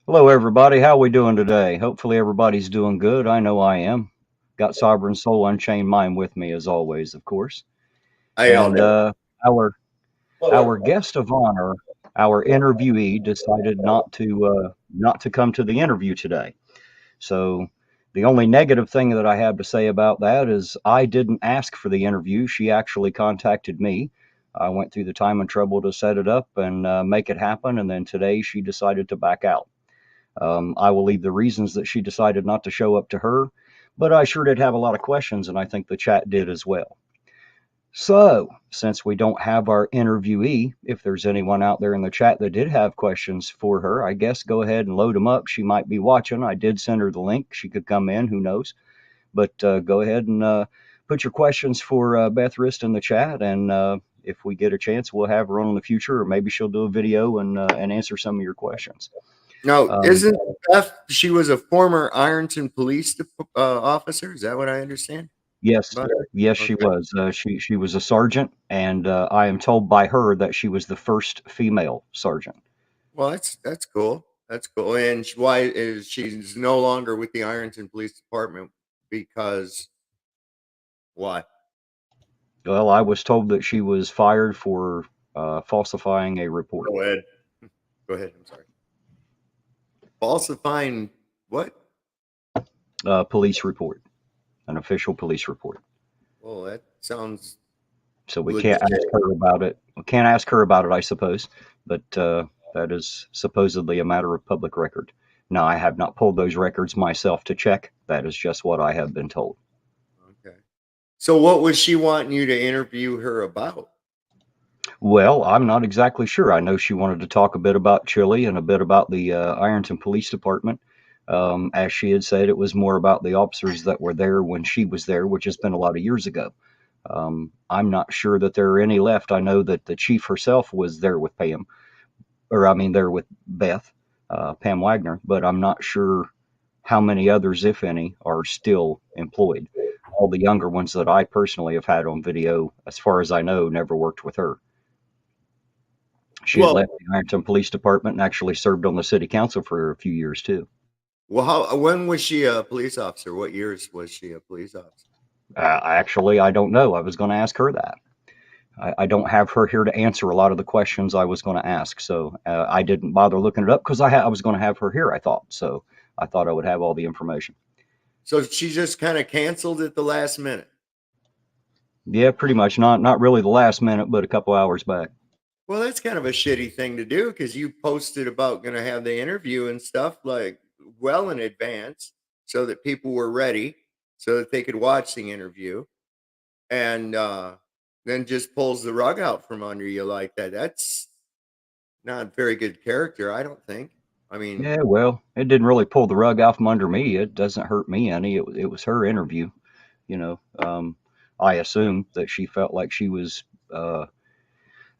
Hello, everybody. How we doing today? Hopefully, everybody's doing good. I know I am. Got Sovereign Soul Unchained Mind with me as always, of course. How y'all And doing? our our guest of honor, our interviewee, decided not to come to the interview today. So the only negative thing that I have to say about that is I didn't ask for the interview. She actually contacted me. I went through the time and trouble to set it up and make it happen, and then today she decided to back out. I will leave the reasons that she decided not to show up to her, but I sure did have a lot of questions, and I think the chat did as well. So, since we don't have our interviewee, if there's anyone out there in the chat that did have questions for her, I guess go ahead and load them up. She might be watching. I did send her the link. She could come in, who knows? But go ahead and put your questions for Beth Rist in the chat, and if we get a chance, we'll have her on in the future, or maybe she'll do a video and answer some of your questions. No, Um, isn't Beth? She was a former Ironton police officer. Is that what I understand Yes, about her? yes, she Okay. was. She was a sergeant, and I am told by her that she was the first female sergeant. Well, that's cool. That's cool. And why is she's no longer with the Ironton Police Department? Because why? Well, I was told that she was fired for falsifying a report, Go ahead. Go ahead. I'm sorry. Falsifying what? police report, an official police report. Well, that sounds So we can't legit. ask her about it. We can't ask her about it, I suppose, but that is supposedly a matter of public record. Now, I have not pulled those records myself to check. That is just what I have been told. Okay. So, what was she wanting you to interview her about? Well, I'm not exactly sure. I know she wanted to talk a bit about Chille and a bit about the Ironton Police Department. As she had said, it was more about the officers that were there when she was there, which has been a lot of years ago. I'm not sure that there are any left. I know that the chief herself was there with Pam, or I mean, there with Beth, Pam Wagner, but I'm not sure how many others, if any, are still employed. All the younger ones that I personally have had on video, as far as I know, never worked with her. She had Well, left the Ironton Police Department and actually served on the city council for a few years too. well, how? When was she a police officer? What years was she a police officer? Actually, I don't know. I was going to ask her that. I don't have her here to answer a lot of the questions I was going to ask, so I didn't bother looking it up because I was going to have her here. I thought so. I thought I would have all the information. So she just kind of canceled at the last minute. Yeah, pretty much. Not really the last minute, but a couple hours back. Well, that's kind of a shitty thing to do because you posted about going to have the interview and stuff like well in advance so that people were ready so that they could watch the interview and then just pulls the rug out from under you like that. That's not very good character, I don't think. I mean, Yeah, well, it didn't really pull the rug out from under me. It doesn't hurt me any. It was her interview. You know, I assume that she felt like she was.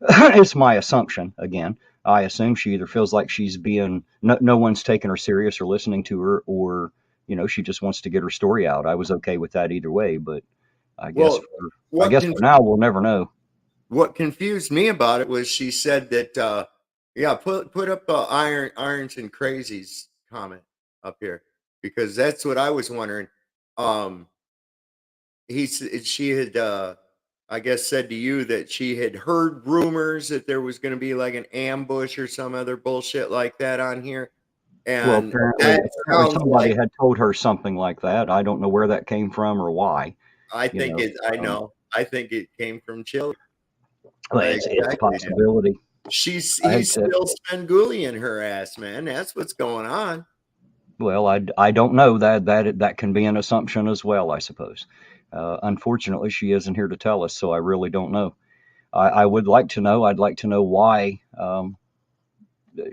It's my assumption again. I assume she either feels like she's being no one's taking her serious or listening to her, or she just wants to get her story out. I was okay with that either way, but I guess well, for I what guess can for now we'll never know. what confused me about it was she said that yeah, put up Ironton Crazy's comment up here because that's what I was wondering. Um she had I guess said to you that she had heard rumors that there was going to be like an ambush or some other bullshit like that on here, Well, and apparently, that apparently sounds somebody like had told her something like that. I don't know where that came from or why. I You think know, it I know I think it came from Chile. but I it's a exactly do. possibility. She's I hate he's to. still Spenguli her ass, man. That's what's going on. Well, I don't know that can be an assumption as well. I suppose. Unfortunately, she isn't here to tell us, so I really don't know. I would like to know. I'd like to know why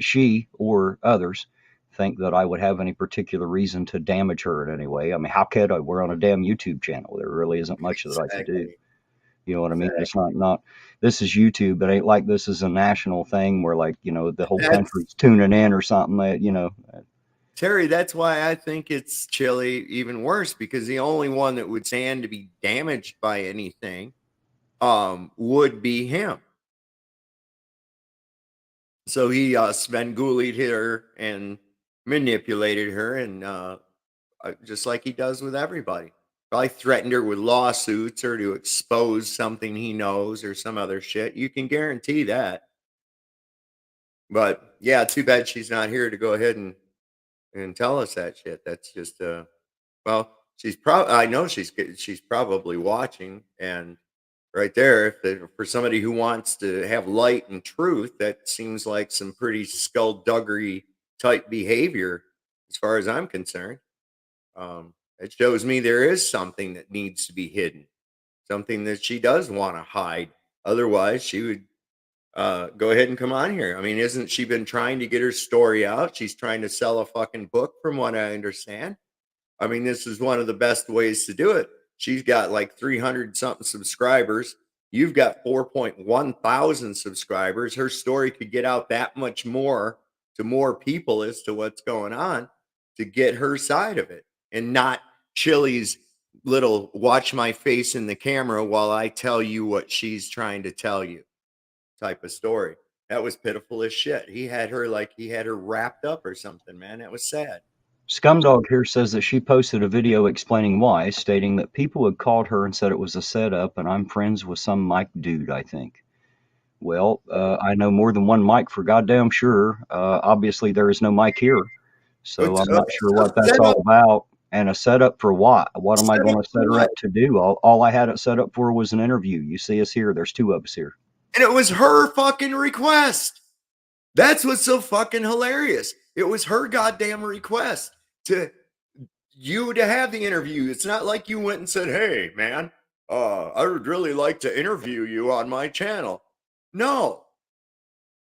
she or others think that I would have any particular reason to damage her in any way. I mean, how could I? We're on a damn YouTube channel. There really isn't much that I could do. Exactly. You know what I mean? It's Exactly. not. This is YouTube. It ain't like this is a national thing where like the whole That's country's tuning in or something. That. Terry, that's why I think it's Chile even worse because the only one that would stand to be damaged by anything would be him. So he Svengulied her and manipulated her, and just like he does with everybody. Probably threatened her with lawsuits or to expose something he knows or some other shit. You can guarantee that. But yeah, too bad she's not here to go ahead and tell us that shit. That's just well, she's probably I know she's probably watching, and right there, for somebody who wants to have light and truth, that seems like some pretty skullduggery type behavior, as far as I'm concerned. It shows me there is something that needs to be hidden, something that she does want to hide. Otherwise, she would go ahead and come on here. I mean, isn't she been trying to get her story out? She's trying to sell a fucking book, from what I understand. I mean, this is one of the best ways to do it. She's got like 300 something subscribers. You've got 4.1 thousand subscribers. Her story could get out that much more to more people as to what's going on, to get her side of it, and not Chille's little watch my face in the camera while I tell you what she's trying to tell you type of story. That was pitiful as shit. He had her wrapped up or something, man. That was sad. Scumdog here says that she posted a video explaining why, stating that people had called her and said it was a setup, and I'm friends with some Mike dude, I think. Well, I know more than one Mike for goddamn sure. Obviously, there is no Mike here, so It's I'm not sure what that's setup. all about. And a setup for what? What am I Setup going to set for her what? up to do? All I had it set up for was an interview. You see us here. There's two of us here. And it was her fucking request. That's what's so fucking hilarious. It was her goddamn request to you to have the interview. It's not like you went and said, "Hey, man, I would really like to interview you on my channel." No,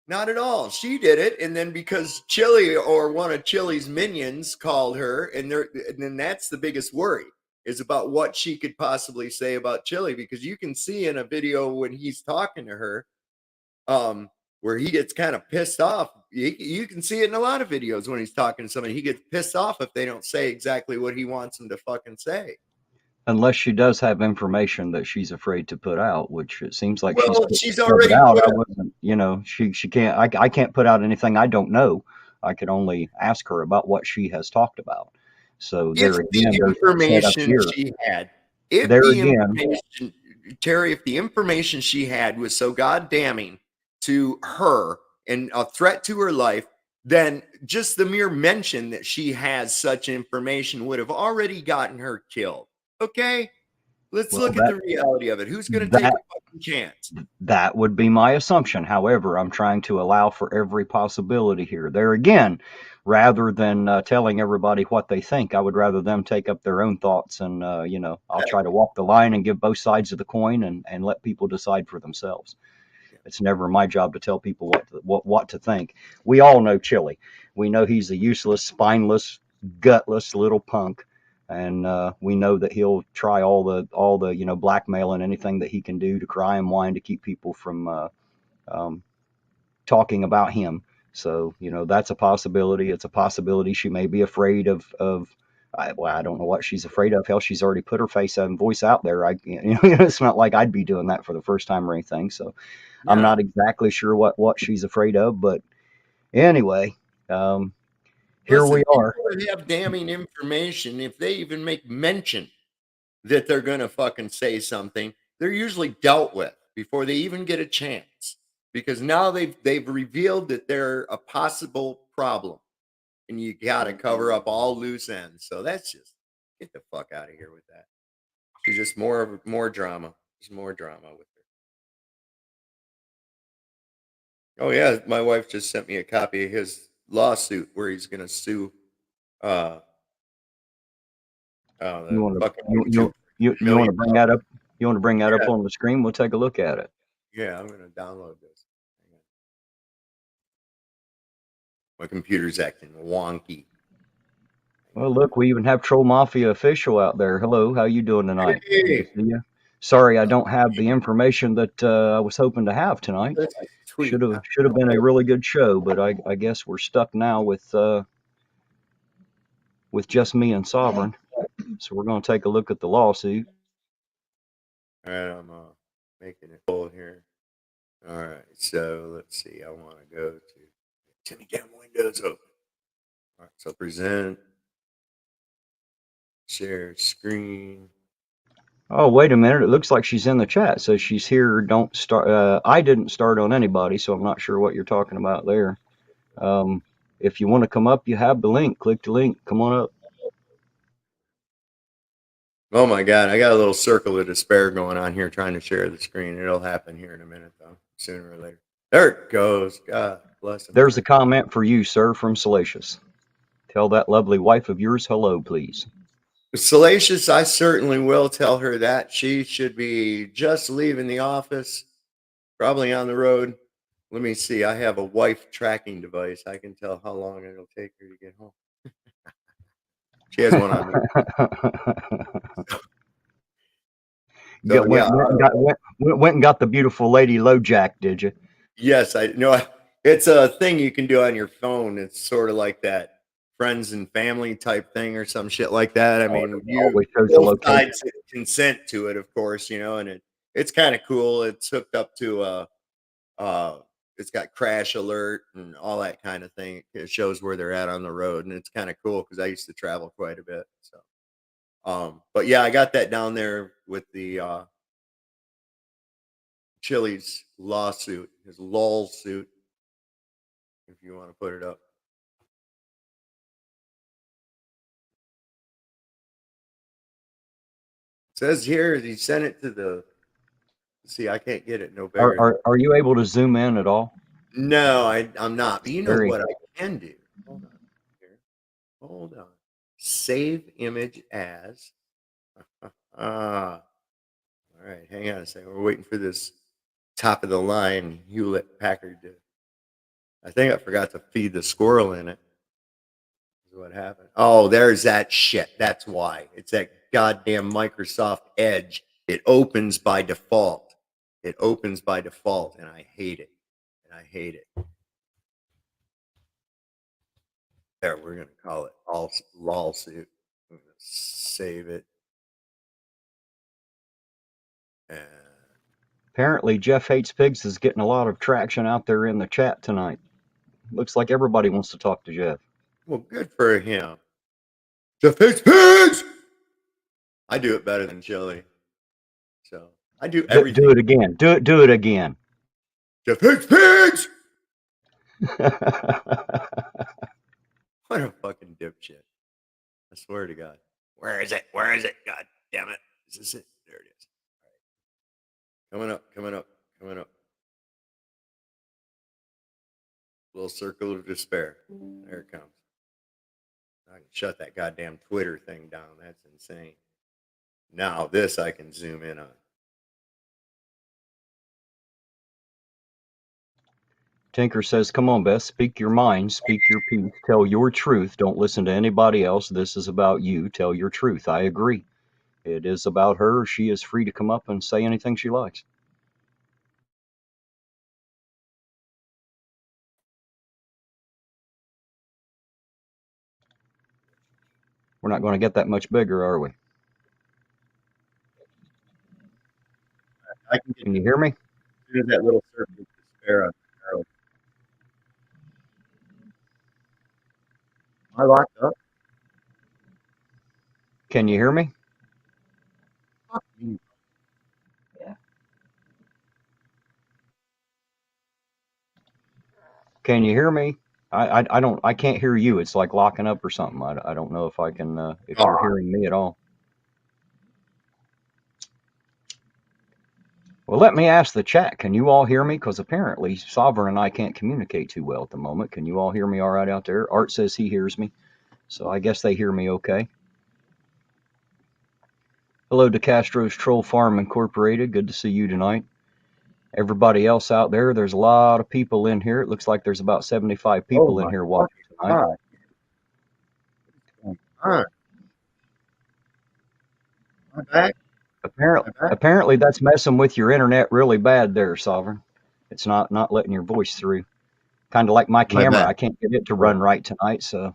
not at all. She did it, and then because Chille or one of Chille's minions called her, and then that's the biggest worry, is about what she could possibly say about Chille, because you can see in a video when he's talking to her, where he gets kind of pissed off. You can see it in a lot of videos when he's talking to somebody. He gets pissed off if they don't say exactly what he wants them to fucking say. Unless she does have information that she's afraid to put out, which it seems like she's Well, put she's some of it already out. put I up. wasn't, she can't. I can't put out anything I don't know. I can only ask her about what she has talked about. So If there the again, there's a setup information here. she had, if There the again, information, Terry, if the information she had was so goddamning to her and a threat to her life, then just the mere mention that she has such information would have already gotten her killed. Okay? Let's well, look at the reality of it. Who's going to take that a fucking chance? that would be my assumption. However, I'm trying to allow for every possibility here. There again, rather than telling everybody what they think, I would rather them take up their own thoughts, and I'll try to walk the line and give both sides of the coin, and let people decide for themselves. It's never my job to tell people what to think. We all know Chille. We know he's a useless, spineless, gutless little punk, and we know that he'll try all the blackmail and anything that he can do to cry and whine to keep people from um, talking about him. So that's a possibility. It's a possibility she may be afraid of. I don't know what she's afraid of. Hell, she's already put her face and voice out there. It's not like I'd be doing that for the first time or anything. So I'm No. not exactly sure what she's afraid of, but anyway, here we Listen, are. people that have damning information, if they even make mention that they're going to fucking say something, they're usually dealt with before they even get a chance, because now they've revealed that they're a possible problem, and you got to cover up all loose ends. So that's just get the fuck out of here with that. She's just more drama. There's more drama with her. Oh yeah, my wife just sent me a copy of his lawsuit where he's going to sue uh You the want to fucking you YouTube you want million to bring that up? You want to bring that up dollars. on the screen? We'll take a look at it. Yeah, I'm gonna download this. Hang on. My computer's acting wonky. Well, look, we even have Troll Mafia official out there. Hello, how you doing tonight? Good to Hey, see you. Sorry, I don't have the information that I was hoping to have tonight. that's Should tweet. have should have been a really good show, but I guess we're stuck now with just me and Sovereign. So we're going to take a look at the lawsuit. All right, I'm making it full here. All right, so let's see. I want to go to too many damn windows open. All right, so present, share screen. Oh, wait a minute. It looks like she's in the chat. So she's here. Don't start. I didn't start on anybody, so I'm not sure what you're talking about there. If you want to come up, you have the link. Click the link. Come on up. Oh my God, I got a little circle of despair going on here trying to share the screen. It'll happen here in a minute, though, sooner or later. There it goes. God bless him. There's a comment for you, sir, from Salacious. Tell that lovely wife of yours hello, please. Salacious, I certainly will tell her that. She should be just leaving the office, probably on the road. Let me see. I have a wife tracking device. I can tell how long it'll take her to get home. She has one on me. So, went and got the beautiful lady LoJack, did you? Yes, I know. It's a thing you can do on your phone. It's sort of like that friends and family type thing or some shit like that. I mean, you both sides consent to it, of course, and it's kind of cool. It's hooked up to it's got crash alert and all that kind of thing. It shows where they're at on the road, and it's kind of cool because I used to travel quite a bit. So, but yeah, I got that down there with the Chille's lawsuit, his LOL suit, if you want to put it up. It says here he sent it to the. See, I can't get it no bigger. Are you able to zoom in at all? No, I'm not. But you know what I can do? Hold on here. Hold on. Save image as. All right, hang on a second. We're waiting for this top of the line Hewlett Packard to. I think I forgot to feed the squirrel in it. Is what happened. Oh, there's that shit. That's why. It's that goddamn Microsoft Edge. It opens by default. It opens by default, and I hate it. There, we're gonna call it all lawsuit. I'm gonna save it. And apparently, Jeff Hates Pigs is getting a lot of traction out there in the chat tonight. Looks like everybody wants to talk to Jeff. Well, good for him. Jeff Hates Pigs. I do it better than Chille. So I do everything. Do it again. Do it again. Jeff Hates Pigs. What a fucking dipshit. I swear to God. Where is it? God damn it. Is this it? There it is. All right. Coming up. Little circle of despair. There it comes. I can shut that goddamn Twitter thing down. That's insane. Now this I can zoom in on. Tinker says, come on, Beth, speak your mind, speak your piece, tell your truth. Don't listen to anybody else. This is about you. Tell your truth. I agree. It is about her. She is free to come up and say anything she likes. We're not going to get that much bigger, are we? Can you hear me? As that little circle of despair on the arrow. Am I locked up? Can you hear me? Yeah. Can you hear me? I can't hear you. It's like locking up or something. I don't know if I can if you're hearing me at all. Well, let me ask the chat. Can you all hear me? Because apparently Sovereign and I can't communicate too well at the moment. Can you all hear me all right out there? Art says he hears me. So I guess they hear me okay. Hello to Castro's Troll Farm Incorporated. Good to see you tonight. Everybody else out there, there's a lot of people in here. It looks like there's about 75 people in here watching tonight. I'm back. Apparently that's messing with your internet really bad there, Sovereign. It's not letting your voice through. Kind of like my camera. I can't get it to run right tonight, so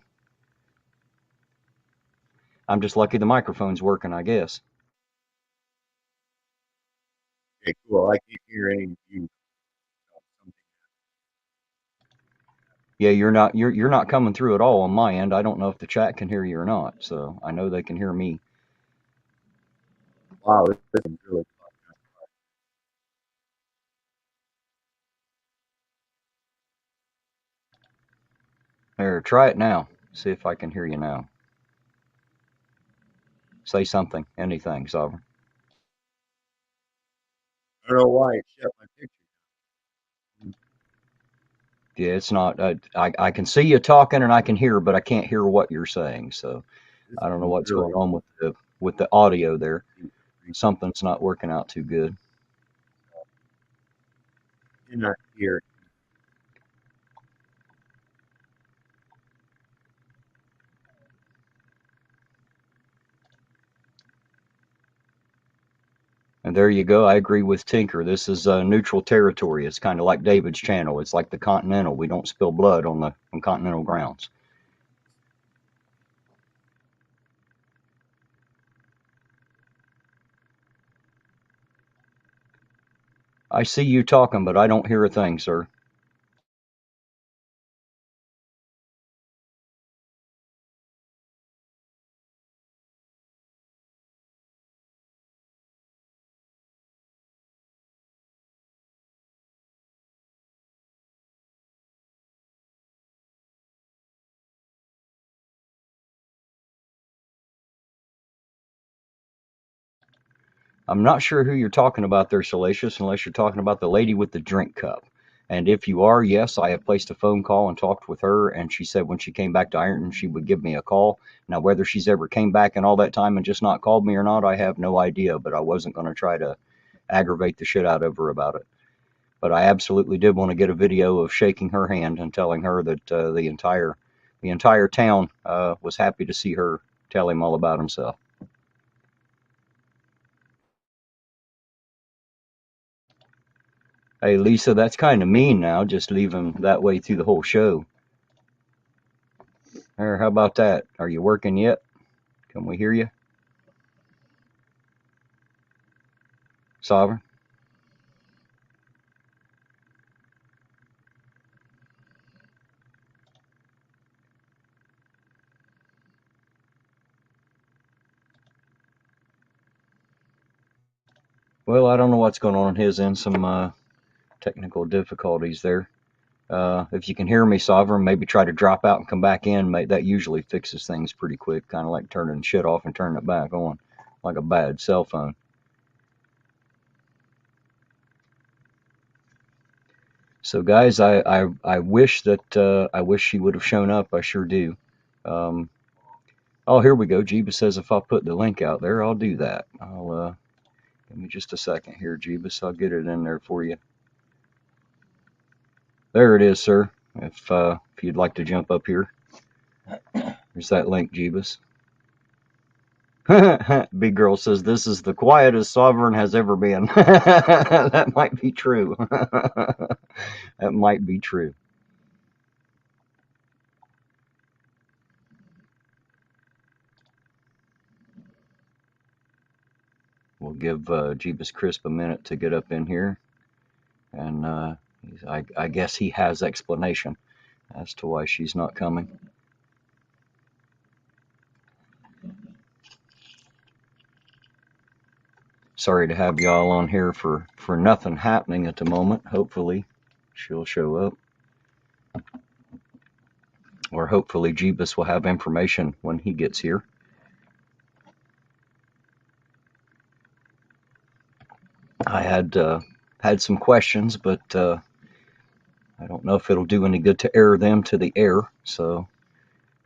I'm just lucky the microphone's working, I guess. Okay, cool. I keep hearing you. Yeah, you're not coming through at all on my end. I don't know if the chat can hear you or not. So I know they can hear me. Wow, this is really. Here, try it now. See if I can hear you now. Say something, anything, Sovereign. I don't know why it shut my picture. Yeah, it's not. I can see you talking and I can hear, but I can't hear what you're saying. So This I don't know is what's going really on with the audio there. Something's not working out too good. not here. And there you go. I agree with Tinker. This is neutral territory. It's kind of like David's channel. It's like the Continental. We don't spill blood on continental grounds. I see you talking, but I don't hear a thing, sir. I'm not sure who you're talking about there, Salacious, unless you're talking about the lady with the drink cup. And if you are, yes, I have placed a phone call and talked with her, and she said when she came back to Ironton, she would give me a call. Now, whether she's ever came back in all that time and just not called me or not, I have no idea, but I wasn't going to try to aggravate the shit out of her about it. But I absolutely did want to get a video of shaking her hand and telling her that the entire town was happy to see her tell him all about himself. Hey, Lisa, that's kind of mean now. Just leave him that way through the whole show. Or how about that? Are you working yet? Can we hear you, Sovereign? Well, I don't know what's going on his end. Some technical difficulties there. If you can hear me, Sovereign, maybe try to drop out and come back in. That usually fixes things pretty quick, kind of like turning shit off and turning it back on, like a bad cell phone. So, guys, I wish that I wish she would have shown up. I sure do. Um, oh, here we go. Jeeba says if I'll put the link out there, I'll do that. I'll give me just a second here, Jeebus. I'll get it in there for you. There it is, sir. If you'd like to jump up here, there's that link, Jeebus. Big Girl says this is the quietest Sovereign has ever been. That might be true. That might be true. We'll give Jeebus Crisp a minute to get up in here, and I guess he has explanation as to why she's not coming. Sorry to have y'all on here for nothing happening at the moment. Hopefully, she'll show up. Or hopefully Jeebus will have information when he gets here. I had some questions, but I don't know if it'll do any good to air them to the air. So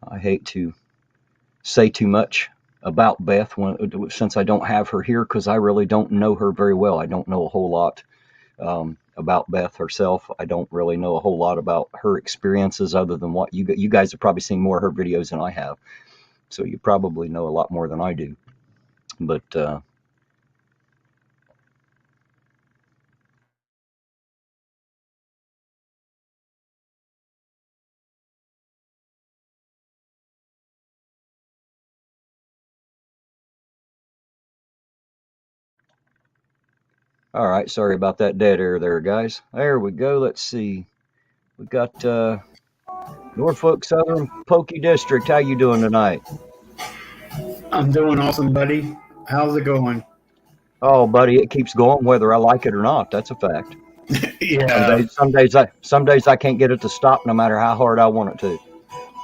I hate to say too much about Beth since I don't have her here because I really don't know her very well. I don't know a whole lot about Beth herself. I don't really know a whole lot about her experiences other than what you guys have probably seen more of her videos than I have. So you probably know a lot more than I do. But all right, sorry about that dead air there, guys. There we go. Let's see. We got Norfolk Southern Pokey District. How you doing tonight? I'm doing awesome, buddy. How's it going? Oh, buddy, it keeps going whether I like it or not. That's a fact. Yeah, Some days I can't get it to stop, no matter how hard I want it to.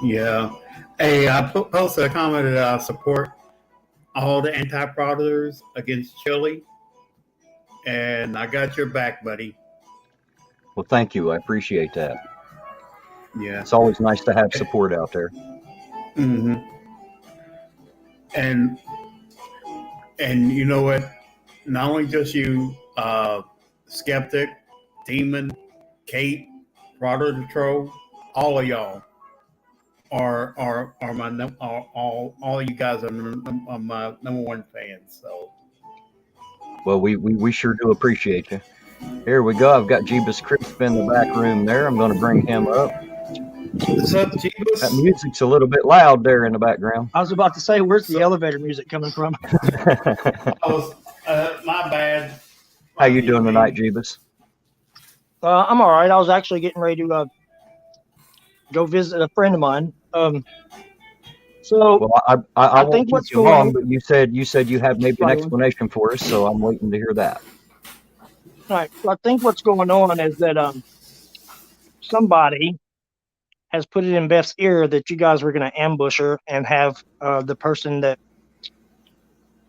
yeah. Hey, I posted a comment that I support all the anti-fraudsters against Chille, and I got your back, buddy. Well, thank you. I appreciate that. Yeah. It's always nice to have support out there. hmm And you know what? Not only just you, Skeptic, Demon, Kate, Frauder Troll, all of y'all are my all you guys are my number one fans. So Well, we sure do appreciate you. Here we go. I've got Jeebus Crisp in the back room there. I'm going to bring him up. what's up, Jeebus? That music's a little bit loud there in the background. I was about to say, where's the elevator music coming from? My bad. How you doing tonight, Jeebus? I'm all right. I was actually getting ready to go visit a friend of mine. So well, I won't think keep what's you going long, on, but you said you have maybe an explanation for us, so I'm waiting to hear that. all right. So I think what's going on is that somebody has put it in Beth's ear that you guys were going to ambush her and have the person that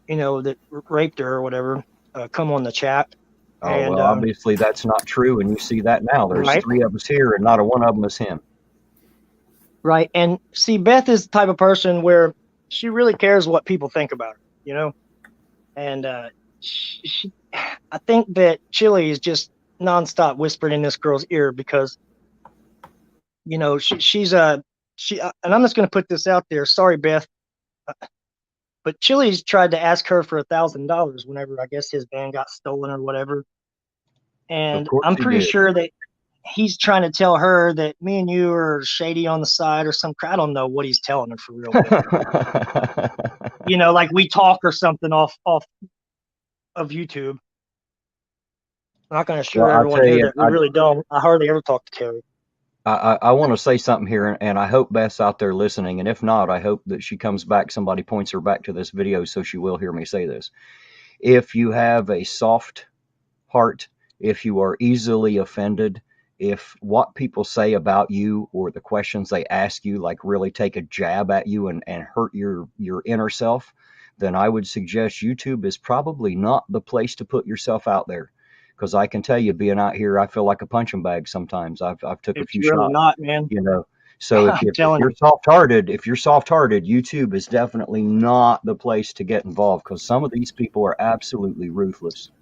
that raped her or whatever come on the chat. Oh, and well, obviously that's not true, and you see that now. There's right. 3 of us here, and not a one of them is him. Right. And see, Beth is the type of person where she really cares what people think about her, and I think that Chille is just nonstop whispering in this girl's ear because, she's and I'm just going to put this out there. Sorry, Beth. But Chille's tried to ask her for $1,000 whenever I guess his van got stolen or whatever. And I'm pretty sure that he's trying to tell her that me and you are shady on the side or some crap. I don't know what he's telling her for real. Like we talk or something off of YouTube. I'm not going to show everyone here that we really don't. I hardly ever talk to Carrie. I want to say something here, and I hope Beth's out there listening. And if not, I hope that she comes back. Somebody points her back to this video so she will hear me say this. If you have a soft heart, if you are easily offended, if what people say about you or the questions they ask you like really take a jab at you and hurt your inner self, then I would suggest YouTube is probably not the place to put yourself out there. Because I can tell you, being out here, I feel like a punching bag sometimes. I've took a few shots. Really not, man. So if you're soft-hearted, YouTube is definitely not the place to get involved because some of these people are absolutely ruthless.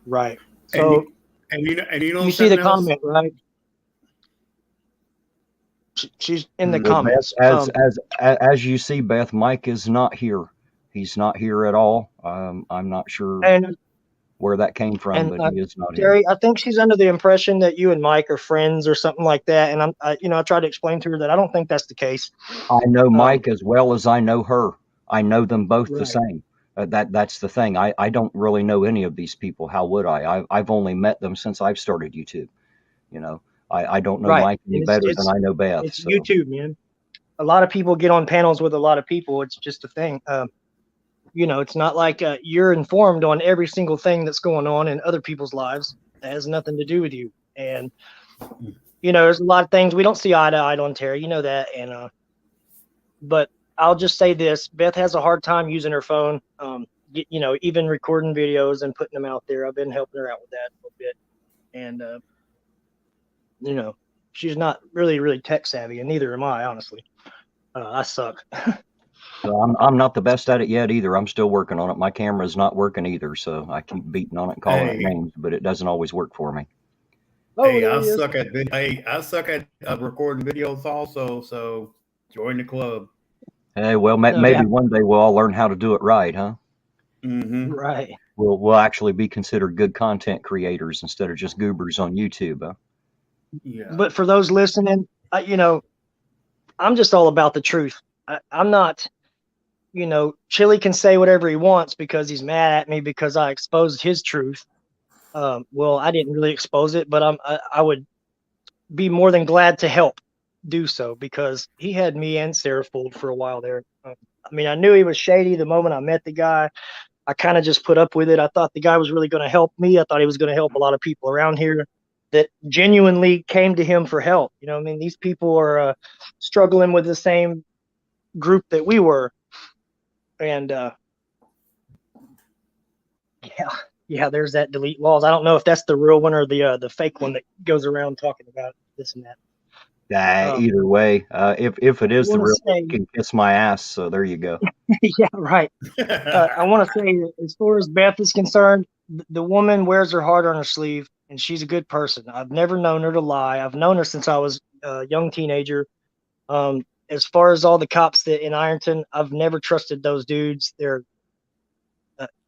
Right. So you see the comment, right? She's in the comments. As you see, Beth, Mike is not here. He's not here at all. I'm not sure where that came from, but he is not Terry, here. I think she's under the impression that you and Mike are friends or something like that. And I tried to explain to her that I don't think that's the case. I know Mike as well as I know her. I know them both the same. That's the thing. I don't really know any of these people. How would I? I've only met them since I've started YouTube. I don't know Mike any better than I know Beth. It's YouTube, man. A lot of people get on panels with a lot of people. It's just a thing. It's not like you're informed on every single thing that's going on in other people's lives. It has nothing to do with you. And, there's a lot of things we don't see eye to eye on, Terry. You know that. And, but I'll just say this. Beth has a hard time using her phone, even recording videos and putting them out there. I've been helping her out with that a little bit. And, she's not really, really tech savvy, and neither am I, honestly. I suck. Well, I'm not the best at it yet either. I'm still working on it. My camera's not working either, so I keep beating on it and calling it names, but it doesn't always work for me. I suck at recording videos also, so join the club. Hey, well, maybe one day we'll all learn how to do it right, huh? Mm-hmm. Right. We'll actually be considered good content creators instead of just goobers on YouTube, huh? Yeah. But for those listening, I'm just all about the truth. I'm not, Chille can say whatever he wants because he's mad at me because I exposed his truth. Well, I didn't really expose it, but I would be more than glad to help do so, because he had me and Sarah fooled for a while there. I mean, I knew he was shady the moment I met the guy. I kind of just put up with it. I thought the guy was really going to help me. I thought he was going to help a lot of people around here that genuinely came to him for help. You know, I mean, these people are struggling with the same group that we were. And yeah, there's that delete walls. I don't know if that's the real one or the fake one that goes around talking about this and that. Either way, if it is the real one, you can kiss my ass. So there you go. Yeah, right. I want to say, as far as Beth is concerned, the woman wears her heart on her sleeve, and she's a good person. I've never known her to lie. I've known her since I was a young teenager. As far as all the cops that in Ironton, I've never trusted those dudes. They're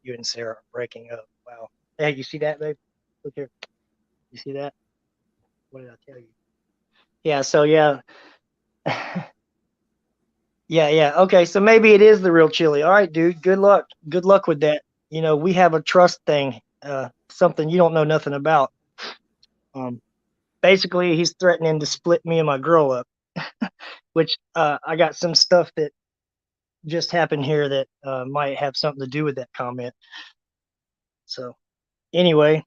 you and Sarah are breaking up. Wow. Hey, you see that, babe? Look here. You see that? What did I tell you? Yeah. So yeah. Yeah. Okay. So maybe it is the real Chille. All right, dude. Good luck. Good luck with that. You know, we have a trust thing, something you don't know nothing about. Basically, he's threatening to split me and my girl up, which I got some stuff that just happened here that might have something to do with that comment. So anyway,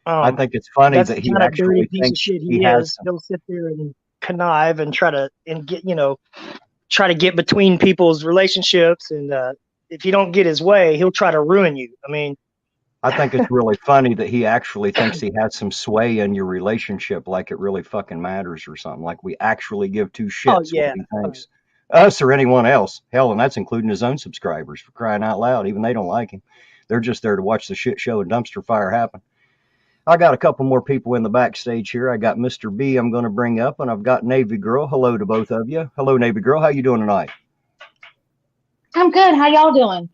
I think it's funny that he actually thinks he has. He'll sit there and connive and try to get between people's relationships, and if you don't get his way, he'll try to ruin you. I mean, I think it's really funny that he actually thinks he has some sway in your relationship, like it really fucking matters or something. Like we actually give two shits what he thinks, us or anyone else. Hell, and that's including his own subscribers, for crying out loud. Even they don't like him. They're just there to watch the shit show and dumpster fire happen. I got a couple more people in the backstage here. I got Mr. B I'm going to bring up, and I've got Navy Girl. Hello to both of you. Hello, Navy Girl. How you doing tonight? I'm good. How y'all doing?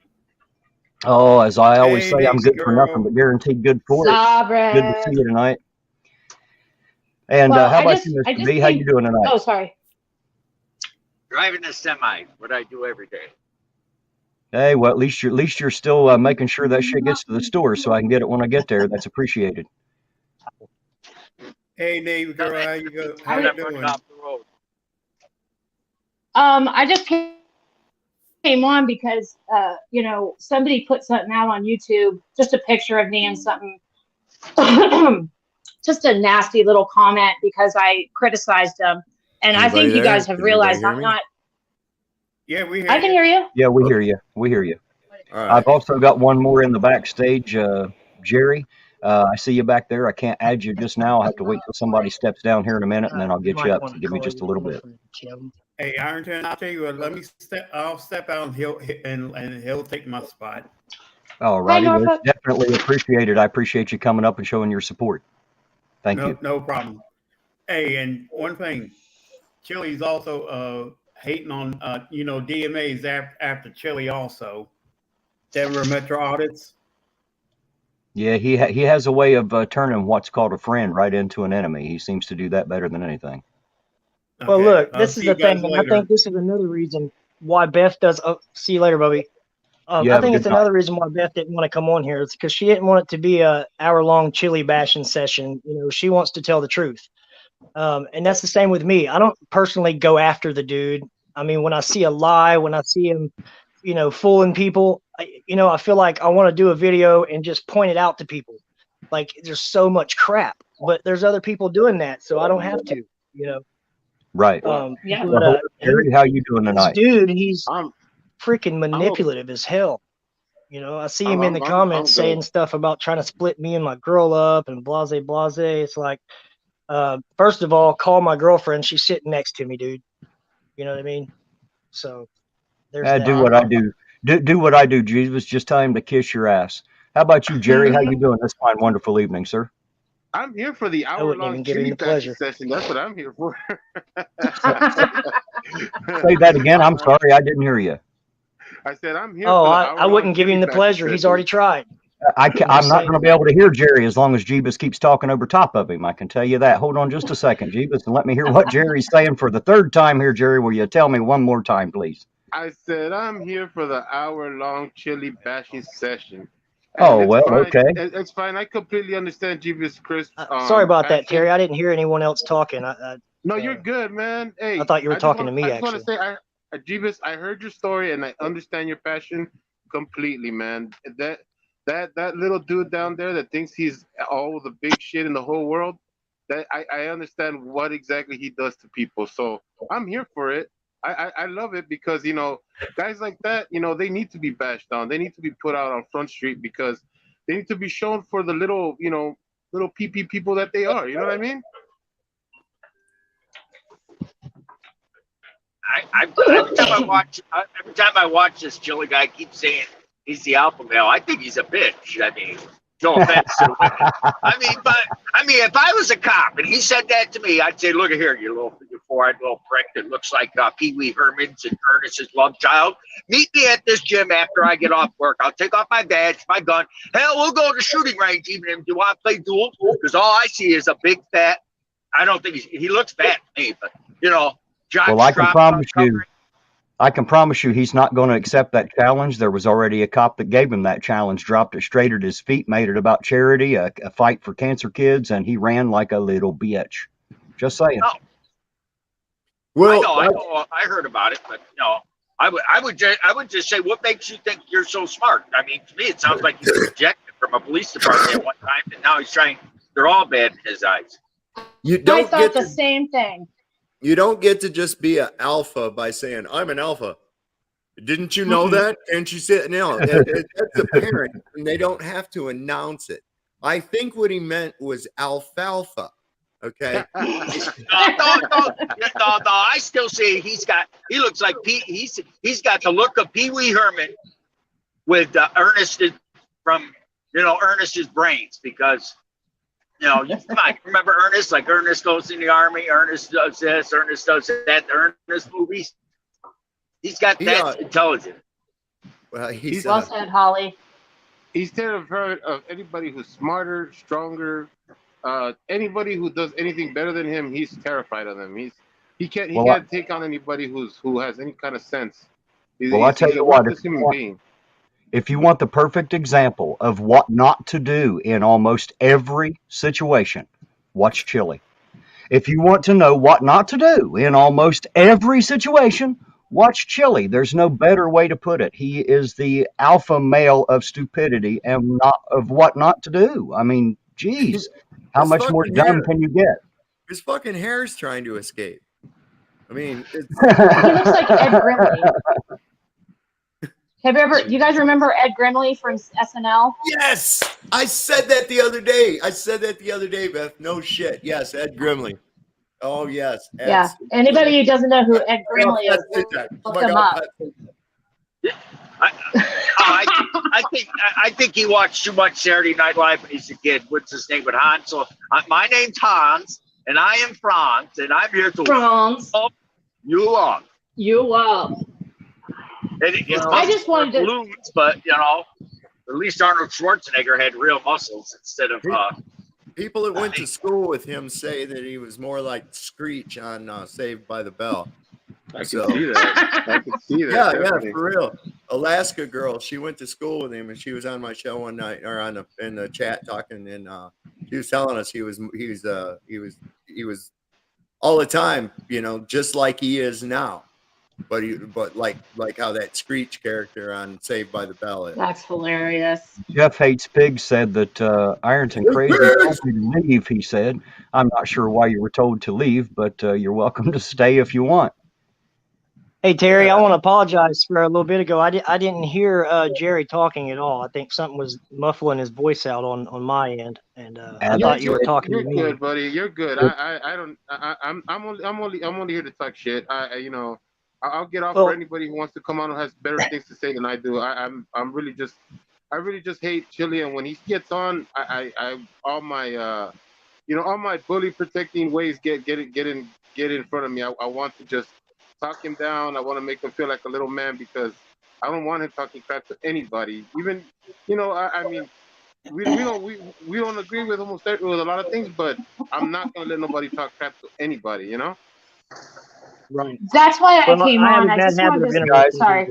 Oh, as I always say, I'm good for nothing, but guaranteed good for it. Good to see you tonight. And how about you, Mr. B? How you doing tonight? Oh, sorry. Driving a semi, what I do every day. Hey, well, at least you're still making sure that shit gets to the store so I can get it when I get there. That's appreciated. Hey, Navy Girl, how you doing? I just came on because somebody put something out on YouTube, just a picture of me and something, just a nasty little comment because I criticized them, and I think you guys have realized I'm not. Yeah, we hear you. I can hear you. Yeah, we hear you. We hear you. All right. I've also got one more in the backstage, Jerry. I see you back there. I can't add you just now. I'll have to wait till somebody steps down here in a minute, and then I'll get you up. So give me just a little bit. Hey, Ironton, I'll tell you what. I'll step out, and he'll take my spot. All righty, well, it's definitely appreciated. I appreciate you coming up and showing your support. Thank you. No problem. Hey, and one thing, Chille's also hating on DMAs after Chille also. Denver Metro audits. Yeah, he has a way of turning what's called a friend right into an enemy. He seems to do that better than anything. Okay. Well, look, this is the thing, and I think this is another reason why Beth does. See you later, Bubby. I think it's another reason why Beth didn't want to come on here. It's because she didn't want it to be a hour-long Chille bashing session. You know, she wants to tell the truth, and that's the same with me. I don't personally go after the dude. I mean, when I see a lie, when I see him, fooling people, I feel like I want to do a video and just point it out to people. Like, there's so much crap, but there's other people doing that, so I don't have to. Right. Yeah. But, Jerry, how you doing tonight? Dude, he's freaking manipulative as hell. I see him in the comments saying stuff about trying to split me and my girl up and blase. It's like, first of all, call my girlfriend. She's sitting next to me, dude. You know what I mean? So there's that. Do what I do. Do what I do, Jesus. Just tell him to kiss your ass. How about you, Jerry? How you doing this fine, wonderful evening, sir? I'm here for the hour-long Chille bashing session. That's what I'm here for. Say that again. I'm sorry, I didn't hear you. I said I'm here. Oh, I wouldn't give him the pleasure. He's already tried. I'm not going to be able to hear Jerry as long as Jeebus keeps talking over top of him. I can tell you that. Hold on just a second, Jeebus, and let me hear what Jerry's saying for the third time here, Jerry. Will you tell me one more time, please? I said I'm here for the hour-long Chille bashing session. Oh, well, fine. okay. It's fine. I completely understand Jeebus Chris. Sorry about that, passion. Terry. I didn't hear anyone else talking. No, you're good, man. Hey, I thought you were talking to me, I just want actually. to say, Jeebus, I heard your story and I understand your passion completely, man. That little dude down there that thinks he's all the big shit in the whole world, that I understand what exactly he does to people. So I'm here for it. I love it because, you know, guys like that, you know, they need to be bashed on. They need to be put out on Front Street because they need to be shown for the little, you know, little PP people that they are. You know what I mean? Every time I watch this Chille guy keep saying he's the alpha male, I think he's a bitch. I mean, no offense to women. I mean, if I was a cop and he said that to me, I'd say, look at here, you four-eyed little prick that looks like Pee Wee Herman's and Ernest's love child. Meet me at this gym after I get off work. I'll take off my badge, my gun. Hell, we'll go to the shooting range even if you want to play duels, because all I see is a big fat. I don't think he looks fat to me, but you know. Well, I can promise you he's not going to accept that challenge. There was already a cop that gave him that challenge, dropped it straight at his feet, made it about charity, a fight for cancer kids, and he ran like a little bitch. Just saying. Oh. Well, I know. I heard about it, but you know, I would just say, what makes you think you're so smart? I mean, to me, it sounds like he's rejected from a police department at one time, and now he's trying. They're all bad in his eyes. I thought the same thing. You don't get to just be an alpha by saying, I'm an alpha. Didn't you know that? Can't you say no? That's apparent, and they don't have to announce it. I think what he meant was alfalfa. Okay. No. I still say he looks like he's got the look of Pee Wee Herman with Ernest from Ernest's brains, because. You know, come on, remember Ernest? Like Ernest goes in the army, Ernest does this, Ernest does that, the Ernest movies. He's got that intelligent. Well, he's well said, Holly. He's terrified of anybody who's smarter, stronger, anybody who does anything better than him. He's terrified of them. He can't take on anybody who has any kind of sense. I tell you what, if you want the perfect example of what not to do in almost every situation, watch Chille. If you want to know what not to do in almost every situation, watch Chille. There's no better way to put it. He is the alpha male of stupidity and not of what not to do. I mean, geez, how much more dumb can you get? His fucking hair's trying to escape. I mean, he looks like Ed Grimley. Do you guys remember Ed Grimley from SNL? Yes! I said that the other day. Beth. No shit. Yes, Ed Grimley. Oh, yes. Yeah. Anybody who doesn't know who Ed Grimley is, look him up. I think he watched too much Saturday Night Live when he's a kid. What's his name? With Hans. So my name's Hans, and I am Franz, and I'm here to help you up. You up. I just wanted to balloons, but at least Arnold Schwarzenegger had real muscles instead of. People that went to school with him say that he was more like Screech on Saved by the Bell. I can see that. Yeah, for real. Alaska girl, she went to school with him, and she was on my show one night, or in the chat talking, and she was telling us he was all the time, just like he is now. But like how that Screech character on Saved by the Bell is. That's hilarious. Jeff Hates Pigs said that Ironton Crazy told me to leave, he said. I'm not sure why you were told to leave, but you're welcome to stay if you want. Hey, Terry, I want to apologize for a little bit ago. I didn't hear Jerry talking at all. I think something was muffling his voice out on my end, and I thought you were talking to me. You're good, buddy. You're good. I'm only here to talk shit. I'll get off for anybody who wants to come on and has better things to say than I do. I really just hate Chille, and when he gets on, I all my bully protecting ways get in front of me. I want to just talk him down. I want to make him feel like a little man, because I don't want him talking crap to anybody. Even we don't agree with almost with a lot of things, but I'm not gonna let nobody talk crap to anybody. Right. That's why I came on. I just wanted to. Sorry.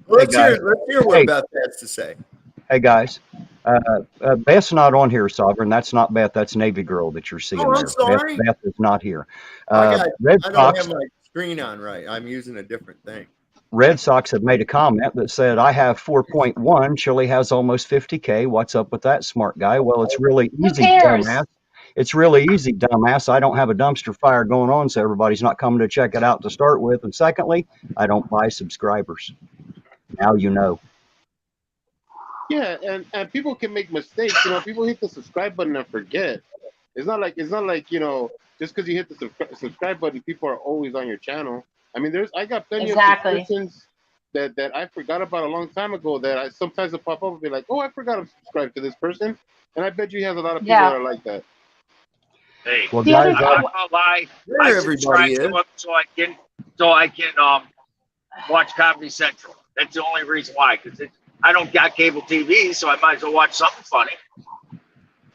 Let's hear what Beth has to say. Hey guys, Beth's not on here, Sovereign. That's not Beth. That's Navy Girl that you're seeing Oh, I'm there. sorry. Beth is not here. I Red don't Sox. have my screen on right. I'm using a different thing. Red Sox have made a comment that said, I have 4.1. Chille has almost 50K. What's up with that, smart guy? Well, it's really easy, cares? dumbass. It's really easy, dumbass. I don't have a dumpster fire going on, so everybody's not coming to check it out to start with. And secondly, I don't buy subscribers. Now you know. Yeah, and people can make mistakes. You know, people hit the subscribe button and forget. It's not like you know, just because you hit the subscribe button, people are always on your channel. I mean, I got plenty of subscriptions that I forgot about a long time ago that I sometimes will pop up and be like, oh, I forgot to subscribe to this person, and I bet you he has a lot of people that are like that. Hey, Well, The guys, other- I'm not gonna lie. There I everybody subscribe is. to them so I can watch Comedy Central. That's the only reason why. Because I don't got cable TV, so I might as well watch something funny.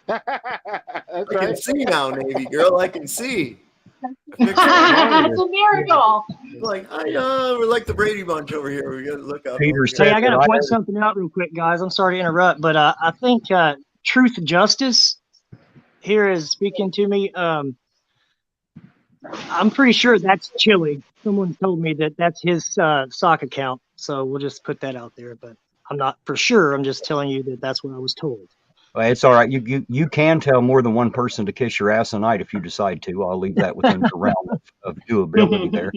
That's I can right. see now, Navy Girl. I can see. It's a miracle. Like we're like the Brady Bunch over here. We got to look up. Peter Hey, said I got that to point something out real quick, guys. I'm sorry to interrupt, but I think Truth Justice here is speaking to me. I'm pretty sure that's Chille. Someone told me that that's his sock account, so we'll just put that out there. But I'm not for sure. I'm just telling you that that's what I was told. Well, it's all right. You can tell more than one person to kiss your ass a night if you decide to. I'll leave that within the realm of doability there.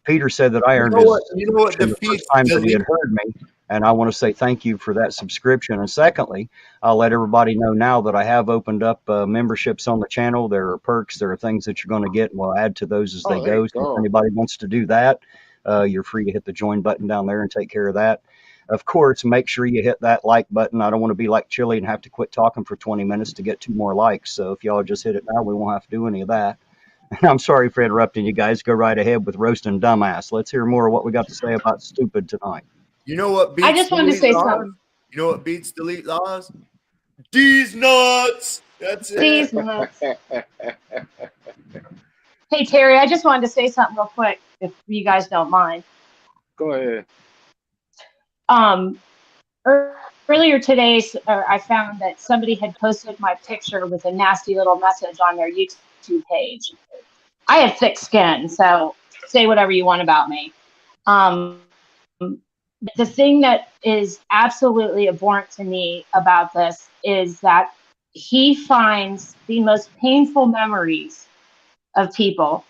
Peter said that I earned his subscription the first time that he had heard me, and I want to say thank you for that subscription. And secondly, I'll let everybody know now that I have opened up memberships on the channel. There are perks, there are things that you're going to get, and we'll add to those as they go. So if anybody wants to do that, you're free to hit the join button down there and take care of that. Of course, make sure you hit that like button. I don't want to be like Chille and have to quit talking for 20 minutes to get 2 more likes. So if y'all just hit it now, we won't have to do any of that. I'm sorry for interrupting you guys. Go right ahead with roasting dumbass. Let's hear more of what we got to say about stupid tonight. You know what beats I just wanted to say laws? something. You know what beats delete laws? These nuts. That's it. These nuts. Hey, Terry, I just wanted to say something real quick, if you guys don't mind. Go ahead. Earlier today, I found that somebody had posted my picture with a nasty little message on their YouTube page. I have thick skin, so say whatever you want about me. The thing that is absolutely abhorrent to me about this is that he finds the most painful memories of people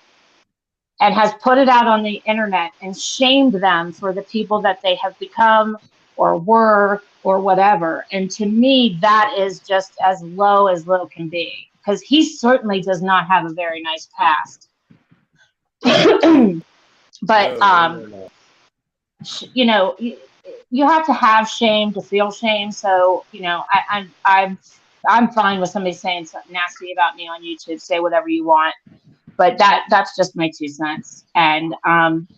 and has put it out on the internet and shamed them for the people that they have become or were or whatever. And to me, that is just as low can be, because he certainly does not have a very nice past. But you know, you have to have shame to feel shame. So you know, I'm fine with somebody saying something nasty about me on YouTube. Say whatever you want. But that's just my 2 cents. And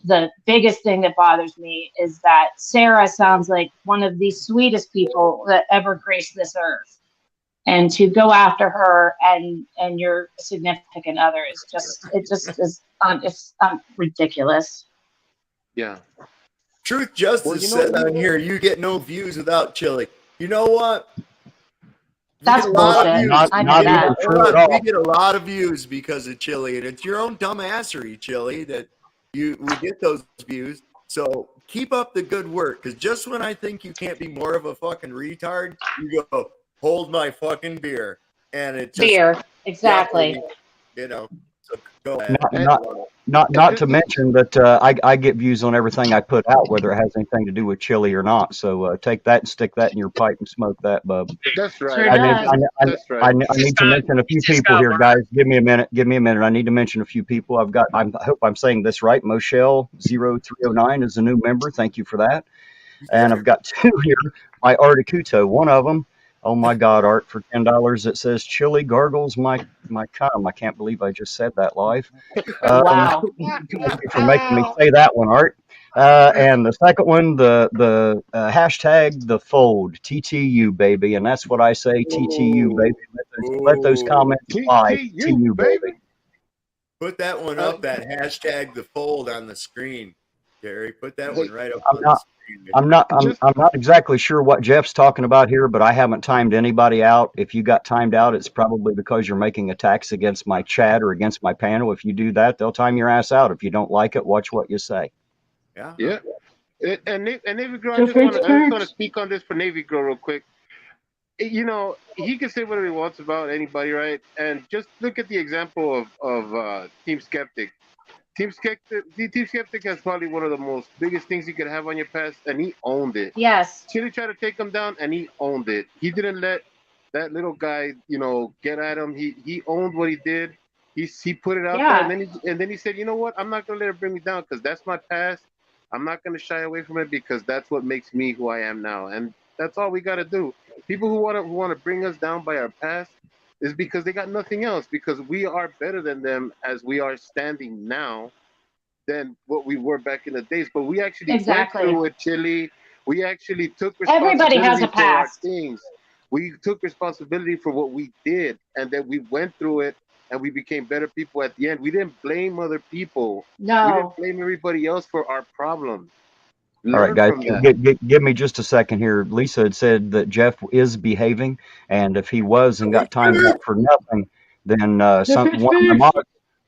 the biggest thing that bothers me is that Sarah sounds like one of the sweetest people that ever graced this earth. And to go after her and your significant other is just ridiculous. Yeah. Truth Justice said on here, you get no views without Chille. You know what? That's bullshit. I know that. We get a lot of views because of Chille, and it's your own dumbassery, Chille, that we get those views. So keep up the good work, because just when I think you can't be more of a fucking retard, you go, hold my fucking beer. And it just... Beer, exactly. You know, so go ahead. Not to mention that I get views on everything I put out, whether it has anything to do with Chille or not. So take that and stick that in your pipe and smoke that, bub. That's right. Sure I need to mention a few people here, guys. Give me a minute. I need to mention a few people. I hope I'm saying this right. Moshel0309 is a new member. Thank you for that. And I've got 2 here. My Articuto, one of them. Oh my God, Art, for $10 it says Chille gargles my cum. I can't believe I just said that live. Wow. Thank you for making me say that one, Art. And the second one, the hashtag the fold, TTU baby, and that's what I say, TTU baby. Let those comments fly, TTU baby. Put that one up, that hashtag the fold on the screen. Gary, put that one right up I'm on not- the screen. I'm not exactly sure what Jeff's talking about here, but I haven't timed anybody out. If you got timed out, it's probably because you're making attacks against my chat or against my panel. If you do that, they'll time your ass out. If you don't like it, watch what you say. Yeah. And Navy Girl, I Feel just free want to to speak on this for Navy Girl real quick. You know, he can say whatever he wants about anybody, right? And just look at the example of Team Skeptic. Team Skeptic has probably one of the most biggest things you could have on your pass, and he owned it. Yes. Chille tried to take him down, and he owned it. He didn't let that little guy, you know, get at him. He owned what he did. He put it out there, and then he said, you know what? I'm not gonna let it bring me down because that's my past. I'm not gonna shy away from it because that's what makes me who I am now, and that's all we gotta do. People who want to bring us down by our past is because they got nothing else. Because we are better than them as we are standing now than what we were back in the days. But we actually went through it, Chille. We actually took Everybody has responsibility a for our past. things. We took responsibility for what we did, and then we went through it, and we became better people at the end. We didn't blame other people. No. We didn't blame everybody else for our problems. All right, guys, give me just a second here. Lisa had said that Jeff is behaving, and if he was and got timed out for nothing, then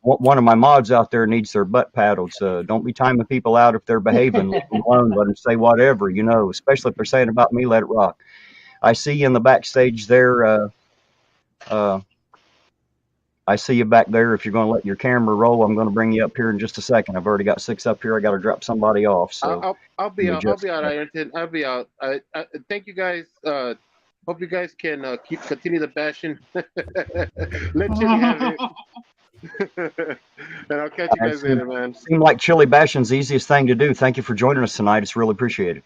one of my mods out there needs their butt paddled. So don't be timing people out if they're behaving. Let them alone. Let them say whatever, you know, especially if they're saying about me, let it rock. I see you in the backstage there. I see you back there. If you're going to let your camera roll, I'm going to bring you up here in just a second. I've already got 6 up here. I got to drop somebody off. So I'll be out. I'll be out, Ironton. I'll be out. Thank you guys. Hope you guys can continue the bashing. Let Chille have it. And I'll catch you guys later, man. Seemed like Chille bashing's the easiest thing to do. Thank you for joining us tonight. It's really appreciated.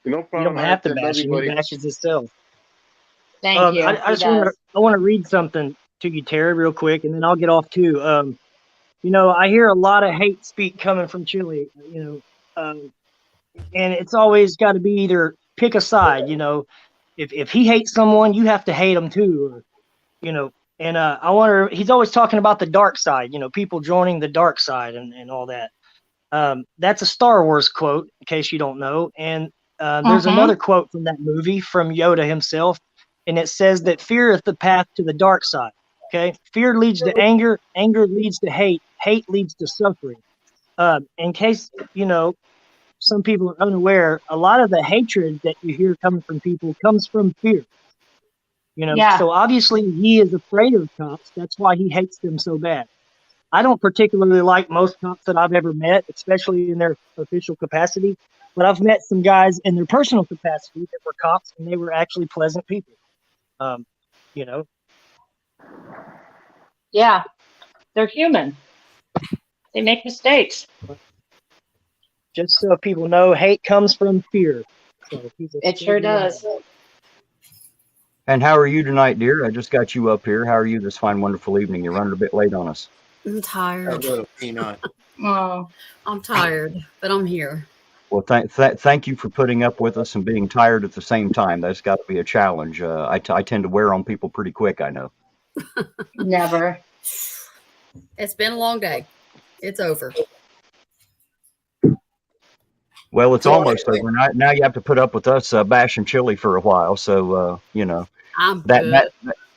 No problem. You don't have to bash him. He bashes himself. Thank you. I want to read something to you, Terry, real quick, and then I'll get off too. You know, I hear a lot of hate speak coming from Chille, you know, and it's always got to be either pick a side, you know. If he hates someone, you have to hate him too, or, you know. And I wonder, he's always talking about the dark side, you know, people joining the dark side and all that. That's a Star Wars quote, in case you don't know. And there's another quote from that movie from Yoda himself, and it says that fear is the path to the dark side. Okay, fear leads to anger, anger leads to hate, hate leads to suffering. In case, you know, some people are unaware, a lot of the hatred that you hear coming from people comes from fear. You know, so obviously he is afraid of cops. That's why he hates them so bad. I don't particularly like most cops that I've ever met, especially in their official capacity. But I've met some guys in their personal capacity that were cops, and they were actually pleasant people. You know. Yeah, they're human. They make mistakes. Just so people know, hate comes from fear. So it sure does. And how are you tonight, dear? I just got you up here. How are you this fine, wonderful evening? You're running a bit late on us. I'm tired. Oh, I'm tired, but I'm here. Well, thank you for putting up with us and being tired at the same time. That's got to be a challenge. I tend to wear on people pretty quick, I know. Never. It's been a long day. It's over. Well, it's almost over. Now you have to put up with us bashing Chille for a while. So, you know,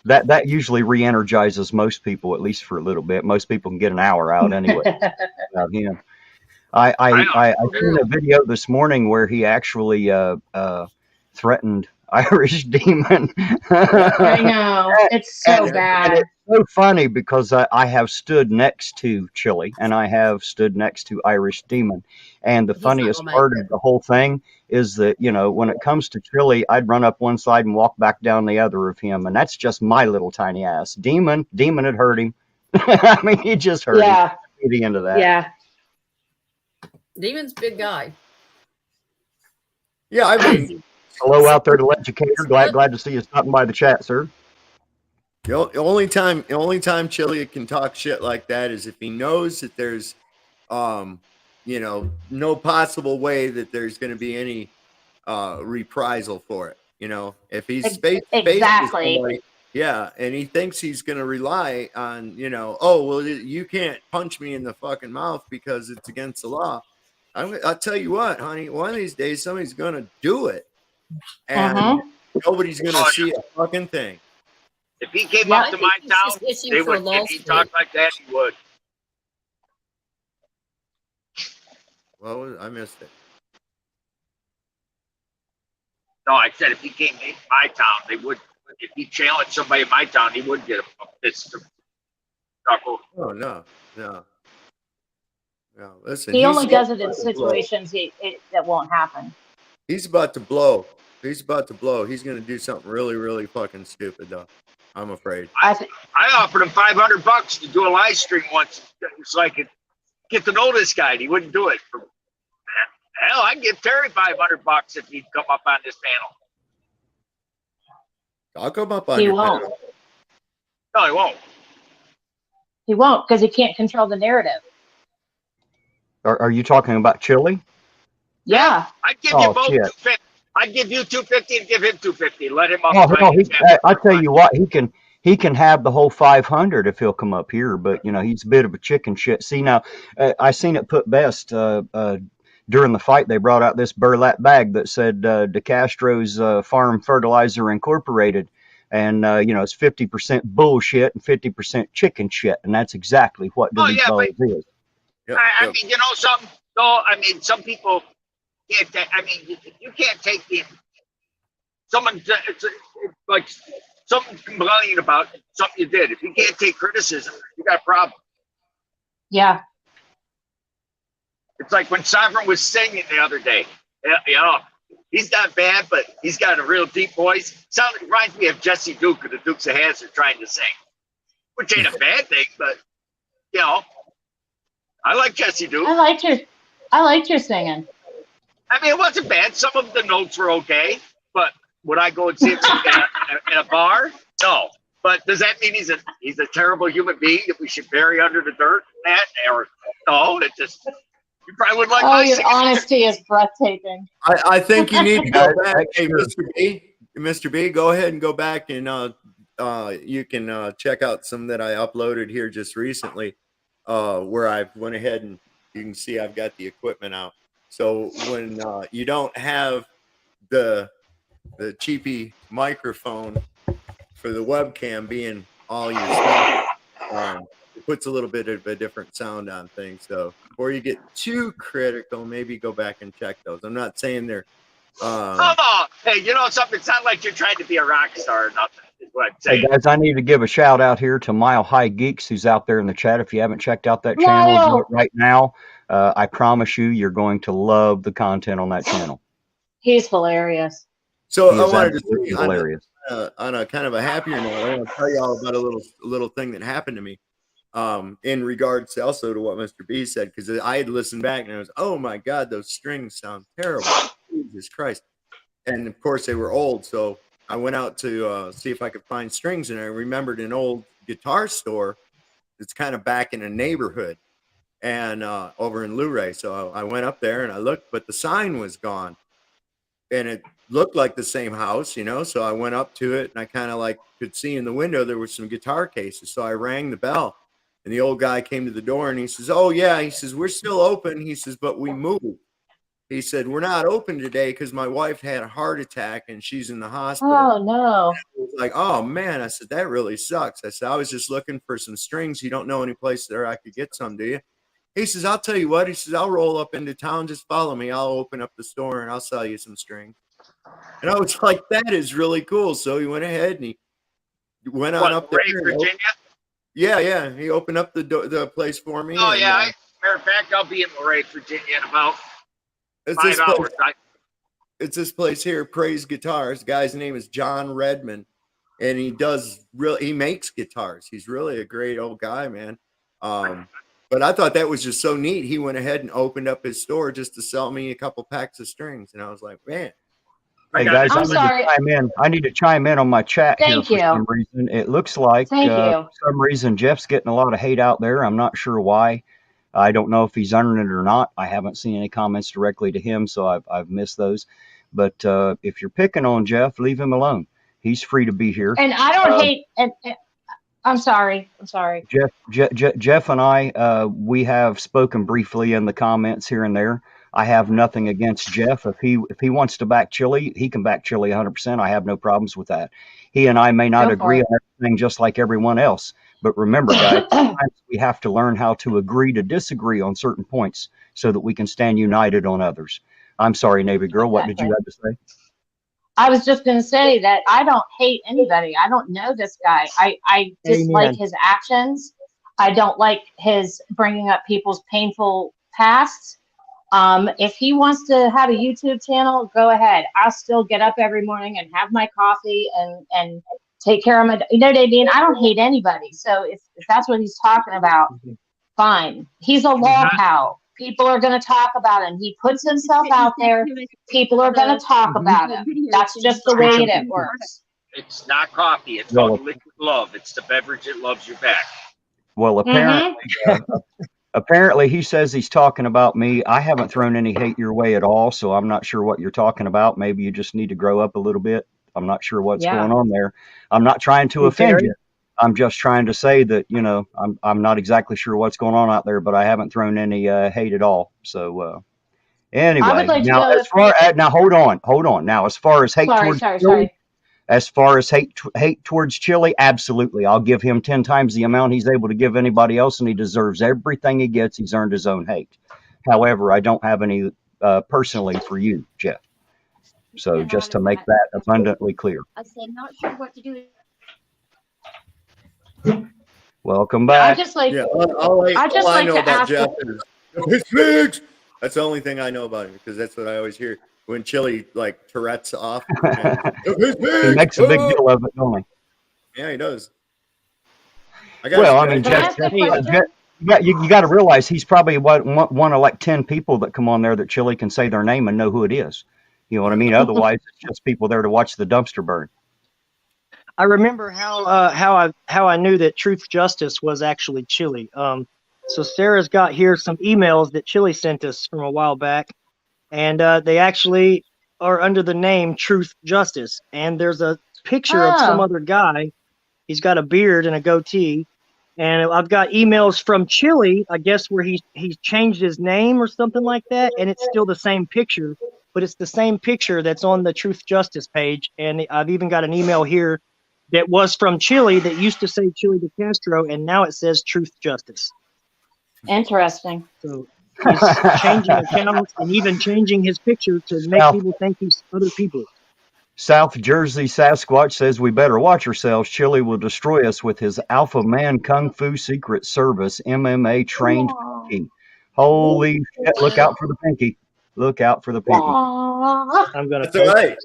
that usually re-energizes most people, at least for a little bit. Most people can get an hour out anyway. Him. I seen a video this morning where he actually threatened Irish Demon. I know. It's so bad. And it's so funny because I have stood next to Chille and I have stood next to Irish Demon. And the funniest part of the whole thing is that, you know, when it comes to Chille, I'd run up one side and walk back down the other of him. And that's just my little tiny ass. Demon had hurt him. I mean, he just hurt him. At the end of that. Yeah. Demon's big guy. Yeah, I mean, hello out there to Educator. Glad to see you stopping by the chat, sir. The only time Chille can talk shit like that is if he knows that there's, you know, no possible way that there's going to be any reprisal for it. You know, if he's exactly. Yeah, and he thinks he's going to rely on, you know, oh, well, you can't punch me in the fucking mouth because it's against the law. I'll tell you what, honey. One of these days, somebody's gonna do it, and nobody's gonna see a fucking thing. If he came Yeah, up to my I think he's town, just itching they for a would. law If he suit. talked like that, he would. Well, I missed it. No, I said if he came to my town, they would. If he challenged somebody in my town, he would get a fist. Oh no. Listen, He only does it in about to blow. situations that won't happen. He's about to blow. He's about to blow. He's gonna do something really, really fucking stupid, though. I'm afraid. I offered him $500 to do a live stream once, so I could get to know this guy. And he wouldn't do it. Hell, I'd give Terry $500 if he'd come up on this panel. I'll come up on He your won't. panel. No, he won't. He won't because he can't control the narrative. Are you talking about Chille? Yeah. I'd give you Oh, both shit. $250. I'd give you $250 and give him $250. Let him up. Oh, hell, I tell you what, he can have the whole 500 if he'll come up here, but you know he's a bit of a chicken shit. See now, I seen it put best during the fight. They brought out this burlap bag that said DeCastro's Farm Fertilizer Incorporated, and you know it's 50% bullshit and 50% chicken shit, and that's exactly what Doritos is. Yep, I mean, you know something? No, I mean, some people can't. I mean, you can't take the someone. It's like someone complaining about something you did. If you can't take criticism, you got a problem. Yeah. It's like when Sovereign was singing the other day. You know, he's not bad, but he's got a real deep voice. Reminds me of Jesse Duke of the Dukes of Hazzard trying to sing, which ain't a bad thing, but you know, I like Jesse Duke. I liked your singing. I mean, it wasn't bad. Some of the notes were okay, but would I go and see him in a bar? No. But does that mean he's a terrible human being that we should bury under the dirt? Or no? It just you probably would like. Oh, my your singing. honesty is breathtaking. I think you need to go back. Hey, Sure. Mr. B, go ahead and go back and you can check out some that I uploaded here just recently, where I went ahead and you can see I've got the equipment out. So when you don't have the cheapy microphone for the webcam being all your stuff, it puts a little bit of a different sound on things. So before you get too critical, maybe go back and check those. I'm not saying they're Hey, you know something? It's not like you're trying to be a rock star or nothing. Is what I'm saying. Hey guys, I need to give a shout out here to Mile High Geeks who's out there in the chat. If you haven't checked out that channel, do it right now. I promise you're going to love the content on that channel. He's hilarious. So He I is wanted to absolutely see hilarious. on a kind of a happier note. I want to tell you all about a little thing that happened to me in regards also to what Mr. B said, because I had listened back and I was, oh my God, those strings sound terrible. Jesus Christ. And of course they were old. So I went out to see if I could find strings, and I remembered an old guitar store that's kind of back in a neighborhood and over in Luray. So I went up there and I looked, but the sign was gone. And it looked like the same house, you know. So I went up to it and I kind of like could see in the window there were some guitar cases. So I rang the bell, and the old guy came to the door and he says, oh yeah, he says, we're still open. He says, but we moved. He said, we're not open today because my wife had a heart attack and she's in the hospital. Oh no. I was like, oh man. I said, that really sucks. I said, I was just looking for some strings. You don't know any place there I could get some, do you? He says, I'll tell you what. He says, I'll roll up into town. Just follow me. I'll open up the store and I'll sell you some strings. And I was like, that is really cool. So he went ahead and he went on up there. Virginia? Yeah. He opened up the place for me. Oh, and, yeah. Matter of fact, I'll be in Luray, Virginia in about it's 5 hours. It's this place here, Praise Guitars. The guy's name is John Redmond, and he makes guitars. He's really a great old guy, man. But I thought that was just so neat. He went ahead and opened up his store just to sell me a couple packs of strings, and I was like, man. Hey guys, I'm I need to chime in on my chat here Thank for you. some reason. It looks like for some reason Jeff's getting a lot of hate out there. I'm not sure why. I don't know if he's earning it or not. I haven't seen any comments directly to him, so I've missed those. But if you're picking on Jeff, leave him alone. He's free to be here. And I don't hate. And I'm sorry. Jeff and I, we have spoken briefly in the comments here and there. I have nothing against Jeff. If he wants to back Chille, he can back Chille 100%. I have no problems with that. He and I may not agree on everything, just like everyone else. But remember, guys, sometimes we have to learn how to agree to disagree on certain points so that we can stand united on others. I'm sorry, Navy girl. What did you have to say? I was just going to say that I don't hate anybody. I don't know this guy. I dislike his actions. I don't like his bringing up people's painful pasts. If he wants to have a YouTube channel, go ahead. I'll still get up every morning and have my coffee and take care of my, you know what I mean? I don't hate anybody. So if that's what he's talking about, fine. He's a law cow. People are going to talk about him. He puts himself out there. People are going to talk about him. That's just the way it works. It's not coffee. It's called liquid love. It's the beverage that loves you back. Well, apparently he says he's talking about me. I haven't thrown any hate your way at all, so I'm not sure what you're talking about. Maybe you just need to grow up a little bit. I'm not sure what's going on there. I'm not trying to offend you. I'm just trying to say that, you know, I'm not exactly sure what's going on out there, but I haven't thrown any hate at all. So anyway, now hold on. Now, as far as hate towards Chille, absolutely. I'll give him 10 times the amount he's able to give anybody else, and he deserves everything he gets. He's earned his own hate. However, I don't have any personally for you, Jeff. So just to make that abundantly clear. I said, not sure what to do. Welcome back. I just like. All I know about Jeff is pigs. That's the only thing I know about him, because that's what I always hear when Chille like Tourette's off. He makes a big deal of it, don't he? Yeah, he does. Jeff, you got to realize he's probably one of like 10 people that come on there that Chille can say their name and know who it is. You know what I mean? Otherwise, it's just people there to watch the dumpster burn. I remember how I knew that Truth Justice was actually Chille. So Sarah's got here some emails that Chille sent us from a while back, and they actually are under the name Truth Justice. And there's a picture of some other guy. He's got a beard and a goatee. And I've got emails from Chille, I guess, where he's changed his name or something like that, and it's still the same picture, but it's the same picture that's on the Truth Justice page. And I've even got an email here that was from Chille that used to say Chille de Castro, and now it says Truth Justice. Interesting. So he's changing accounts and even changing his picture to make people think he's other people. South Jersey Sasquatch says we better watch ourselves. Chille will destroy us with his Alpha Man Kung Fu Secret Service MMA trained pinky. Holy shit, look out for the pinky. Look out for the pinky. I'm gonna. That's all right.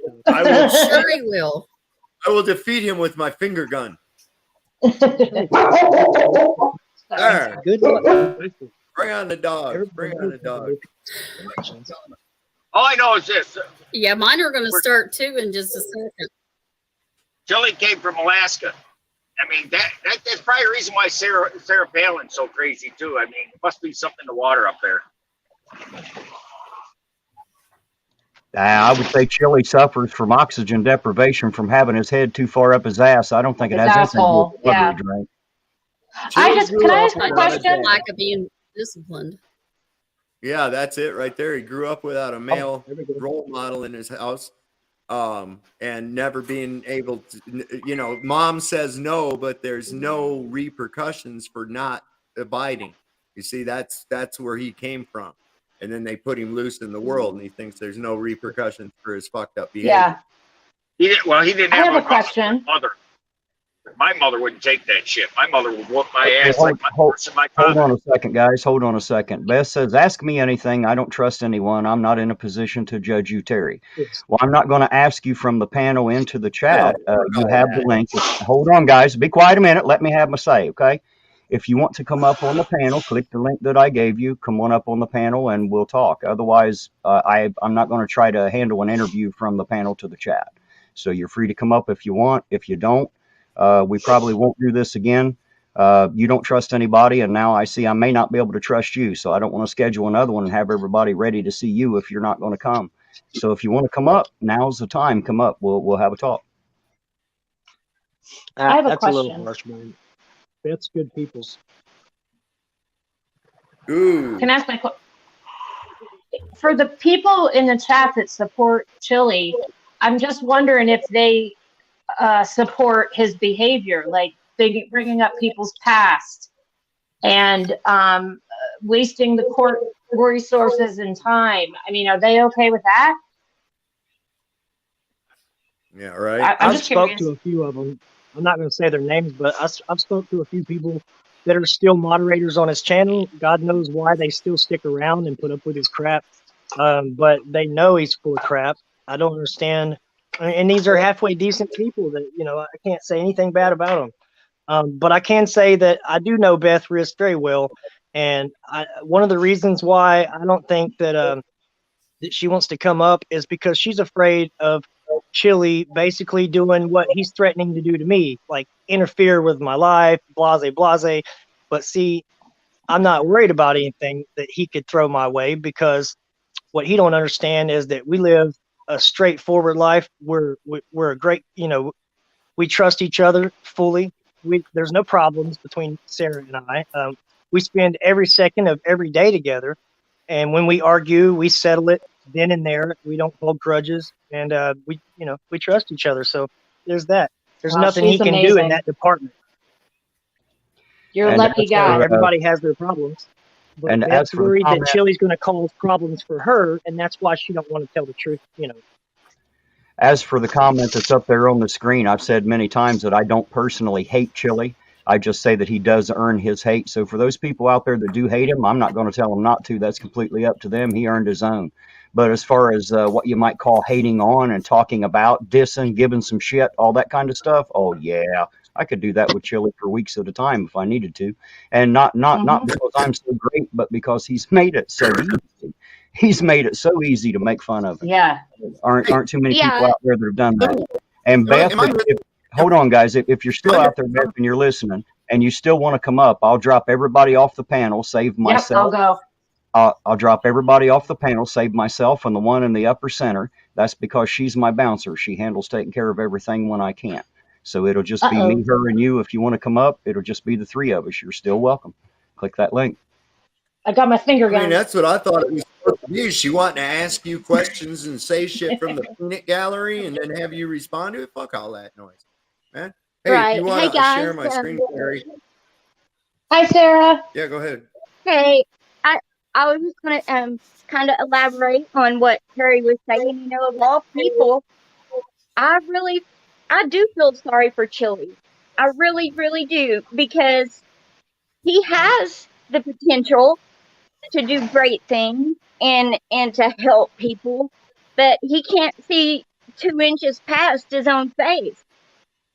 Sure he will. I will defeat him with my finger gun. There. Good luck. Bring on the dog. Bring on the dog. All I know is this. Yeah, mine are going to start too in just a second. Chille came from Alaska. I mean, that's probably the reason why Sarah Palin's so crazy too. I mean, it must be something in the water up there. I would say Chille suffers from oxygen deprivation from having his head too far up his ass. I don't think it has anything to do with coverage, right? Can I ask a question? Lack of being disciplined. Yeah, that's it right there. He grew up without a male role model in his house, and never being able to, you know, mom says no, but there's no repercussions for not abiding. You see, that's where he came from. And then they put him loose in the world, and he thinks there's no repercussions for his fucked up behavior. Yeah. He didn't have a question. Mother. My mother wouldn't take that shit. My mother would whoop my ass Hold on a second, guys. Hold on a second. Beth says, ask me anything. I don't trust anyone. I'm not in a position to judge you, Terry. Well, I'm not going to ask you from the panel into the chat. You have the link. Hold on, guys. Be quiet a minute. Let me have my say, okay? If you want to come up on the panel, click the link that I gave you. Come on up on the panel, and we'll talk. Otherwise, I'm not going to try to handle an interview from the panel to the chat. So you're free to come up if you want. If you don't, we probably won't do this again. You don't trust anybody, and now I see I may not be able to trust you. So I don't want to schedule another one and have everybody ready to see you if you're not going to come. So if you want to come up, now's the time. Come up. We'll have a talk. I have a That's question. a little harsh, man. That's good people's. Ooh. Can I ask my question? for the people in the chat that support Chille, I'm just wondering if they support his behavior, like bringing up people's past and wasting the court resources and time. I mean, are they okay with that? Yeah, right. I'm I've just spoke curious. to a few of them. I'm not going to say their names, but I've spoke to a few people that are still moderators on his channel. God knows why they still stick around and put up with his crap. But they know he's full of crap. I don't understand. And these are halfway decent people that, you know, I can't say anything bad about them. But I can say that I do know Beth Rist very well. And one of the reasons why I don't think that she wants to come up is because she's afraid of Chille basically doing what he's threatening to do to me, like interfere with my life, blase, blase. But see, I'm not worried about anything that he could throw my way, because what he don't understand is that we live a straightforward life. We're a great, you know, we trust each other fully. There's no problems between Sarah and I. We spend every second of every day together, and when we argue, we settle it then and there. We don't hold grudges, and we trust each other. So there's that. There's Wow, nothing he she's can do in amazing. that department. You're a And lucky as guy. for, Everybody has their problems, but and Beth's as for the worried that comment, Chille's going to cause problems for her, and that's why she don't want to tell the truth. You know. as for the comment that's up there on the screen, I've said many times that I don't personally hate Chille. I just say that he does earn his hate. So for those people out there that do hate him, I'm not going to tell them not to. That's completely up to them. He earned his own. But as far as what you might call hating on and talking about, dissing, giving some shit, all that kind of stuff, oh yeah, I could do that with Chille for weeks at a time if I needed to. And not because I'm so great, but because he's made it so easy. He's made it so easy to make fun of him. Yeah. Aren't too many people Yeah. out there that have done that. And Beth, hold on, guys. If you're still out there, Beth, and you're listening, and you still want to come up, I'll drop everybody off the panel, save Yep, myself. I'll go. I'll drop everybody off the panel, save myself and the one in the upper center. That's because she's my bouncer. She handles taking care of everything when I can't. So it'll just be me, her, and you. If you want to come up, it'll just be the three of us. You're still welcome. Click that link. I got my finger I mean, gun. that's what I thought it was supposed to be. She wanting to ask you questions and say shit from the peanut gallery and then have you respond to it. Fuck all that noise, man. Hey, Right. if you want Hey, to guys, share my screen, Terry. Hi, Sarah. Yeah, go ahead. Hey, I was just gonna kind of elaborate on what Terry was saying. You know, of all people, I do feel sorry for Chille. I really, really do, because he has the potential to do great things and to help people, but he can't see 2 inches past his own face.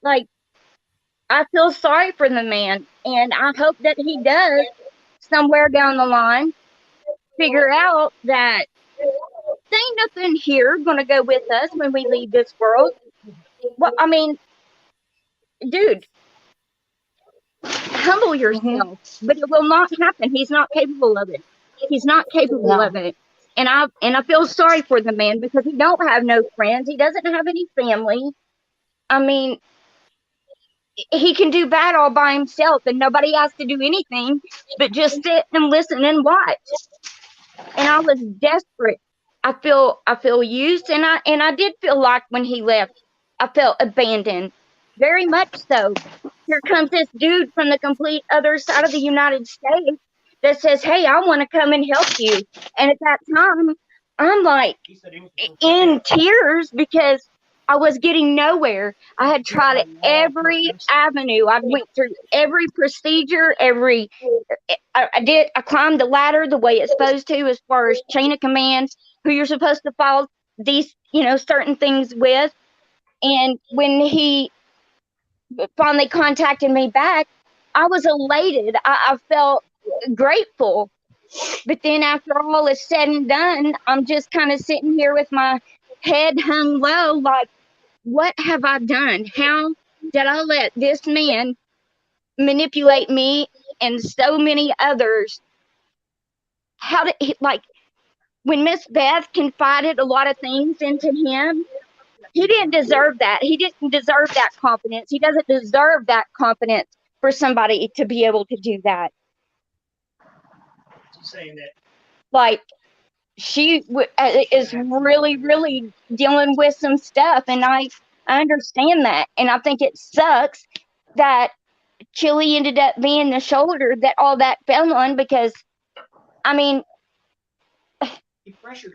Like, I feel sorry for the man, and I hope that he does somewhere down the line figure out that there ain't nothing here gonna go with us when we leave this world. Well, I mean, dude, humble yourself, but it will not happen. He's not capable of it. He's not capable of it. And I feel sorry for the man, because he don't have no friends. He doesn't have any family. I mean, he can do bad all by himself, and nobody has to do anything but just sit and listen and watch. And I was desperate. I feel used, and I did feel like when he left, I felt abandoned, very much so. Here comes this dude from the complete other side of the United States that says, "Hey, I want to come and help you." And at that time, I'm like in tears, because I was getting nowhere. I had tried every avenue. I went through every procedure, I climbed the ladder the way it's supposed to, as far as chain of command, who you're supposed to follow these, certain things with. And when he finally contacted me back, I was elated. I felt grateful. But then after all is said and done, I'm just kind of sitting here with my head hung low, like, what have I done? How did I let this man manipulate me and so many others? How did he, like, when Miss Beth confided a lot of things into him, he didn't deserve that. He didn't deserve that confidence. He doesn't deserve that confidence for somebody to be able to do that. Saying that. Like, she is really, really dealing with some stuff, and I understand that, and I think it sucks that Chille ended up being the shoulder that all that fell on, because I mean, he pressured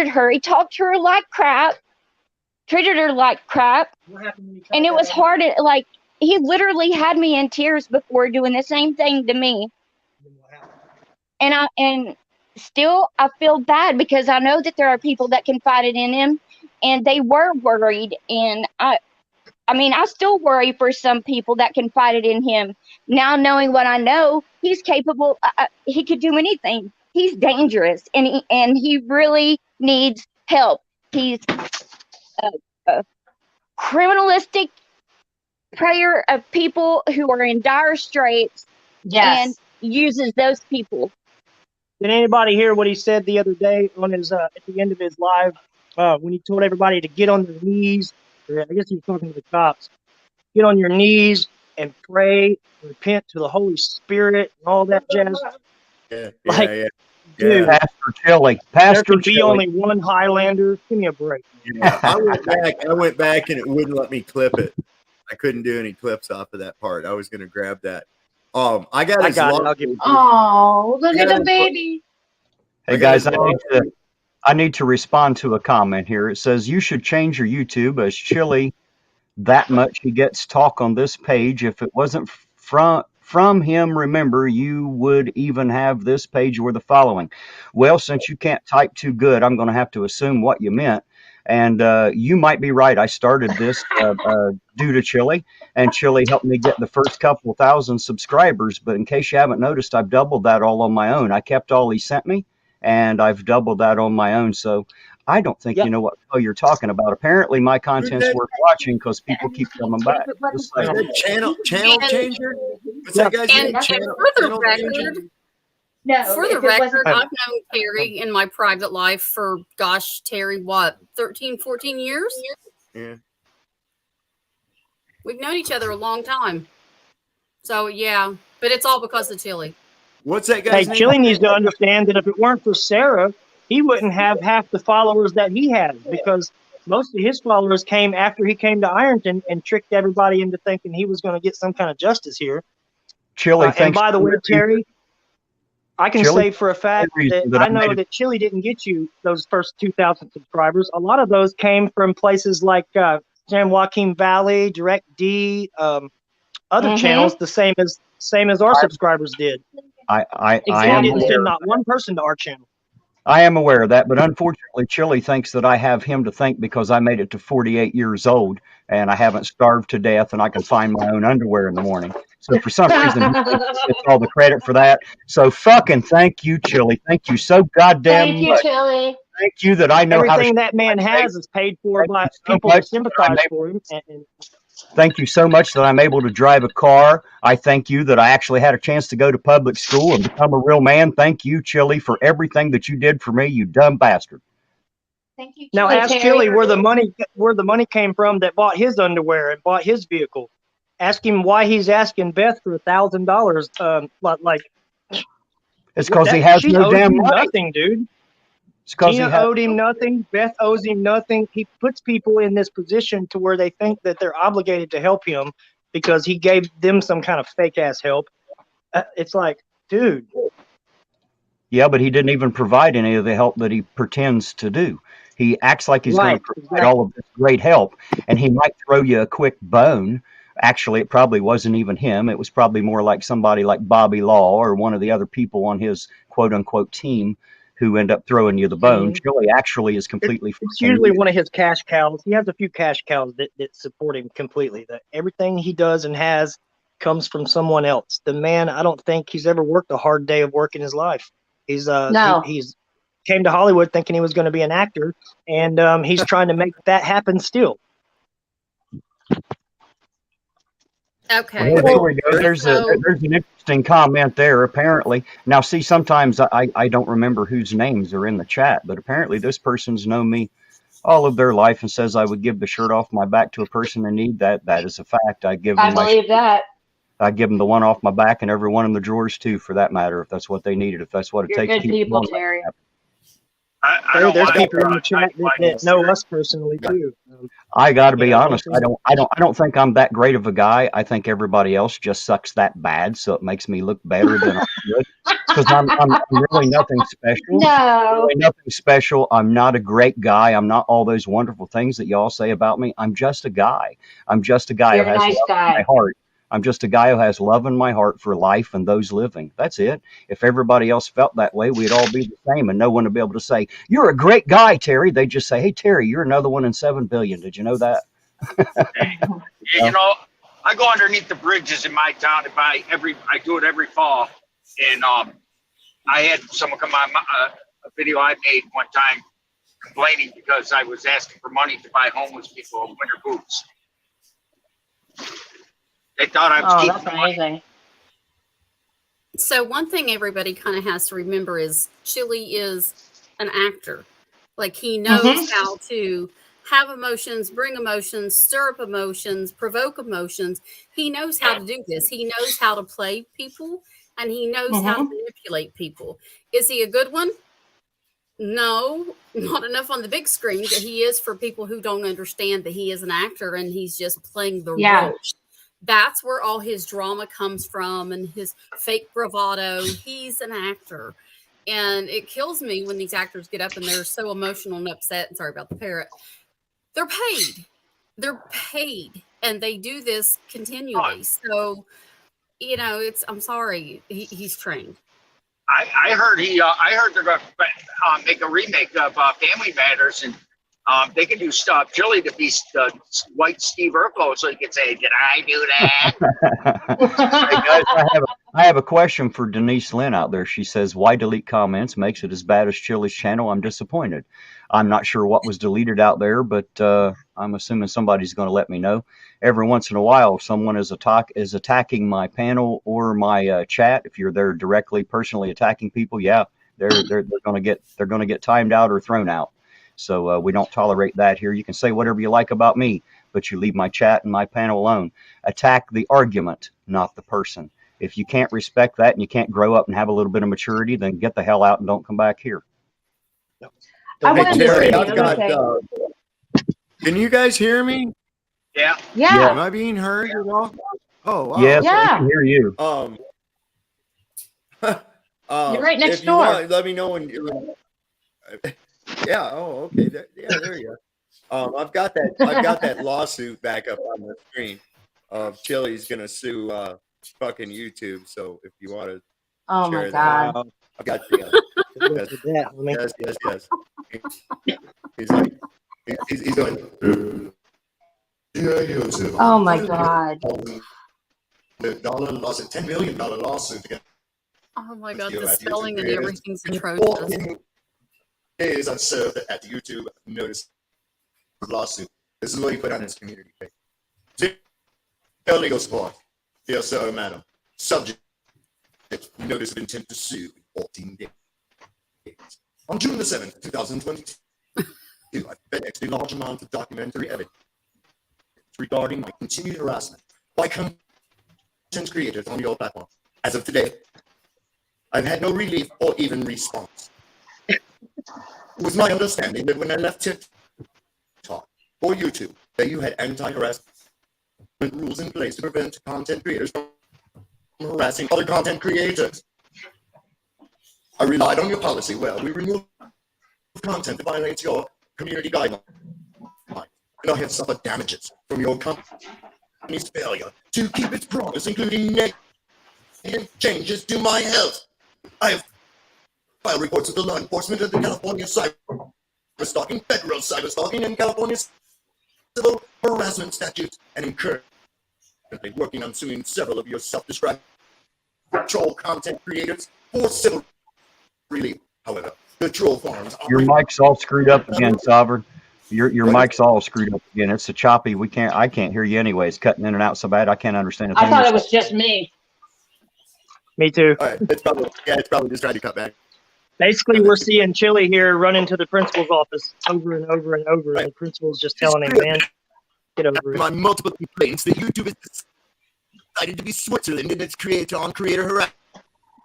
her. He talked to her like crap, treated her like crap, and it was hard. Like, he literally had me in tears before doing the same thing to me, and still I feel bad because I know that there are people that confided in him, and they were worried, and I mean, I still worry for some people that confided in him. Now, knowing what I know, he's capable. He could do anything. He's dangerous, and he really needs help. He's a criminalistic prayer of people who are in dire straits, and uses those people. Did anybody hear what he said the other day on his at the end of his live when he told everybody to get on their knees? Or I guess he was talking to the cops. Get on your knees and pray, repent to the Holy Spirit, and all that jazz. Yeah. Dude, Pastor Chille. There could be only one Highlander. Give me a break. Yeah, I went back and it wouldn't let me clip it. I couldn't do any clips off of that part. I was going to grab that. I got it. Look at the baby. Hey guys, I need to respond to a comment here. It says you should change your YouTube as Chille. That much he gets talk on this page. If it wasn't from him, remember, you would even have this page or the following. Well, since you can't type too good, I'm going to have to assume what you meant. And you might be right. I started this due to Chille, and Chille helped me get the first couple thousand subscribers. But in case you haven't noticed, I've doubled that all on my own. I kept all he sent me, and I've doubled that on my own. So I don't think you know what you're talking about. Apparently, my content's worth watching because people keep coming back. Channel changer? What's that guy's name? For the record, I've known Terry in my private life for, gosh, Terry, what, 13, 14 years? Yeah. We've known each other a long time. So, yeah, but it's all because of Chille. What's that guy's name? Chille needs to understand that if it weren't for Sarah, he wouldn't have half the followers that he has, because most of his followers came after he came to Ironton and tricked everybody into thinking he was going to get some kind of justice here. Chille, and by the way, Terry, I can say for a fact that I know that Chille didn't get you those first 2,000 subscribers. A lot of those came from places like San Joaquin Valley, Direct D, other channels, the same as our subscribers did. I didn't send not one person to our channel. I am aware of that, but unfortunately, Chille thinks that I have him to thank because I made it to 48 years old and I haven't starved to death and I can find my own underwear in the morning. So for some reason, he gets all the credit for that. So fucking thank you, Chille. Thank you so goddamn much. Thank you, Chille. Thank you that I know everything that man has is paid for by people that sympathize for him. Thank you so much that I'm able to drive a car. I thank you that I actually had a chance to go to public school and become a real man. Thank you, Chille, for everything that you did for me, you dumb bastard. Thank you. Now ask Chille where the money came from that bought his underwear and bought his vehicle. Ask him why he's asking Beth for $1,000. It's because he has no damn money. Nothing, dude. Tina owed him nothing. Beth owes him nothing. He puts people in this position to where they think that they're obligated to help him because he gave them some kind of fake ass help. It's like, dude. Yeah, but he didn't even provide any of the help that he pretends to do. He acts like he's going to provide all of this great help, and he might throw you a quick bone. Actually, it probably wasn't even him. It was probably more like somebody like Bobby Law or one of the other people on his quote-unquote team who end up throwing you the bone. Chille actually is completely... It's usually one of his cash cows. He has a few cash cows that support him completely. That everything he does and has comes from someone else. The man, I don't think he's ever worked a hard day of work in his life. He's came to Hollywood thinking he was going to be an actor, and he's trying to make that happen still. Okay. Well, there we go. There's an interesting comment there, apparently. Now, see, sometimes I don't remember whose names are in the chat, but apparently this person's known me all of their life and says I would give the shirt off my back to a person in need. That is a fact. I believe that. I give them the one off my back and every one in the drawers, too, for that matter, if that's what they needed, if that's what it takes. Good people, Terry. There's people in the chat that know us personally too. I got to be honest. I don't think I'm that great of a guy. I think everybody else just sucks that bad, so it makes me look better than I should. Because I'm really nothing special. No. Really nothing special. I'm not a great guy. I'm not all those wonderful things that y'all say about me. I'm just a guy. I'm just a guy You're who a has nice love guy. in my heart. I'm just a guy who has love in my heart for life and those living. That's it. If everybody else felt that way, we'd all be the same, and no one would be able to say, "You're a great guy, Terry." They just say, "Hey, Terry, you're another one in 7 billion. Did you know that?" You know, I go underneath the bridges in my town. I do it every fall, and I had someone come on a video I made one time complaining because I was asking for money to buy homeless people winter boots. They thought I was keeping that's amazing. So one thing everybody kind of has to remember is Chille is an actor. Like, he knows how to have emotions, bring emotions, stir up emotions, provoke emotions. He knows how to do this. He knows how to play people, and he knows how to manipulate people. Is he a good one? No, not enough on the big screen, but he is for people who don't understand that he is an actor and he's just playing the role. That's where all his drama comes from and his fake bravado. He's an actor. And it kills me when these actors get up and they're so emotional and upset. Sorry about the parrot. They're paid. They're paid. And they do this continually. So, you know, I'm sorry. He's trained. I heard they're going to make a remake of Family Matters, and they can do stuff. Chille to be white Steve Urkel, so he can say, "Did I do that?" Hey guys, I have a question for Denise Lynn out there. She says, "Why delete comments? Makes it as bad as Chille's channel. I'm disappointed." I'm not sure what was deleted out there, but I'm assuming somebody's going to let me know. Every once in a while, if someone is attacking my panel or my chat, if you're there directly, personally attacking people, yeah, they're going to get timed out or thrown out. So we don't tolerate that here. You can say whatever you like about me, but you leave my chat and my panel alone. Attack the argument, not the person. If you can't respect that and you can't grow up and have a little bit of maturity, then get the hell out and don't come back here. Hey, Terry, I've got. Can you guys hear me? Yeah. Am I being heard at all? Oh, wow. Yes, I can hear you. You're right next if door. You want, let me know when. Yeah. Oh, okay. There you go. I've got that lawsuit back up on the screen. Chille's gonna sue fucking YouTube. So if you want to. Oh my God. I've got yes. He's like, he's going. Oh my God. The $10 million lawsuit. Oh my God, the spelling and everything's atrocious. Days unserved at the YouTube notice lawsuit. This is what he put on his community page. Legal support. Dear sir, madam. Subject. Notice of intent to sue in 14 days. On June the 7th, 2022, I FedExed a large amount of documentary evidence regarding my continued harassment by content creators on your platform. As of today, I've had no relief or even response. It was my understanding that when I left TikTok or YouTube, that you had anti-harassment rules in place to prevent content creators from harassing other content creators. I relied on your policy. Well, we removed content that violates your community guidelines. And I have suffered damages from your company's failure to keep its promise, including negative changes to my health. I have filed reports with the law enforcement of the California cyberstalking, federal cyberstalking, and California civil harassment statutes, and am currently working on suing several of your self-described troll content creators for civil relief. However, the troll farms. Your mic's all screwed up again, Sovereign. Your mic's all screwed up again. It's so choppy. I can't hear you anyway. It's cutting in and out so bad I can't understand a thing. I thought it was just me. Me too. All right, it's probably just trying to cut back. Basically, we're seeing Chille here run into the principal's office over and over and over, and the principal's just telling him, "Man, get over it." My multiple complaints that YouTube is decided to be Switzerland in its creator-on-creator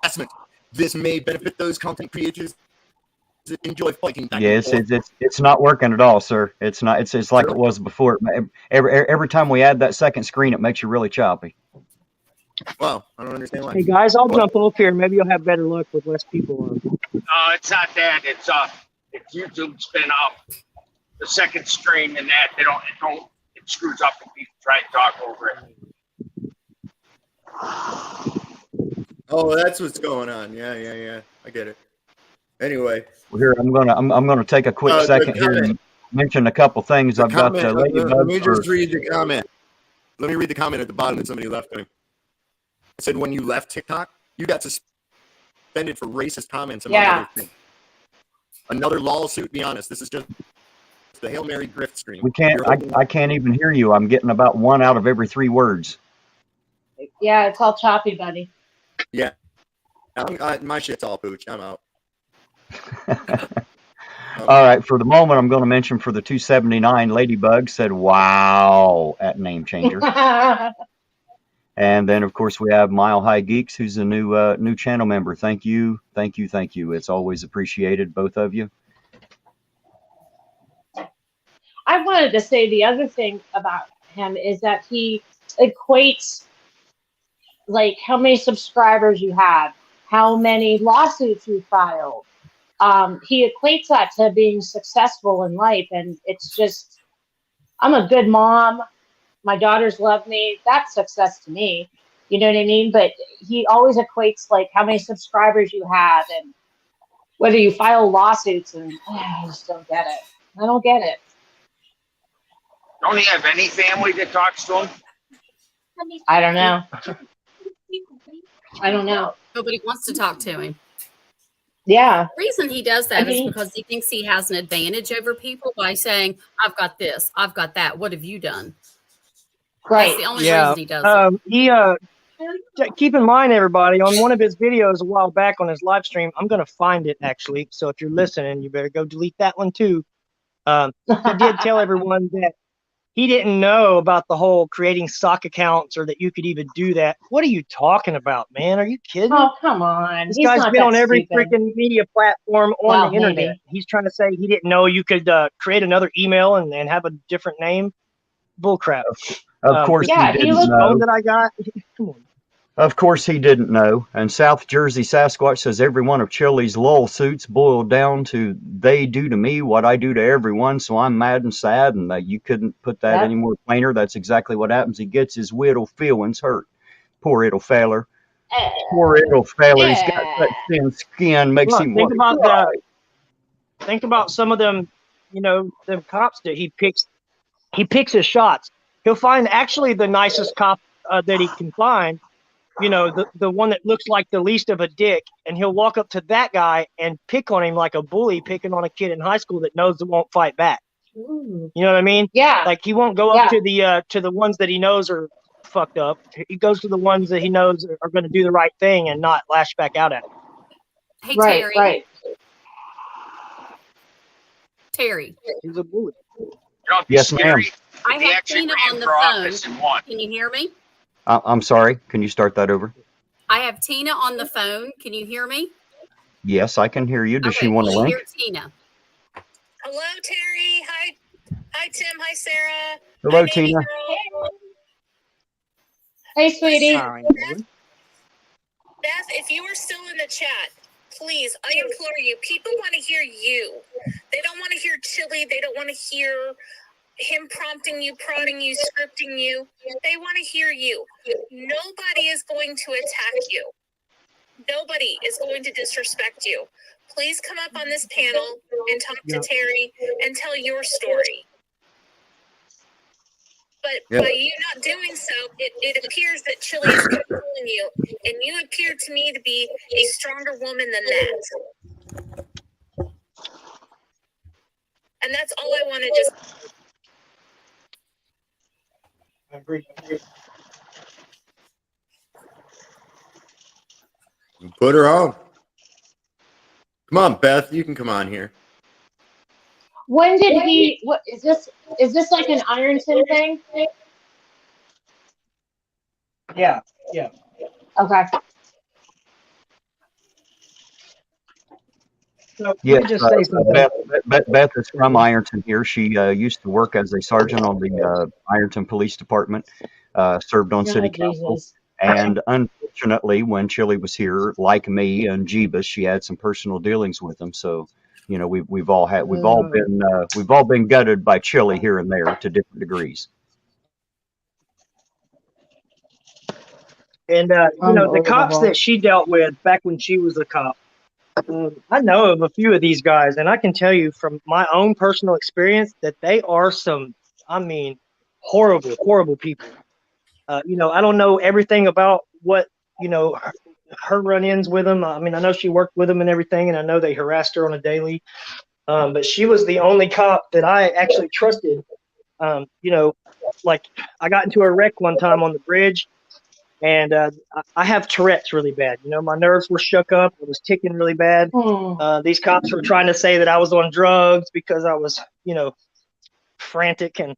harassment. This may benefit those content creators enjoy fighting back Yeah, and forth. it's not working at all, sir. It's not. It's like it was before. Every time we add that second screen, it makes you really choppy. Well, I don't understand why. Hey guys, I'll jump off here. Maybe you'll have better luck with less people on. No, it's not that. It's YouTube's been the second stream and that it screws up when people try to talk over it. Oh, that's what's going on. Yeah. I get it. Anyway, Well, here I'm gonna take a quick second here and mention a couple things. I've got Ladybug. Let me just read the comment. Let me read the comment at the bottom that somebody left. It said, when you left TikTok, you got suspended for racist comments. Yeah. Another lawsuit. Be honest. This is just the Hail Mary grift stream. We can't. I can't even hear you. I'm getting about 1 out of every 3 words. Yeah, it's all choppy, buddy. Yeah. My shit's all pooch. I'm out. All right. For the moment, I'm going to mention for the 279, Ladybug said, "Wow" at name changer. And then, of course, we have Mile High Geeks, who's a new channel member. Thank you. It's always appreciated, both of you. I wanted to say the other thing about him is that he equates like how many subscribers you have, how many lawsuits you filed. He equates that to being successful in life, and it's just, I'm a good mom. My daughters love me. That's success to me. You know what I mean? But he always equates like how many subscribers you have and whether you file lawsuits, and I just don't get it. I don't get it. Don't he have any family that talks to him? I don't know. I don't know. Nobody wants to talk to him. Yeah. The reason he does that is because he thinks he has an advantage over people by saying, I've got this, I've got that. What have you done? Right. That's the only reason he does it. Keep in mind, everybody, on one of his videos a while back on his live stream, I'm going to find it actually. So if you're listening, you better go delete that one too. He did tell everyone that he didn't know about the whole creating sock accounts or that you could even do that. What are you talking about, man? Are you kidding? Oh, come on. This guy's been on every freaking media platform on the internet. Maybe. He's trying to say he didn't know you could create another email and have a different name. Bullcrap. Of course, yeah, he didn't know. That I got. Come on. Of course, he didn't know. And South Jersey Sasquatch says every one of Chille's lull suits boiled down to they do to me what I do to everyone, so I'm mad and sad. And you couldn't put that any more plainer. That's exactly what happens. He gets his little feelings hurt. Poor little feller. Poor little feller. He's got that thin skin. Makes him think about that. Think about some of them, them cops that he picks. He picks his shots. He'll find actually the nicest cop that he can find. The one that looks like the least of a dick, and he'll walk up to that guy and pick on him like a bully picking on a kid in high school that knows that won't fight back. Ooh. You know what I mean? Yeah. Like he won't go up to the ones that he knows are fucked up. He goes to the ones that he knows are going to do the right thing and not lash back out at him. Hey, Terry. Right. Terry. He's a bully. Yes, ma'am. I have Tina on the phone. Can you hear me? I'm sorry. Can you start that over? I have Tina on the phone. Can you hear me? Yes, I can hear you. Does she want a link? Hear Tina. Hello, Terry. Hi, Tim. Hi, Sarah. Hello, Hi, Tina. Hey, sweetie. Beth, if you are still in the chat, please, I implore you. People want to hear you. They don't want to hear Chille. They don't want to hear him prompting you, prodding you, scripting you. They want to hear you. Nobody is going to attack you. Nobody is going to disrespect you. Please come up on this panel and talk to Terry and tell your story. But by you not doing so, it appears that Chille is controlling you, and you appear to me to be a stronger woman than that. And that's all I want to just... I agree. Put her on. Come on, Beth. You can come on here. When did he? What is this? Is this like an Ironton thing? Yeah. Okay. So let Yes, me just say something. Beth is from Ironton here. She used to work as a sergeant on the Ironton Police Department, served on city council. Jesus. And unfortunately, when Chille was here, like me and Jeebus, she had some personal dealings with him. So, you know, we've all been gutted by Chille here and there to different degrees. And you know, the cops that she dealt with back when she was a cop, I know of a few of these guys, and I can tell you from my own personal experience that they are some, I mean, horrible, horrible people. You know, I don't know everything about what, you know, her run-ins with them. I mean, I know she worked with them and everything, and I know they harassed her on a daily. But she was the only cop that I actually trusted. You know, like I got into a wreck one time on the bridge, and I have Tourette's really bad. You know, my nerves were shook up. I was ticking really bad. These cops were trying to say that I was on drugs because I was, you know, frantic and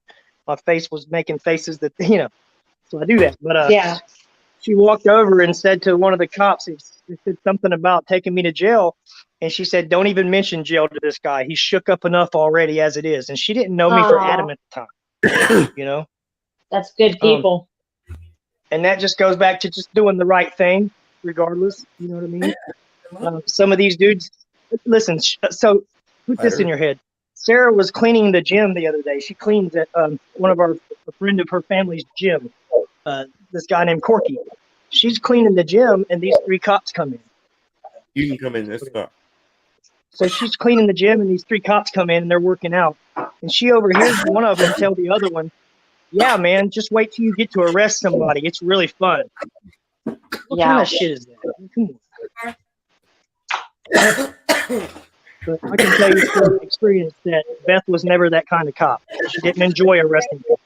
my face was making faces that, you know, so I do that. But Yeah. she walked over and said to one of the cops, he said something about taking me to jail. And she said, don't even mention jail to this guy. He's shook up enough already as it is. And she didn't know me from Adam at the time, you know? That's good people. And that just goes back to just doing the right thing, regardless. You know what I mean? Some of these dudes, listen, so put this in your head. Sarah was cleaning the gym the other day. She cleans at a friend of her family's gym, this guy named Corky. She's cleaning the gym, and these three cops come in. You can come in this car. So she's cleaning the gym, and these three cops come in, and they're working out. And she overhears one of them tell the other one, yeah, man, just wait till you get to arrest somebody. It's really fun. What kind of shit is that? Come on. But I can tell you from experience that Beth was never that kind of cop. She didn't enjoy arresting people.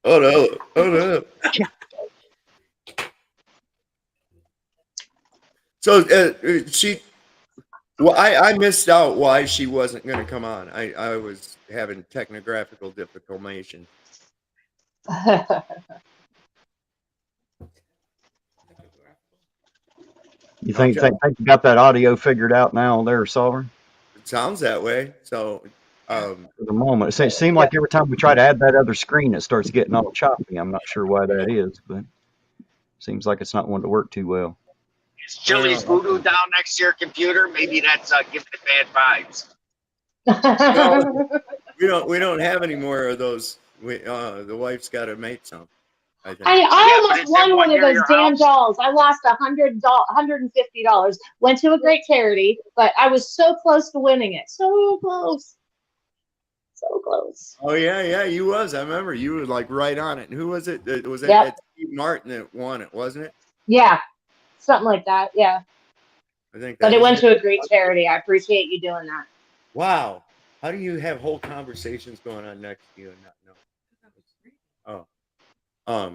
Oh no. So I missed out why she wasn't going to come on. I was having technographical difficulty. You think you got that audio figured out now there, Solver? It sounds that way. So for the moment, it seemed like every time we try to add that other screen, it starts getting all choppy. I'm not sure why that is, but it seems like it's not wanting to work too well. Is Chille's voodoo down next to your computer? Maybe that's giving it bad vibes. No, we don't have any more of those. The wife's got to make some. I think. I almost won one of those damn dolls. I lost $150. Went to a great charity, but I was so close to winning it. So close. So close. Oh yeah, you was. I remember you were like right on it. And who was it? Was that Steve Martin that won it, wasn't it? Yeah, something like that. Yeah. I think. But it went to a great charity. I appreciate you doing that. Wow. How do you have whole conversations going on next to you and not know? Oh.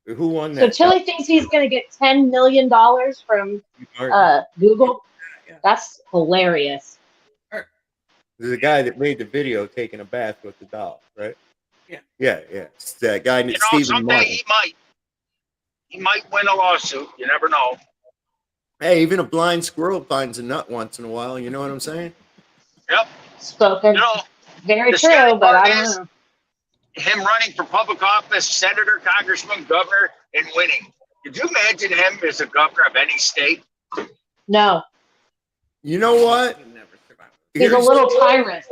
Who won that? So Chille thinks he's going to get $10 million from Google. That's hilarious. There's a guy that made the video taking a bath with the doll, right? Yeah. It's that guy named Stephen someday Martin. he might win a lawsuit. You never know. Hey, even a blind squirrel finds a nut once in a while. You know what I'm saying? Yep. Spoken. You know, very true, but I don't know. Him running for public office, senator, congressman, governor, and winning. Could you imagine him as a governor of any state? No. You know what? He's a little tyrant.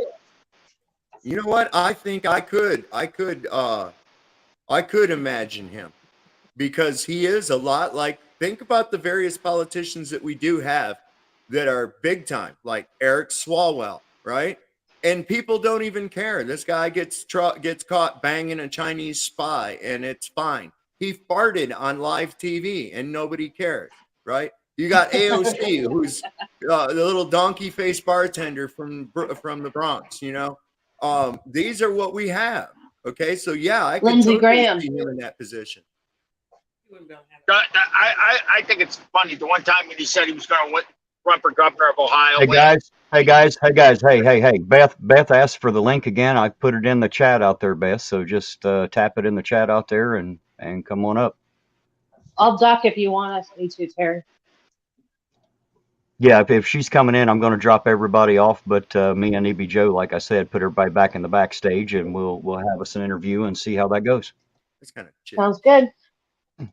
You know what? I think I could imagine him because he is a lot like. Think about the various politicians that we do have that are big time, like Eric Swalwell, right? And people don't even care. This guy gets caught banging a Chinese spy, and it's fine. He farted on live TV, and nobody cared, right? You got AOC, who's the little donkey-faced bartender from the Bronx. You know, these are what we have. Okay, so yeah, I could totally see him in that position. I think it's funny. The one time when he said he was going to run for governor of Ohio. Hey guys. Hey. Beth asked for the link again. I put it in the chat out there, Beth. So just tap it in the chat out there and come on up. I'll duck if you want us. Me too, Terry. Yeah, if she's coming in, I'm going to drop everybody off. But me and EB Joe, like I said, put everybody back in the backstage, and we'll have us an interview and see how that goes. It's kind of chill. Sounds good.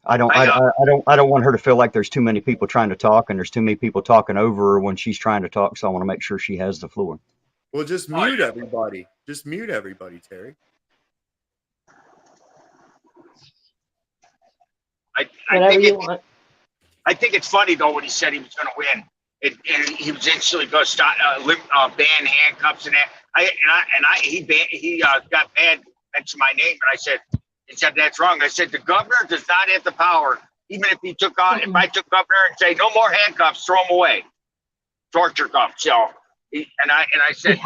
I don't want her to feel like there's too many people trying to talk, and there's too many people talking over her when she's trying to talk. So I want to make sure she has the floor. Well, just mute everybody. Just mute everybody, Terry. I think it's funny though when he said he was going to win, and he was instantly going to start ban handcuffs and that. He got banned, mentioned my name, and he said that's wrong. I said the governor does not have the power, even if he took on. If I took governor and say no more handcuffs, throw them away, torture cuffs. So, I said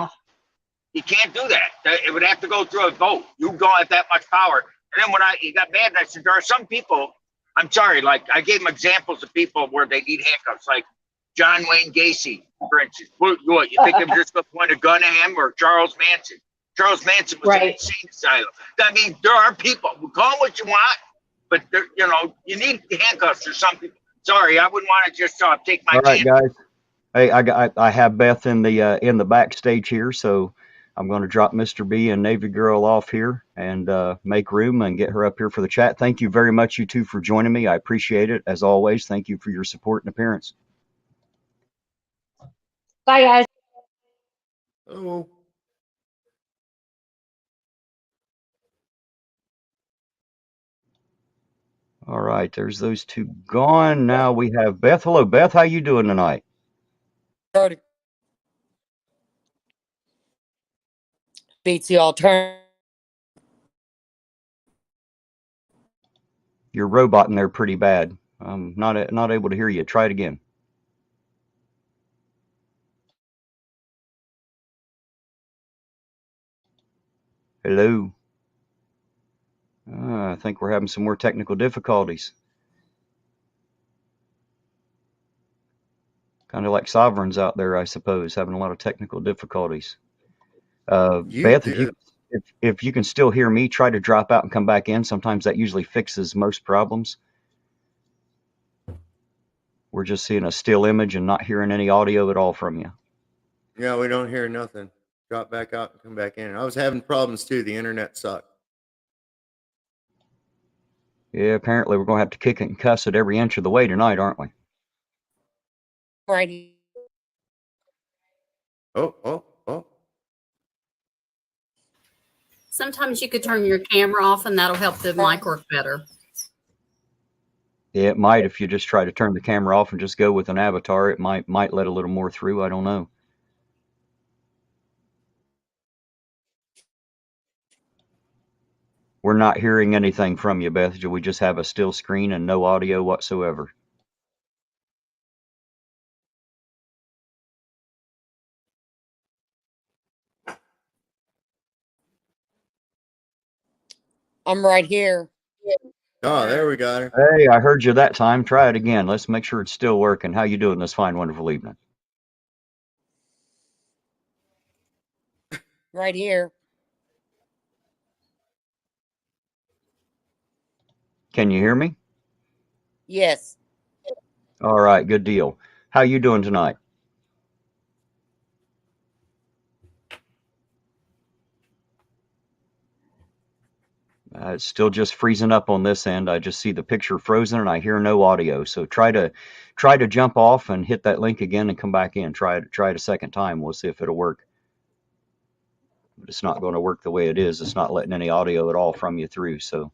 he can't do that. It would have to go through a vote. You don't have that much power. And then when he got mad, I said there are some people. I'm sorry, like I gave him examples of people where they need handcuffs, like John Wayne Gacy, for instance. What you think they were just going to point a gun at him, or Charles Manson? Charles Manson was in an insane asylum. I mean, there are people. Call them what you want, but you need handcuffs for some people. Sorry, I wouldn't want to just take my. All right, guys. Hey, I have Beth in the backstage here, so I'm going to drop Mr. B and Navy Girl off here and make room and get her up here for the chat. Thank you very much, you two, for joining me. I appreciate it, as always. Thank you for your support and appearance. Bye, guys. Oh. All right, there's those two gone. Now we have Beth. Hello, Beth. How you doing tonight? Beats the alternative. You're roboting there pretty bad. I'm not able to hear you. Try it again. Hello. I think we're having some more technical difficulties. Kind of like sovereigns out there, I suppose, having a lot of technical difficulties. Beth, if you can still hear me, try to drop out and come back in. Sometimes that usually fixes most problems. We're just seeing a still image and not hearing any audio at all from you. Yeah, we don't hear nothing. Drop back out and come back in. I was having problems too. The internet sucked. Yeah, apparently we're going to have to kick it and cuss it every inch of the way tonight, aren't we? Right. Oh. Sometimes you could turn your camera off and that'll help the mic work better. Yeah, it might. If you just try to turn the camera off and just go with an avatar, it might let a little more through. I don't know. We're not hearing anything from you, Beth. We just have a still screen and no audio whatsoever. I'm right here. Oh, there we got her. Hey, I heard you that time. Try it again. Let's make sure it's still working. How you doing this fine, wonderful evening? Right here. Can you hear me? Yes. All right, good deal. How you doing tonight? It's still just freezing up on this end. I just see the picture frozen and I hear no audio. So try to jump off and hit that link again and come back in. Try it a second time. We'll see if it'll work. But it's not going to work the way it is. It's not letting any audio at all from you through. So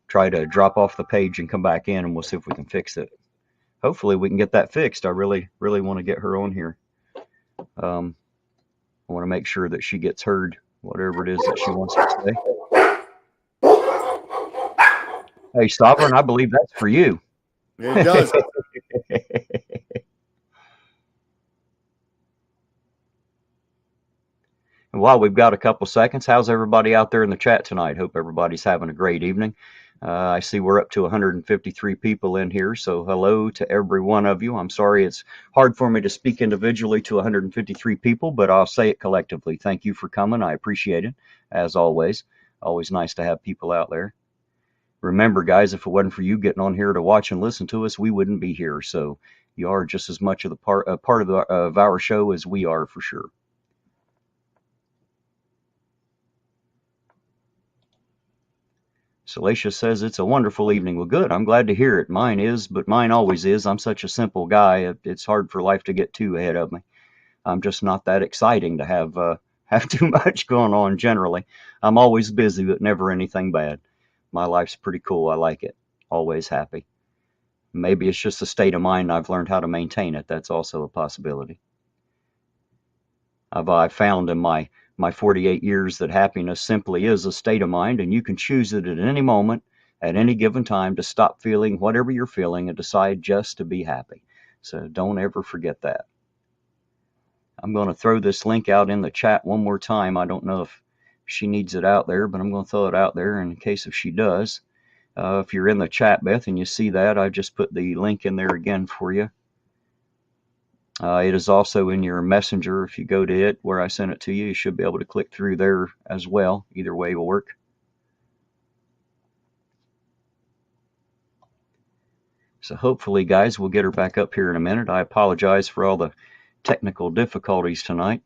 try to drop off the page and come back in and we'll see if we can fix it. Hopefully we can get that fixed. I really want to get her on here. I want to make sure that she gets heard, whatever it is that she wants to say. Hey, Sovereign, I believe that's for you. It does. And while we've got a couple seconds, how's everybody out there in the chat tonight? Hope everybody's having a great evening. I see we're up to 153 people in here, so hello to every one of you. I'm sorry it's hard for me to speak individually to 153 people, but I'll say it collectively. Thank you for coming. I appreciate it, as always. Always nice to have people out there. Remember, guys, if it wasn't for you getting on here to watch and listen to us, we wouldn't be here. So you are just as much of the part of our show as we are, for sure. Salacia says it's a wonderful evening. Well, good. I'm glad to hear it. Mine is, but mine always is. I'm such a simple guy. It's hard for life to get too ahead of me. I'm just not that exciting to have too much going on generally. I'm always busy, but never anything bad. My life's pretty cool. I like it. Always happy. Maybe it's just a state of mind and I've learned how to maintain it. That's also a possibility. I've found in my 48 years that happiness simply is a state of mind, and you can choose it at any moment, at any given time, to stop feeling whatever you're feeling and decide just to be happy. So don't ever forget that. I'm going to throw this link out in the chat one more time. I don't know if she needs it out there, but I'm going to throw it out there in case if she does. If you're in the chat, Beth, and you see that, I just put the link in there again for you. It is also in your messenger. If you go to it where I sent it to you, you should be able to click through there as well. Either way will work. So hopefully, guys, we'll get her back up here in a minute. I apologize for all the technical difficulties tonight.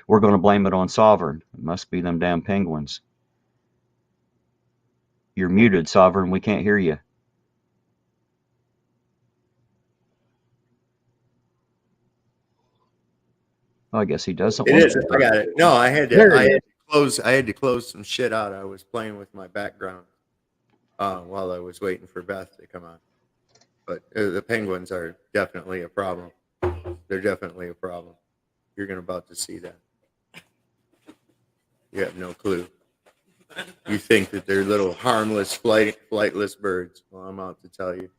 We're going to blame it on Sovereign. It must be them damn penguins. You're muted, Sovereign. We can't hear you. Well, I guess he doesn't. It is. I got it. No, I had to close some shit out. I was playing with my background while I was waiting for Beth to come on. But the penguins are definitely a problem. They're definitely a problem. You're about to see that. You have no clue. You think that they're little harmless, flightless birds. Well, I'm out to tell you.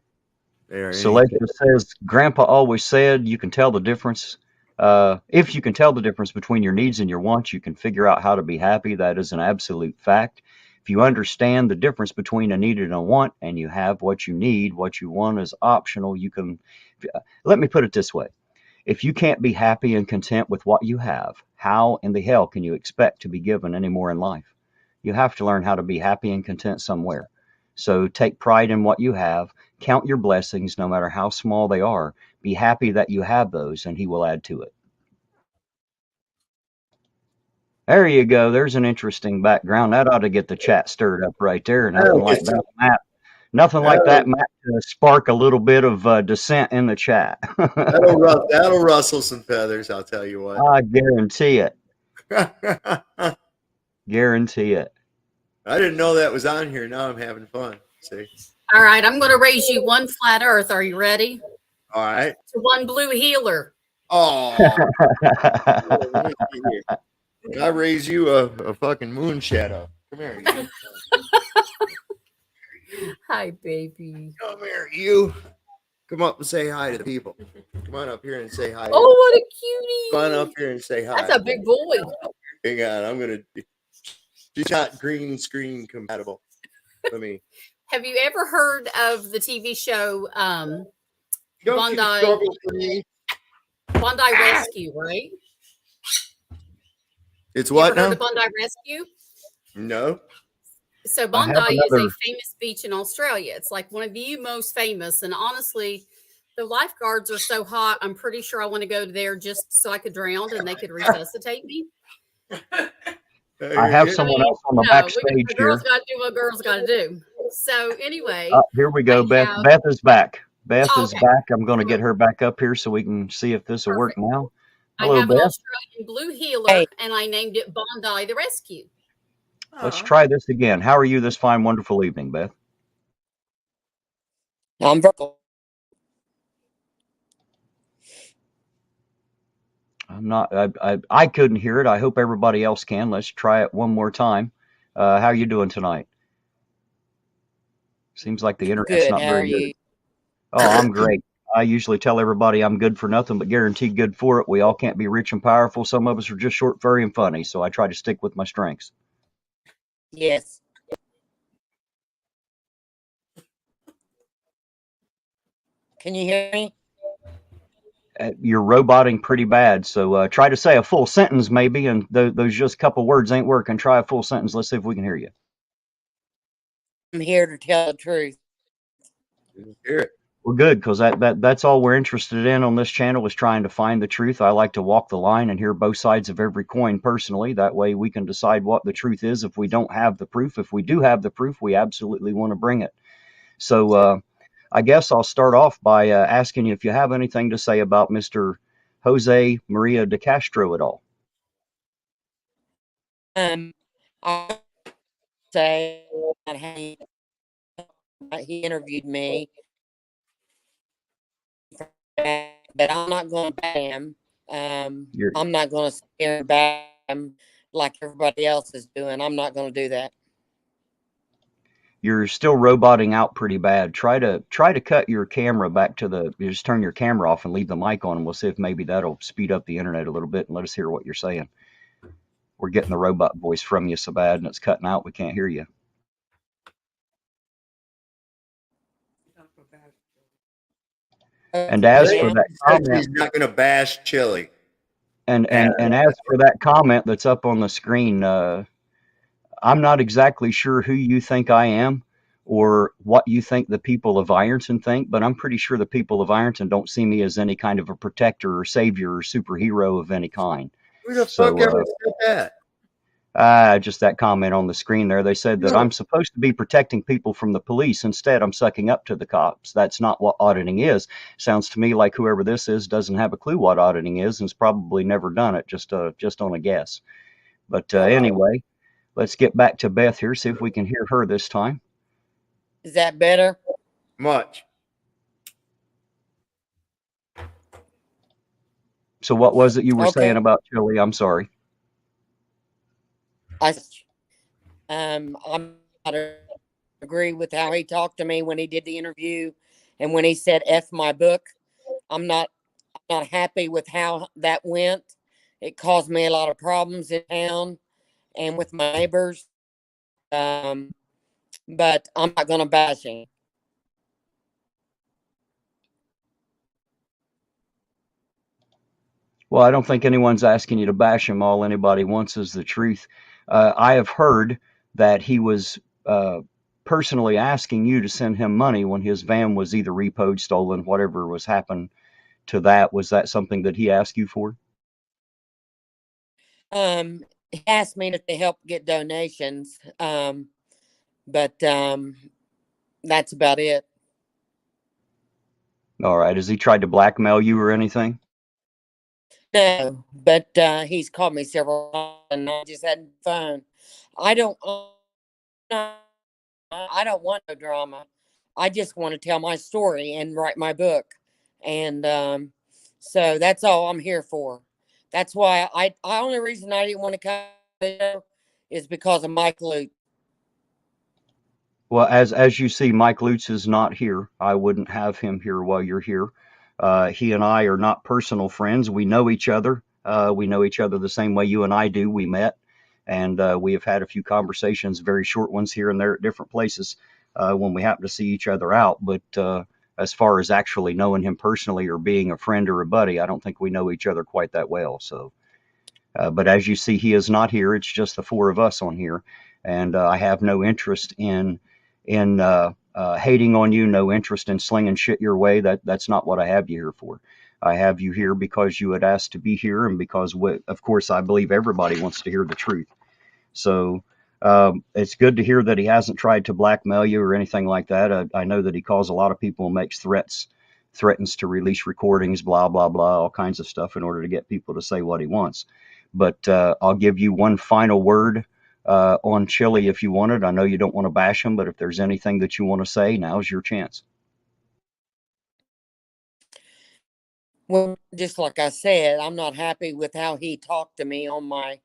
They are. Selecta says, Grandpa always said you can tell the difference. If you can tell the difference between your needs and your wants, you can figure out how to be happy. That is an absolute fact. If you understand the difference between a need and a want, and you have what you need, what you want is optional, you can. Let me put it this way. If you can't be happy and content with what you have, how in the hell can you expect to be given any more in life? You have to learn how to be happy and content somewhere. So take pride in what you have. Count your blessings, no matter how small they are. Be happy that you have those, and he will add to it. There you go. There's an interesting background. That ought to get the chat stirred up right there. Nothing like that, Matt. Nothing like that, Matt, to spark a little bit of dissent in the chat. That'll rustle some feathers, I'll tell you what. I guarantee it. Guarantee it. I didn't know that was on here. Now I'm having fun. See? All right, I'm going to raise you one flat earth. Are you ready? All right. To one blue healer. Oh. I raise you a fucking moon shadow. Come here. Hi, baby. Come here, you. Come up and say hi to the people. Come on up here and say hi. Oh, what a cutie. Come on up here and say hi. That's a big boy. Hang on, I'm going to. She's not green screen compatible. Let me. Have you ever heard of the TV show Bondi Rescue, right? It's what now? Heard of Bondi Rescue? No. So Bondi is a famous beach in Australia. It's like one of the most famous. And honestly, the lifeguards are so hot, I'm pretty sure I want to go there just so I could drown and they could resuscitate me. I have someone else on the backstage here. Girls got to do what girls got to do. So anyway. Here we go, Beth. Beth is back. Beth is back. I'm going to get her back up here so we can see if this will work now. Hello, I have Beth. an Australian blue healer, and I named it Bondi the Rescue. Let's try this again. How are you this fine, wonderful evening, Beth? I'm purple. I'm not. I couldn't hear it. I hope everybody else can. Let's try it one more time. How are you doing tonight? Seems like the internet's Good. not How very are good. you? Oh, I'm great. I usually tell everybody I'm good for nothing, but guaranteed good for it. We all can't be rich and powerful. Some of us are just short, furry, and funny. So I try to stick with my strengths. Yes. Can you hear me? You're roboting pretty bad. So try to say a full sentence maybe, and those just couple words ain't working. Try a full sentence. Let's see if we can hear you. I'm here to tell the truth. Hear it. Well, good, because that's all we're interested in on this channel is trying to find the truth. I like to walk the line and hear both sides of every coin personally. That way we can decide what the truth is if we don't have the proof. If we do have the proof, we absolutely want to bring it. So I guess I'll start off by asking you if you have anything to say about Mr. Jose Maria de Castro at all. I say that he interviewed me, but I'm not going to ban him. I'm not going to sit here and ban him like everybody else is doing. I'm not going to do that. You're still roboting out pretty bad. Try to cut your camera back to you just turn your camera off and leave the mic on, and we'll see if maybe that'll speed up the internet a little bit and let us hear what you're saying. We're getting the robot voice from you so bad and it's cutting out. We can't hear you. And as for that comment, he's not going to bash Chille. And as for that comment that's up on the screen, I'm not exactly sure who you think I am or what you think the people of Ironton think, but I'm pretty sure the people of Ironton don't see me as any kind of a protector or savior or superhero of any kind. Who the fuck ever said that? Just that comment on the screen there. They said that I'm supposed to be protecting people from the police. Instead, I'm sucking up to the cops. That's not what auditing is. Sounds to me like whoever this is doesn't have a clue what auditing is and's probably never done it, just on a guess. But anyway, let's get back to Beth here, see if we can hear her this time. Is that better? Much. So what was it you were saying about Chille? I'm sorry. I'm not agree with how he talked to me when he did the interview and when he said F my book. I'm not happy with how that went. It caused me a lot of problems in town and with my neighbors. But I'm not going to bash him. Well, I don't think anyone's asking you to bash him. All anybody wants is the truth. I have heard that he was personally asking you to send him money when his van was either repoed, stolen, whatever was happened to that. Was that something that he asked you for? He asked me to help get donations, but that's about it. All right. Has he tried to blackmail you or anything? No, but he's called me several times and I just had fun. I don't want no drama. I just want to tell my story and write my book. And so that's all I'm here for. That's why I only reason I didn't want to come is because of Mike Lutz. Well, as you see, Mike Lutz is not here. I wouldn't have him here while you're here. He and I are not personal friends. We know each other. We know each other the same way you and I do. We met, and we have had a few conversations, very short ones here and there at different places when we happen to see each other out. But as far as actually knowing him personally or being a friend or a buddy, I don't think we know each other quite that well. So, but as you see, he is not here. It's just the four of us on here, and I have no interest in hating on you, no interest in slinging shit your way. That's not what I have you here for. I have you here because you had asked to be here, and because, of course, I believe everybody wants to hear the truth. So it's good to hear that he hasn't tried to blackmail you or anything like that. I know that he calls a lot of people and makes threatens to release recordings, blah, blah, blah, all kinds of stuff in order to get people to say what he wants. But I'll give you one final word on Chille if you wanted. I know you don't want to bash him, but if there's anything that you want to say, now's your chance. Well, just like I said, I'm not happy with how he talked to me on my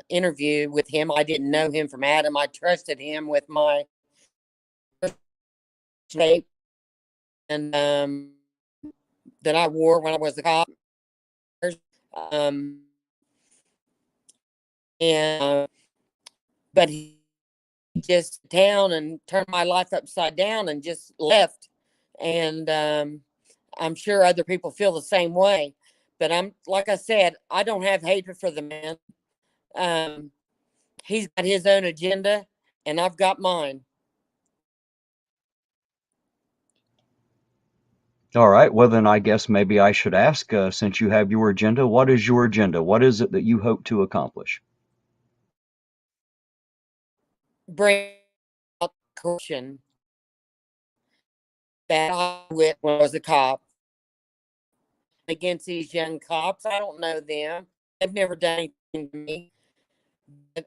interview with him. I didn't know him from Adam. I trusted him with my shape and that I wore when I was a cop. But he just down and turned my life upside down and just left. And I'm sure other people feel the same way. But I'm like I said, I don't have hatred for the man. He's got his own agenda, and I've got mine. All right. Well, then I guess maybe I should ask, since you have your agenda, what is your agenda? What is it that you hope to accomplish? Bring out corruption that I witnessed when I was a cop against these young cops. I don't know them. They've never done anything to me. But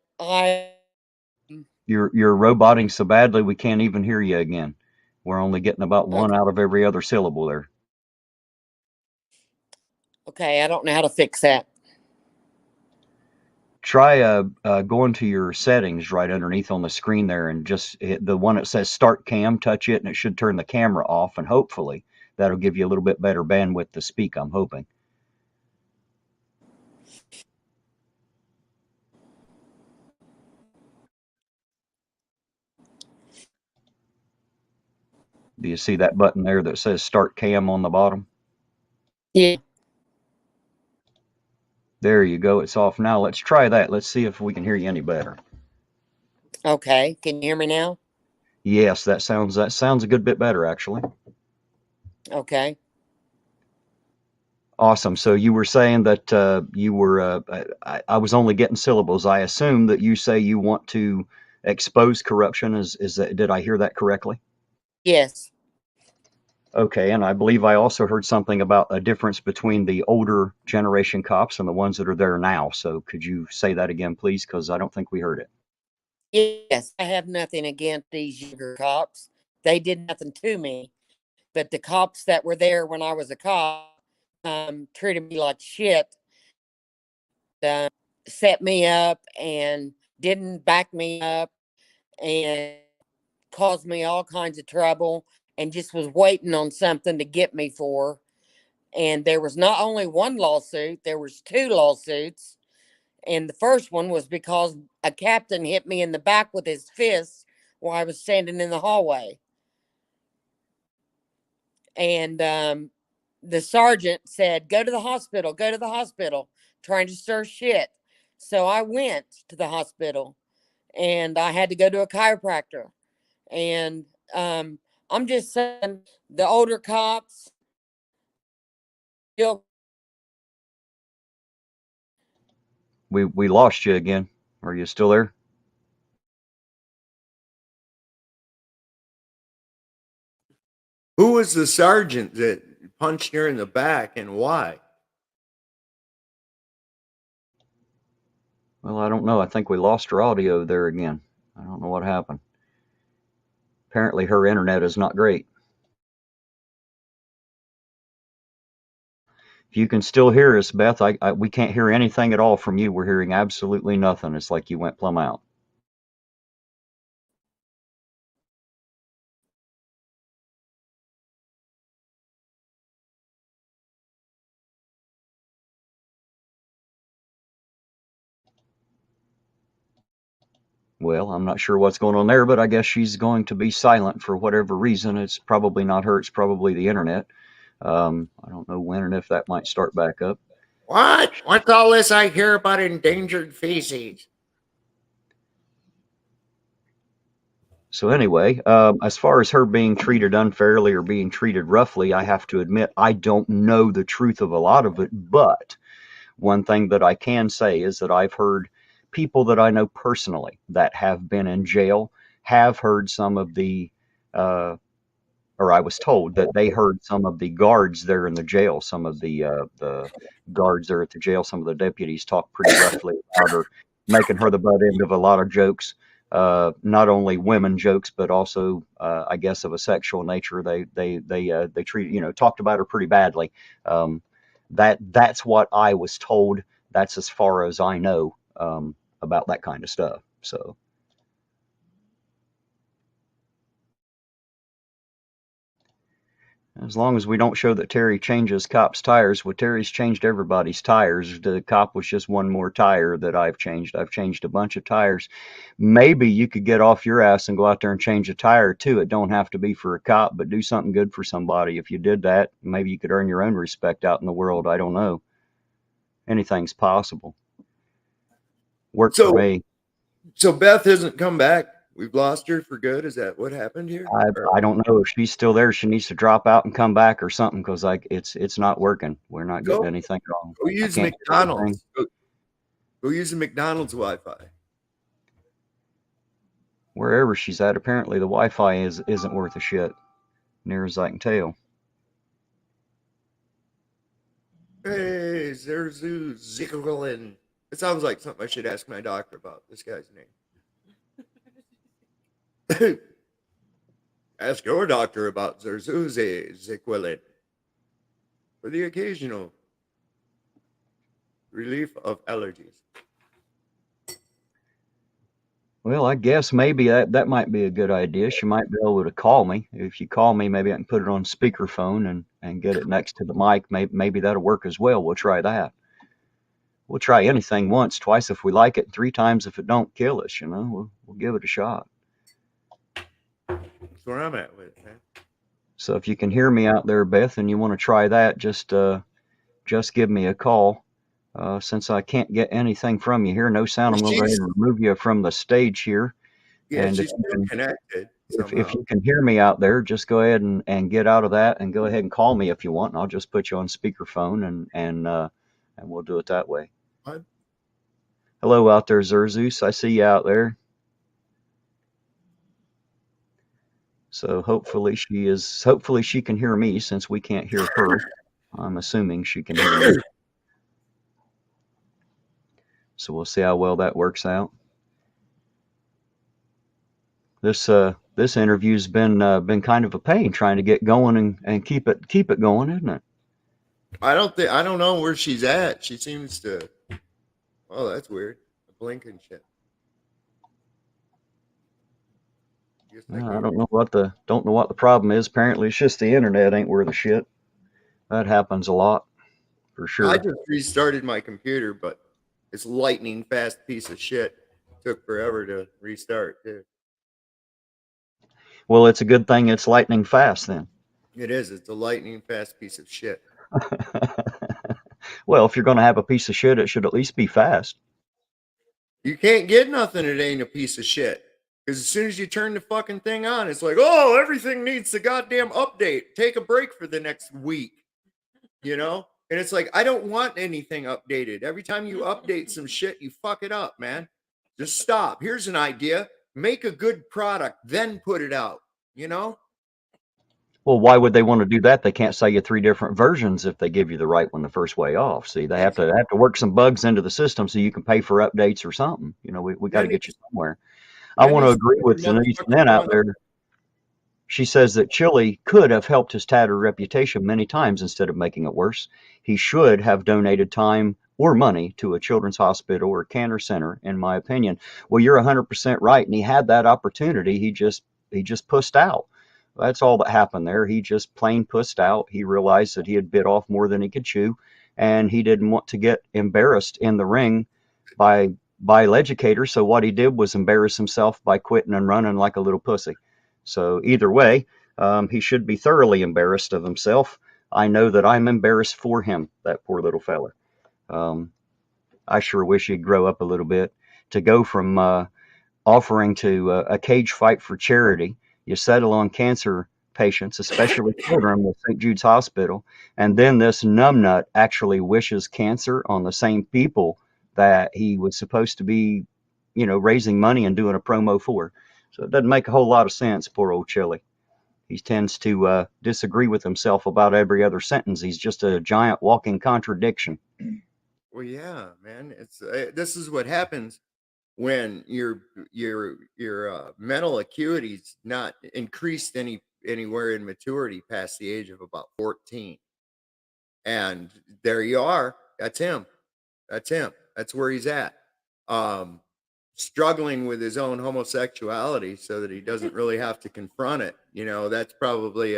You're roboting so badly we can't even hear you again. We're only getting about one out of every other syllable there. Okay, I don't know how to fix that. Try going to your settings right underneath on the screen there and just hit the one that says Start Cam, touch it, and it should turn the camera off, and hopefully that'll give you a little bit better bandwidth to speak, I'm hoping. Do you see that button there that says Start Cam on the bottom? Yeah. There you go. It's off now. Let's try that. Let's see if we can hear you any better. Okay. Can you hear me now? Yes, that sounds a good bit better, actually. Okay. Awesome. So you were saying that you were, I was only getting syllables. I assume that you say you want to expose corruption. Is that, did I hear that correctly? Yes. Okay. And I believe I also heard something about a difference between the older generation cops and the ones that are there now. So could you say that again, please? Because I don't think we heard it. Yes. I have nothing against these younger cops. They did nothing to me. But the cops that were there when I was a cop treated me like shit. Set me up and didn't back me up and caused me all kinds of trouble and just was waiting on something to get me for. And there was not only one lawsuit, there was 2 lawsuits. And the first one was because a captain hit me in the back with his fist while I was standing in the hallway. And the sergeant said, go to the hospital, trying to stir shit. So I went to the hospital and I had to go to a chiropractor. And I'm just saying the older cops still. We lost you again. Are you still there? Who was the sergeant that punched her in the back and why? Well, I don't know. I think we lost her audio there again. I don't know what happened. Apparently her internet is not great. If you can still hear us, Beth, we can't hear anything at all from you. We're hearing absolutely nothing. It's like you went plumb out. Well, I'm not sure what's going on there, but I guess she's going to be silent for whatever reason. It's probably not her. It's probably the internet. I don't know when and if that might start back up. What? What's all this I hear about endangered feces? So anyway, as far as her being treated unfairly or being treated roughly, I have to admit I don't know the truth of a lot of it. But one thing that I can say is that I've heard people that I know personally that have been in jail have heard some of the, or I was told that they heard some of the guards there in the jail, some of the guards there at the jail, some of the deputies talk pretty roughly about her, making her the butt end of a lot of jokes. Not only women jokes, but also, I guess, of a sexual nature. They treat, talked about her pretty badly. That's what I was told. That's as far as I know about that kind of stuff. So. As long as we don't show that Terry changes cops' tires, well, Terry's changed everybody's tires. The cop was just one more tire that I've changed. I've changed a bunch of tires. Maybe you could get off your ass and go out there and change a tire too. It don't have to be for a cop, but do something good for somebody. If you did that, maybe you could earn your own respect out in the world. I don't know. Anything's possible. Worked for me. So Beth hasn't come back We've lost her for good. Is that what happened here? I don't know if she's still there. She needs to drop out and come back or something, because like it's not working. We're not getting anything wrong. Go use McDonald's. Go use the McDonald's Wi-Fi. Wherever she's at, apparently the Wi-Fi isn't worth a shit, near as I can tell. Hey, Zerzu Zikolin. It sounds like something I should ask my doctor about. This guy's name. Ask your doctor about Zerzuzi Zikolin for the occasional relief of allergies. Well, I guess maybe that might be a good idea. She might be able to call me. If you call me, maybe I can put it on speakerphone and get it next to the mic. Maybe that'll work as well. We'll try that. We'll try anything once, twice if we like it, 3 times if it don't kill us. We'll give it a shot. That's where I'm at with it, man. So if you can hear me out there, Beth, and you want to try that, just give me a call. Since I can't get anything from you here, no sound, I'm going to go ahead and remove you from the stage here. Yeah, and she's still connected. If you can hear me out there, just go ahead and get out of that and go ahead and call me if you want, and I'll just put you on speakerphone and we'll do it that way. What? Hello out there, Zerzus. I see you out there. So hopefully she can hear me, since we can't hear her. I'm assuming she can hear me. So we'll see how well that works out. This interview's been kind of a pain trying to get going and keep it going, isn't it? I don't know where she's at. She seems to. Oh, that's weird. Blinking shit. I don't know what the problem is. Apparently, it's just the internet ain't worth a shit. That happens a lot, for sure. I just restarted my computer, but it's lightning fast piece of shit. Took forever to restart, too. Well, it's a good thing it's lightning fast then. It is. It's a lightning fast piece of shit. Well, if you're going to have a piece of shit, it should at least be fast. You can't get nothing that ain't a piece of shit. Because as soon as you turn the fucking thing on, it's like, oh, everything needs a goddamn update. Take a break for the next week. And it's like, I don't want anything updated. Every time you update some shit, you fuck it up, man. Just stop. Here's an idea. Make a good product, then put it out. Well, why would they want to do that? They can't sell you 3 different versions if they give you the right one the first way off. See, they have to work some bugs into the system so you can pay for updates or something. We got to get you somewhere. I want to agree with Denise Lynn out there. She says that Chille could have helped his tattered reputation many times instead of making it worse. He should have donated time or money to a children's hospital or cancer center, in my opinion. Well, you're 100% right, and he had that opportunity. He just pussed out. That's all that happened there. He just plain pussed out. He realized that he had bit off more than he could chew, and he didn't want to get embarrassed in the ring by educators. So what he did was embarrass himself by quitting and running like a little pussy. So either way, he should be thoroughly embarrassed of himself. I know that I'm embarrassed for him, that poor little fella. I sure wish he'd grow up a little bit. To go from offering to a cage fight for charity, you settle on cancer patients, especially children, with St. Jude's Hospital, and then this numbnut actually wishes cancer on the same people that he was supposed to be, raising money and doing a promo for. So it doesn't make a whole lot of sense, poor old Chille. He tends to disagree with himself about every other sentence. He's just a giant walking contradiction. Well, yeah, man. It's this is what happens when your mental acuity's not increased anywhere in maturity past the age of about 14. And there you are. That's him. That's where he's at. Struggling with his own homosexuality so that he doesn't really have to confront it. That's probably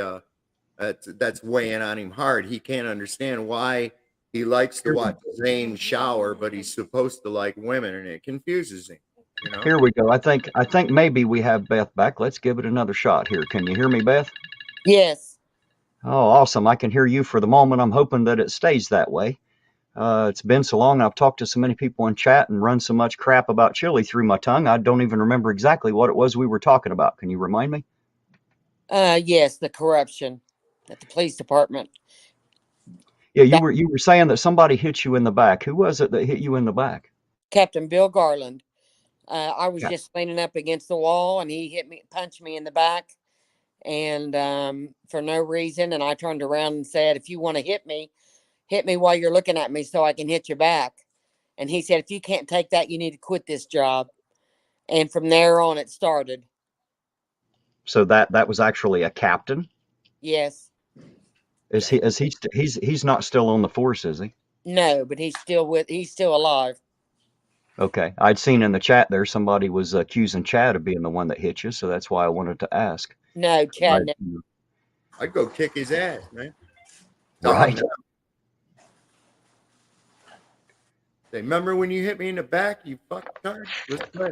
that's weighing on him hard. He can't understand why he likes to watch Zane shower, but he's supposed to like women, and it confuses him. Here we go. I think maybe we have Beth back. Let's give it another shot here. Can you hear me, Beth? Yes. Oh, awesome. I can hear you for the moment. I'm hoping that it stays that way. It's been so long. I've talked to so many people in chat and run so much crap about Chille through my tongue. I don't even remember exactly what it was we were talking about. Can you remind me? Yes, the corruption at the police department. Yeah, you were saying that somebody hit you in the back. Who was it that hit you in the back? Captain Bill Garland. I was just leaning up against the wall, and he punched me in the back, and for no reason. And I turned around and said, "If you want to hit me while you're looking at me, so I can hit you back." And he said, "If you can't take that, you need to quit this job." And from there on, it started. So that was actually a captain. Yes. He's not still on the force, is he? No, but he's still alive. Okay. I'd seen in the chat there somebody was accusing Chad of being the one that hit you, so that's why I wanted to ask. No, Chad. I'd go kick his ass, man. Right. Say, remember when you hit me in the back? You fucking tard. Let's play.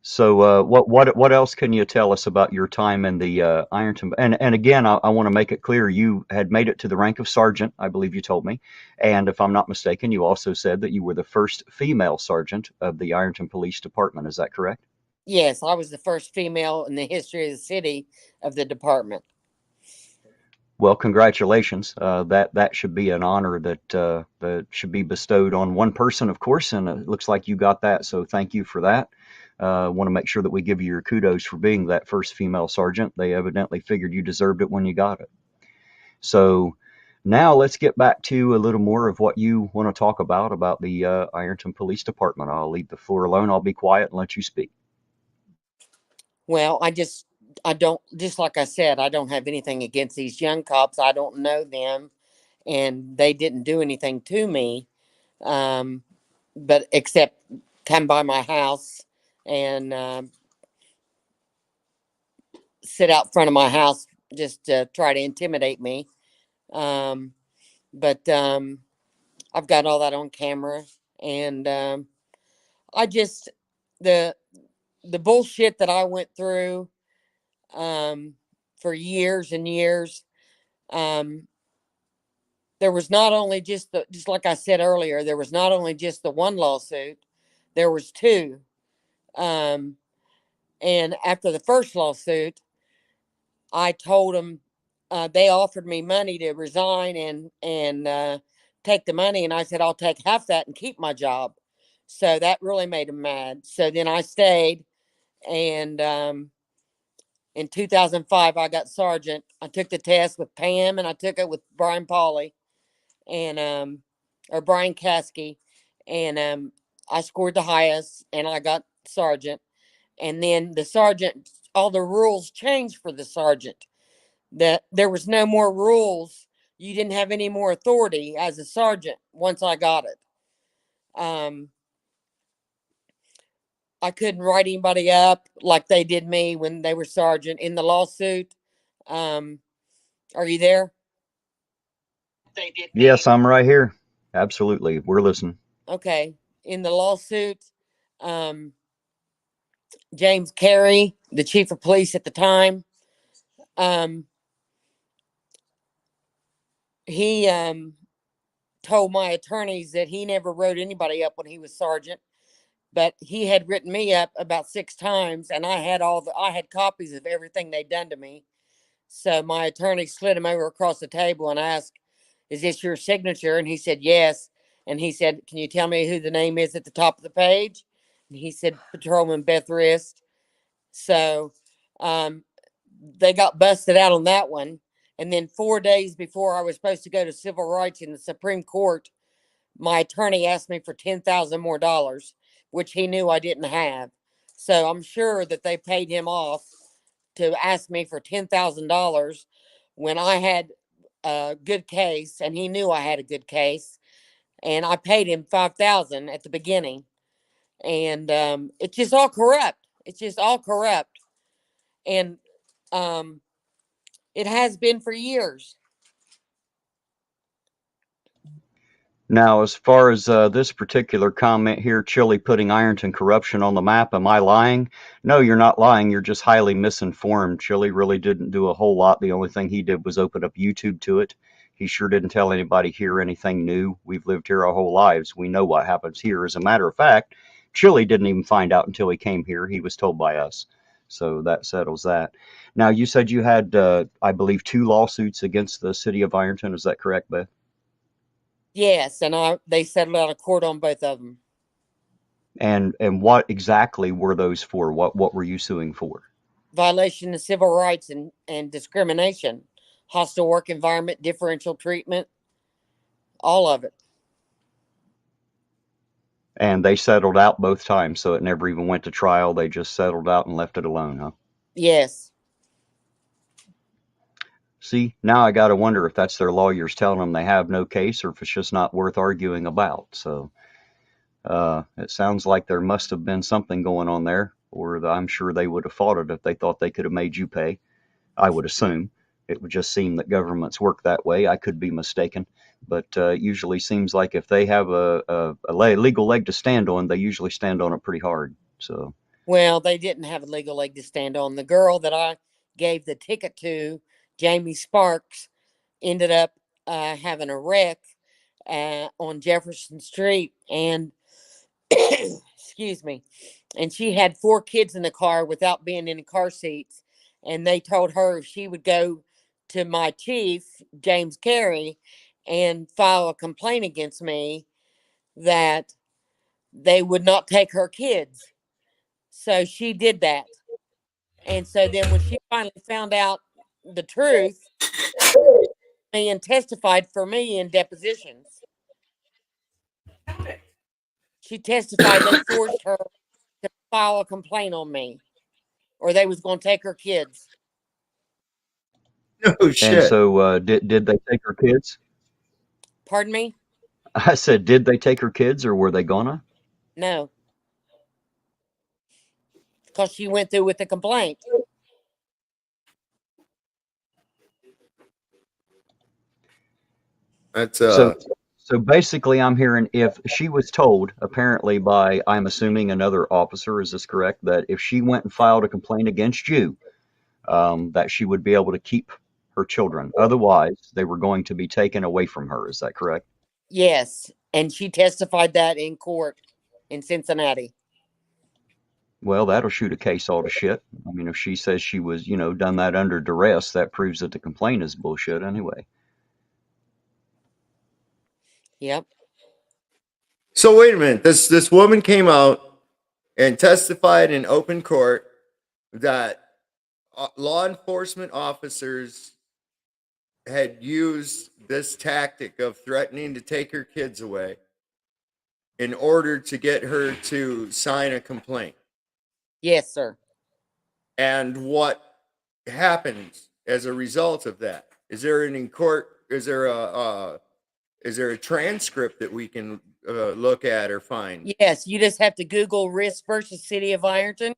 So what else can you tell us about your time in the Ironton? And again, I want to make it clear you had made it to the rank of sergeant, I believe you told me. And if I'm not mistaken, you also said that you were the first female sergeant of the Ironton Police Department. Is that correct? Yes, I was the first female in the history of the city of the department. Well, congratulations. That should be an honor that should be bestowed on one person, of course, and it looks like you got that. So thank you for that. Want to make sure that we give you your kudos for being that first female sergeant. They evidently figured you deserved it when you got it. So now let's get back to a little more of what you want to talk about the Ironton Police Department. I'll leave the floor alone. I'll be quiet and let you speak. Well, just like I said, I don't have anything against these young cops. I don't know them, and they didn't do anything to me, but except come by my house and sit out front of my house just to try to intimidate me. But I've got all that on camera, and I just the bullshit that I went through for years and years. There was not only just like I said earlier, there was not only just the one lawsuit, there was two. And after the first lawsuit, I told them they offered me money to resign and take the money, and I said I'll take half that and keep my job. So that really made them mad. So then I stayed, and in 2005 I got sergeant. I took the test with Pam, and I took it with Brian Pauley and or Brian Caskey, and I scored the highest, and I got sergeant. And then the sergeant, all the rules changed for the sergeant. That there was no more rules. You didn't have any more authority as a sergeant once I got it. I couldn't write anybody up like they did me when they were sergeant in the lawsuit. Are you there? Yes, I'm right here. Absolutely. We're listening. Okay. In the lawsuit, James Carey, the chief of police at the time, he told my attorneys that he never wrote anybody up when he was sergeant, but he had written me up about 6 times, and I had copies of everything they'd done to me. So my attorney slid him over across the table and asked, "Is this your signature?" And he said, "Yes." And he said, "Can you tell me who the name is at the top of the page?" And he said, "Patrolman Beth Rist." So they got busted out on that one. And then 4 days before I was supposed to go to civil rights in the Supreme Court, my attorney asked me for $10,000 more dollars, which he knew I didn't have. So I'm sure that they paid him off to ask me for $10,000 when I had a good case, and he knew I had a good case. And I paid him $5,000 at the beginning. And it's just all corrupt. It's just all corrupt. And it has been for years. Now, as far as this particular comment here, Chille putting Ironton corruption on the map, am I lying? No, you're not lying. You're just highly misinformed. Chille really didn't do a whole lot. The only thing he did was open up YouTube to it. He sure didn't tell anybody here anything new. We've lived here our whole lives. We know what happens here. As a matter of fact, Chille didn't even find out until he came here. He was told by us. So that settles that. Now, you said you had, I believe, 2 lawsuits against the city of Ironton. Is that correct, Beth? Yes, and they settled out of court on both of them. And what exactly were those for? What were you suing for? Violation of civil rights and discrimination, hostile work environment, differential treatment, all of it. And they settled out both times, so it never even went to trial. They just settled out and left it alone, huh? Yes. See, now I got to wonder if that's their lawyers telling them they have no case or if it's just not worth arguing about. So it sounds like there must have been something going on there, or I'm sure they would have fought it if they thought they could have made you pay. I would assume. It would just seem that governments work that way. I could be mistaken. But usually seems like if they have a legal leg to stand on, they usually stand on it pretty hard. So. Well, they didn't have a legal leg to stand on. The girl that I gave the ticket to, Jamie Sparks, ended up having a wreck on Jefferson Street, and excuse me, and she had 4 kids in the car without being in the car seats, and they told her if she would go to my chief, James Carey, and file a complaint against me, that they would not take her kids. So she did that. And so then when she finally found out the truth, and testified for me in depositions, she testified they forced her to file a complaint on me, or they was going to take her kids. No shit. And so did they take her kids? Pardon me? I said, did they take her kids, or were they gonna? No. Because she went through with the complaint. That's So basically, I'm hearing if she was told, apparently by, I'm assuming, another officer, is this correct, that if she went and filed a complaint against you, that she would be able to keep her children. Otherwise, they were going to be taken away from her. Is that correct? Yes. And she testified that in court in Cincinnati. Well, that'll shoot a case all to shit. I mean, if she says she was, done that under duress, that proves that the complaint is bullshit anyway. Yep. So wait a minute. This woman came out and testified in open court that law enforcement officers had used this tactic of threatening to take her kids away in order to get her to sign a complaint. Yes, sir. And what happens as a result of that? Is there an in court? Is there a transcript that we can look at or find? Yes, you just have to Google Rist versus City of Ironton.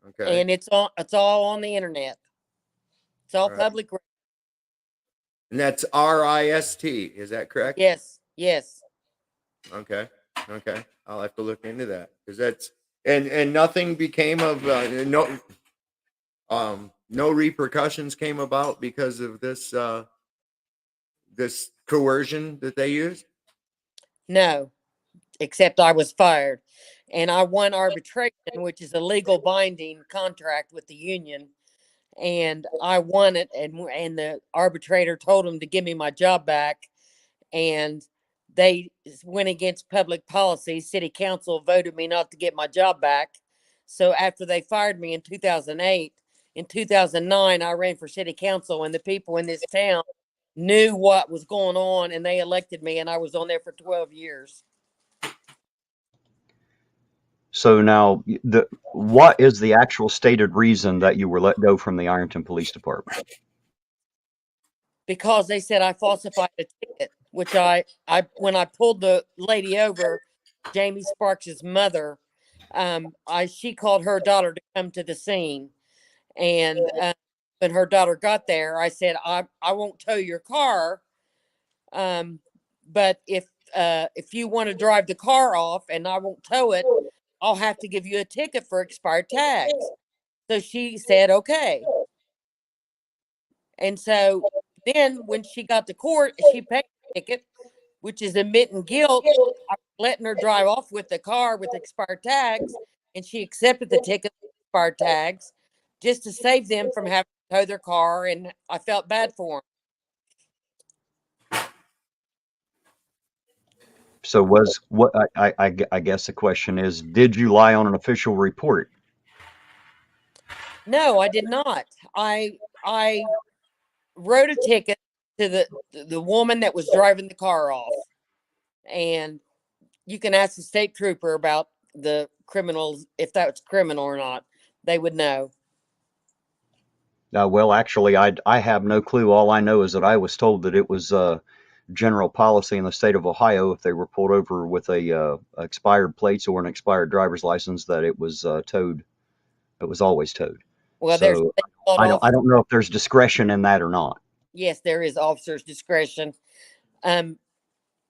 Okay. And it's all on the internet. It's all public. And that's RIST. Is that correct? Yes. Yes. Okay. I'll have to look into that, because that's and nothing became of no repercussions came about because of this this coercion that they used. No, except I was fired, and I won arbitration, which is a legal binding contract with the union, and I won it, and the arbitrator told him to give me my job back, and they went against public policy. City council voted me not to get my job back. So after they fired me in 2008, in 2009, I ran for city council, and the people in this town knew what was going on, and they elected me, and I was on there for 12 years. So now, what is the actual stated reason that you were let go from the Ironton Police Department? Because they said I falsified a ticket, which I when I pulled the lady over, Jamie Sparks' mother, she called her daughter to come to the scene, and when her daughter got there, I said I won't tow your car, but if you want to drive the car off and I won't tow it, I'll have to give you a ticket for expired tags. So she said okay. And so then when she got to court, she paid the ticket, which is admitting guilt, letting her drive off with the car with expired tags, and she accepted the ticket with expired tags just to save them from having to tow their car, and I felt bad for them. So was what I guess the question is, did you lie on an official report? No, I did not. I wrote a ticket to the woman that was driving the car off, and you can ask the state trooper about the criminals, if that's criminal or not. They would know. Well, actually, I have no clue. All I know is that I was told that it was general policy in the state of Ohio, if they were pulled over with a expired plates or an expired driver's license, that it was towed. It was always towed. Well, So I don't know if there's discretion in that or not. Yes, there is officer's discretion. Can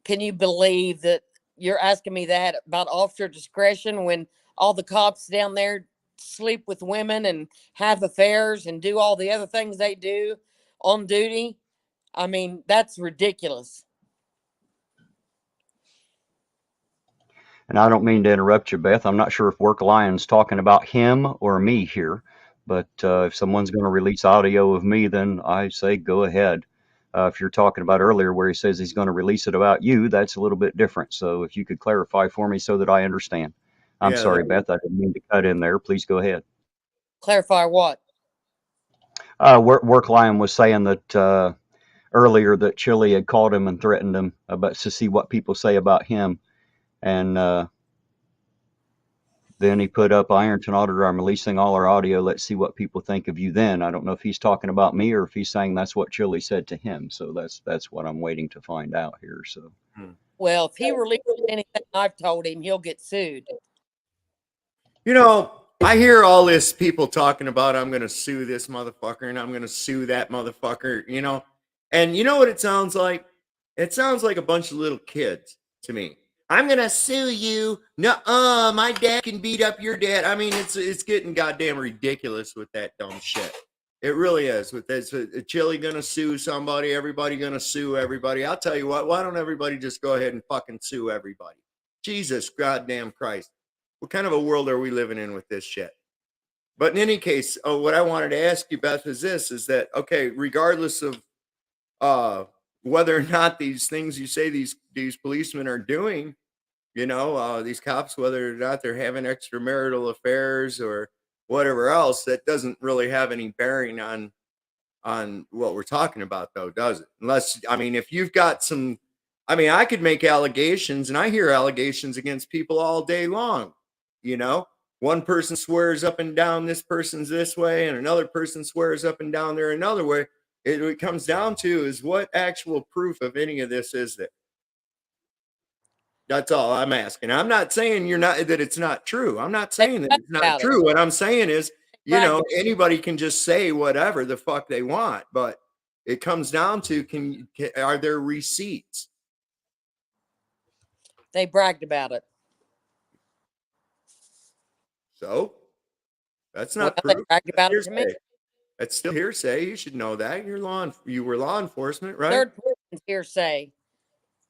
you believe that you're asking me that about officer discretion when all the cops down there sleep with women and have affairs and do all the other things they do on duty? I mean, that's ridiculous. And I don't mean to interrupt you, Beth. I'm not sure if Work Lion's talking about him or me here, but if someone's going to release audio of me, then I say go ahead. If you're talking about earlier where he says he's going to release it about you, that's a little bit different. So if you could clarify for me so that I understand. I'm sorry, Beth. I didn't mean to cut in there. Please go ahead. Clarify what? Work Lion was saying that earlier that Chille had called him and threatened him about to see what people say about him. And then he put up, Ironton Auditor, I'm releasing all our audio. Let's see what people think of you then. I don't know if he's talking about me or if he's saying that's what Chille said to him. So that's what I'm waiting to find out here. So, well, if he releases anything I've told him, he'll get sued. You know, I hear all this people talking about, I'm going to sue this motherfucker and I'm going to sue that motherfucker, you know. And you know what it sounds like? It sounds like a bunch of little kids to me. I'm going to sue you. Nuh-uh, my dad can beat up your dad. I mean, it's getting goddamn ridiculous with that dumb shit. It really is. With this, Chille going to sue somebody, everybody going to sue everybody. I'll tell you what, why don't everybody just go ahead and fucking sue everybody? Jesus goddamn Christ. What kind of a world are we living in with this shit? But in any case, what I wanted to ask you, Beth, is this, is that, okay, regardless of whether or not these things you say these policemen are doing, you know, these cops, whether or not they're having extramarital affairs or whatever else, that doesn't really have any bearing on what we're talking about, though, does it? Unless, I mean, if you've got some, I mean, I could make allegations, and I hear allegations against people all day long. You know, one person swears up and down this person's this way, and another person swears up and down there another way. It comes down to is what actual proof of any of this is there? That's all I'm asking. I'm not saying that it's not true. I'm not saying that it's not true. What I'm saying is, you know, anybody can just say whatever the fuck they want, but it comes down to are there receipts? They bragged about it. So that's not proof. They bragged about it to me. That's still hearsay. You should know that. You were law enforcement, right? Third person's hearsay.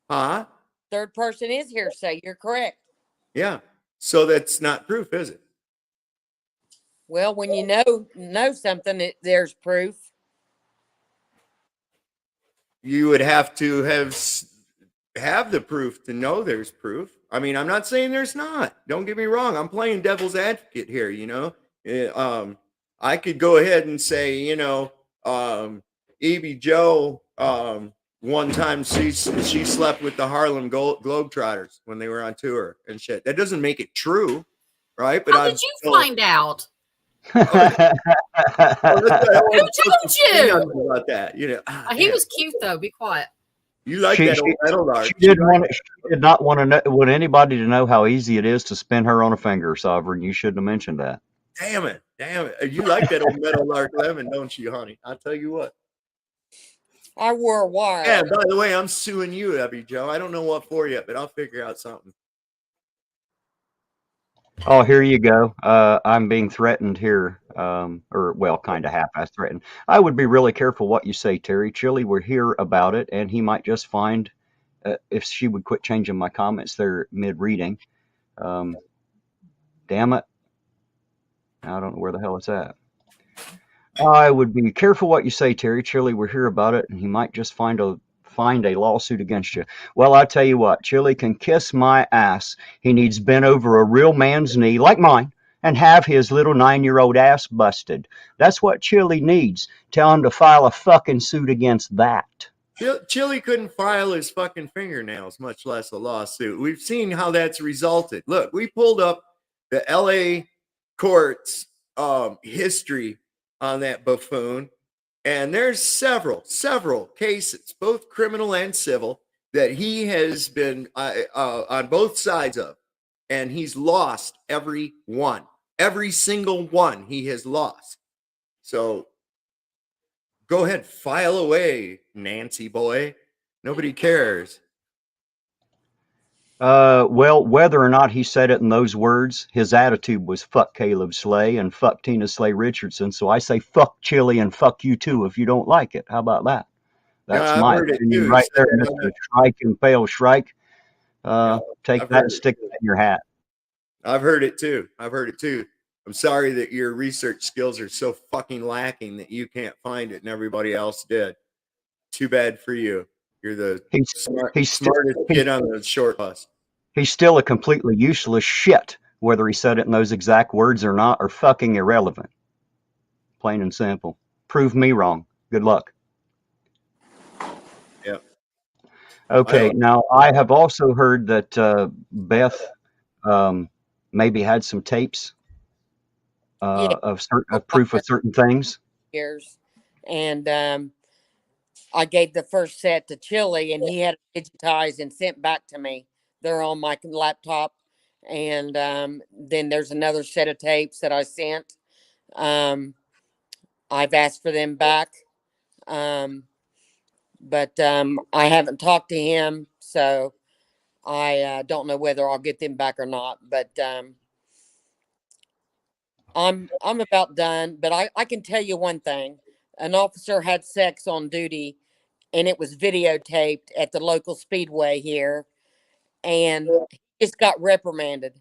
Huh? Third person is hearsay. You're correct. Yeah. So that's not proof, is it? Well, when you know something, there's proof. You would have to have the proof to know there's proof. I mean, I'm not saying there's not. Don't get me wrong. I'm playing devil's advocate here, you know. I could go ahead and say, you know, Evie Joe, one time she slept with the Harlem Globetrotters when they were on tour and shit. That doesn't make it true, right? But how did you find out? Who told you about that? You know, he was cute though. Be quiet. You like that old metal art. She did not want to want anybody to know how easy it is to spin her on a finger, Sovereign. You shouldn't have mentioned that. Damn it. You like that old metal art lemon, don't you, honey? I'll tell you what. I wore a wire. Yeah, by the way, I'm suing you, Evie Joe. I don't know what for yet, but I'll figure out something. Oh, here you go. I'm being threatened here, or well, kind of half-assed threatened. I would be really careful what you say, Terry. Chille will hear about it, and he might just find if she would quit changing my comments there mid-reading. Damn it. I don't know where the hell it's at. I would be careful what you say, Terry. Chille will hear about it, and he might just find a lawsuit against you. Well, I tell you what, Chille can kiss my ass. He needs bent over a real man's knee, like mine, and have his little 9-year-old ass busted. That's what Chille needs. Tell him to file a fucking suit against that. Chille couldn't file his fucking fingernails, much less a lawsuit. We've seen how that's resulted. Look, we pulled up the LA courts history on that buffoon, and there's several cases, both criminal and civil, that he has been on both sides of, and he's lost every one. Every single one he has lost. So go ahead, file away, Nancy boy. Nobody cares. Well, whether or not he said it in those words, his attitude was fuck Caleb Slay and fuck Tina Slay Richardson. So I say fuck Chille and fuck you too if you don't like it. How about that? That's I've my heard it opinion too. right there, Said Mr. Shrike and Pale Shrike. Take I've that heard and it. stick it in your hat. I've heard it too. I'm sorry that your research skills are so fucking lacking that you can't find it and everybody else did. Too bad for you. You're the smartest kid on the short bus. He's still a completely useless shit, whether he said it in those exact words or not, or fucking irrelevant. Plain and simple. Prove me wrong. Good luck. Yeah. Okay, now I have also heard that Beth maybe had some tapes of proof of certain things. Years, and I gave the first set to Chille, and he had it digitized and sent back to me. They're on my laptop, and then there's another set of tapes that I sent. I've asked for them back, but I haven't talked to him, so I don't know whether I'll get them back or not. But I'm about done. But I can tell you one thing: an officer had sex on duty, and it was videotaped at the local speedway here, and he just got reprimanded,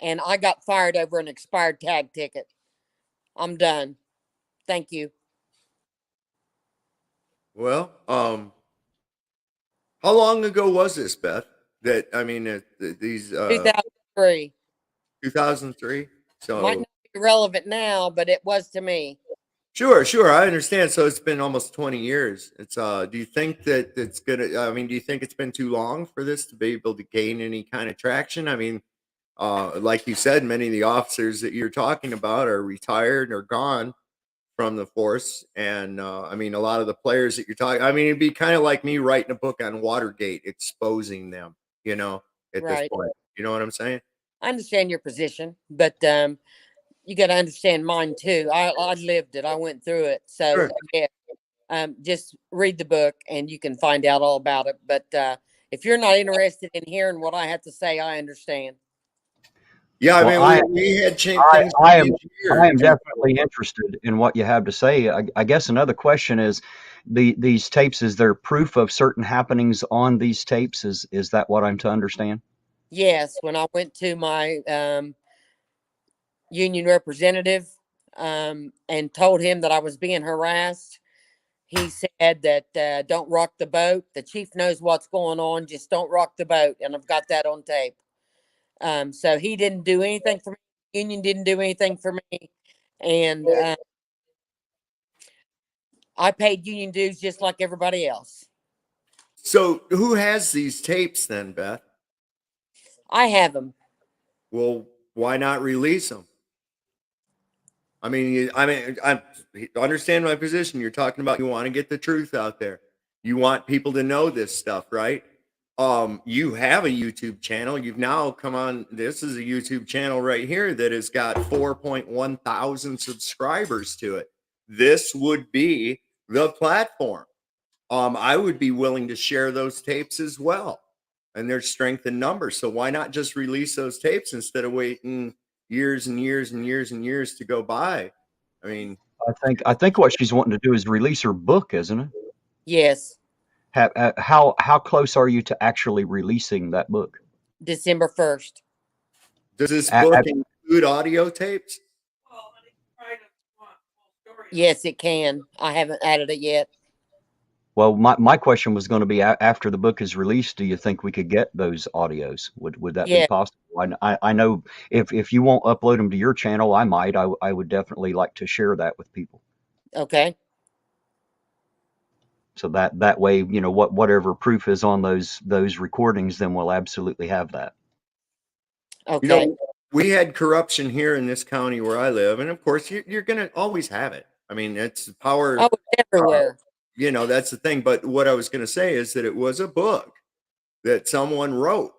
and I got fired over an expired tag ticket. I'm done. Thank you. Well, how long ago was this, Beth? That I mean, these 2003. 2003. So Might not be relevant now, but it was to me. Sure, I understand. So it's been almost 20 years. It's do you think that it's gonna do you think it's been too long for this to be able to gain any kind of traction? I mean, like you said, many of the officers that you're talking about are retired or gone from the force. And I mean, a lot of the players that you're talking, I mean, it'd be kind of like me writing a book on Watergate, exposing them, at this point. You know what I'm saying? I understand your position, but you got to understand mine too. I lived it. I went through it. So Sure. yeah, just read the book and you can find out all about it. But if you're not interested in hearing what I have to say, I understand. Yeah, I Well, mean, we had changed things. I am definitely interested in what you have to say. I guess another question is, these tapes, is there proof of certain happenings on these tapes? Is that what I'm to understand? Yes, when I went to my union representative and told him that I was being harassed, he said that don't rock the boat. The chief knows what's going on. Just don't rock the boat. And I've got that on tape. So he didn't do anything for me. The union didn't do anything for me. And I paid union dues just like everybody else. So who has these tapes then, Beth? I have them. Well, why not release them? I understand my position. You're talking about you want to get the truth out there. You want people to know this stuff, right? You have a YouTube channel. You've now come on. This is a YouTube channel right here that has got 4.1 thousand subscribers to it. This would be the platform. I would be willing to share those tapes as well. And there's strength in numbers. So why not just release those tapes instead of waiting years and years and years and years to go by. I mean, I think what she's wanting to do is release her book, isn't it? Yes, How close are you to actually releasing that book? December 1st. does this book include audio tapes? Yes, it can. I haven't added it yet. Well, my question was going to be after the book is released, do you think we could get those audios? Would that be Yeah. possible? I know if you won't upload them to your channel, I might. I would definitely like to share that with people. Okay. So that way, you know, whatever proof is on those recordings, then we'll absolutely have that. Okay. You know, we had corruption here in this county where I live, and of course, you're going to always have it. I mean, it's power. Oh, it's everywhere. You know, that's the thing. But what I was going to say is that it was a book that someone wrote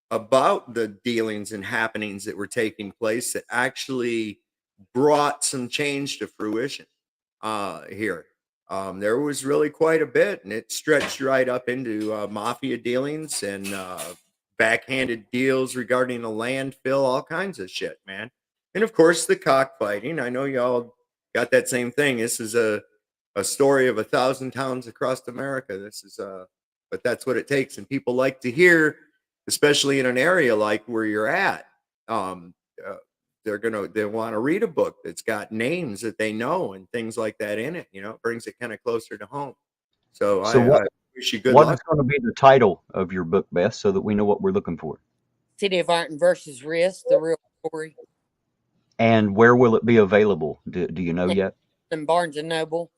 about the dealings and happenings that were taking place that actually brought some change to fruition here. There was really quite a bit, and it stretched right up into mafia dealings and backhanded deals regarding a landfill, all kinds of shit, man. And of course, the cockfighting. I know y'all got that same thing. This is a story of 1,000 towns across America. This is but that's what it takes, and people like to hear, especially in an area like where you're at. They want to read a book that's got names that they know and things like that in it. You know, it brings it kind of closer to home. So I wish you good luck. What is going to be the title of your book, Beth, so that we know what we're looking for? City of Ironton versus Rist, the real story. And where will it be available? Do you know yet? In Barnes and Noble.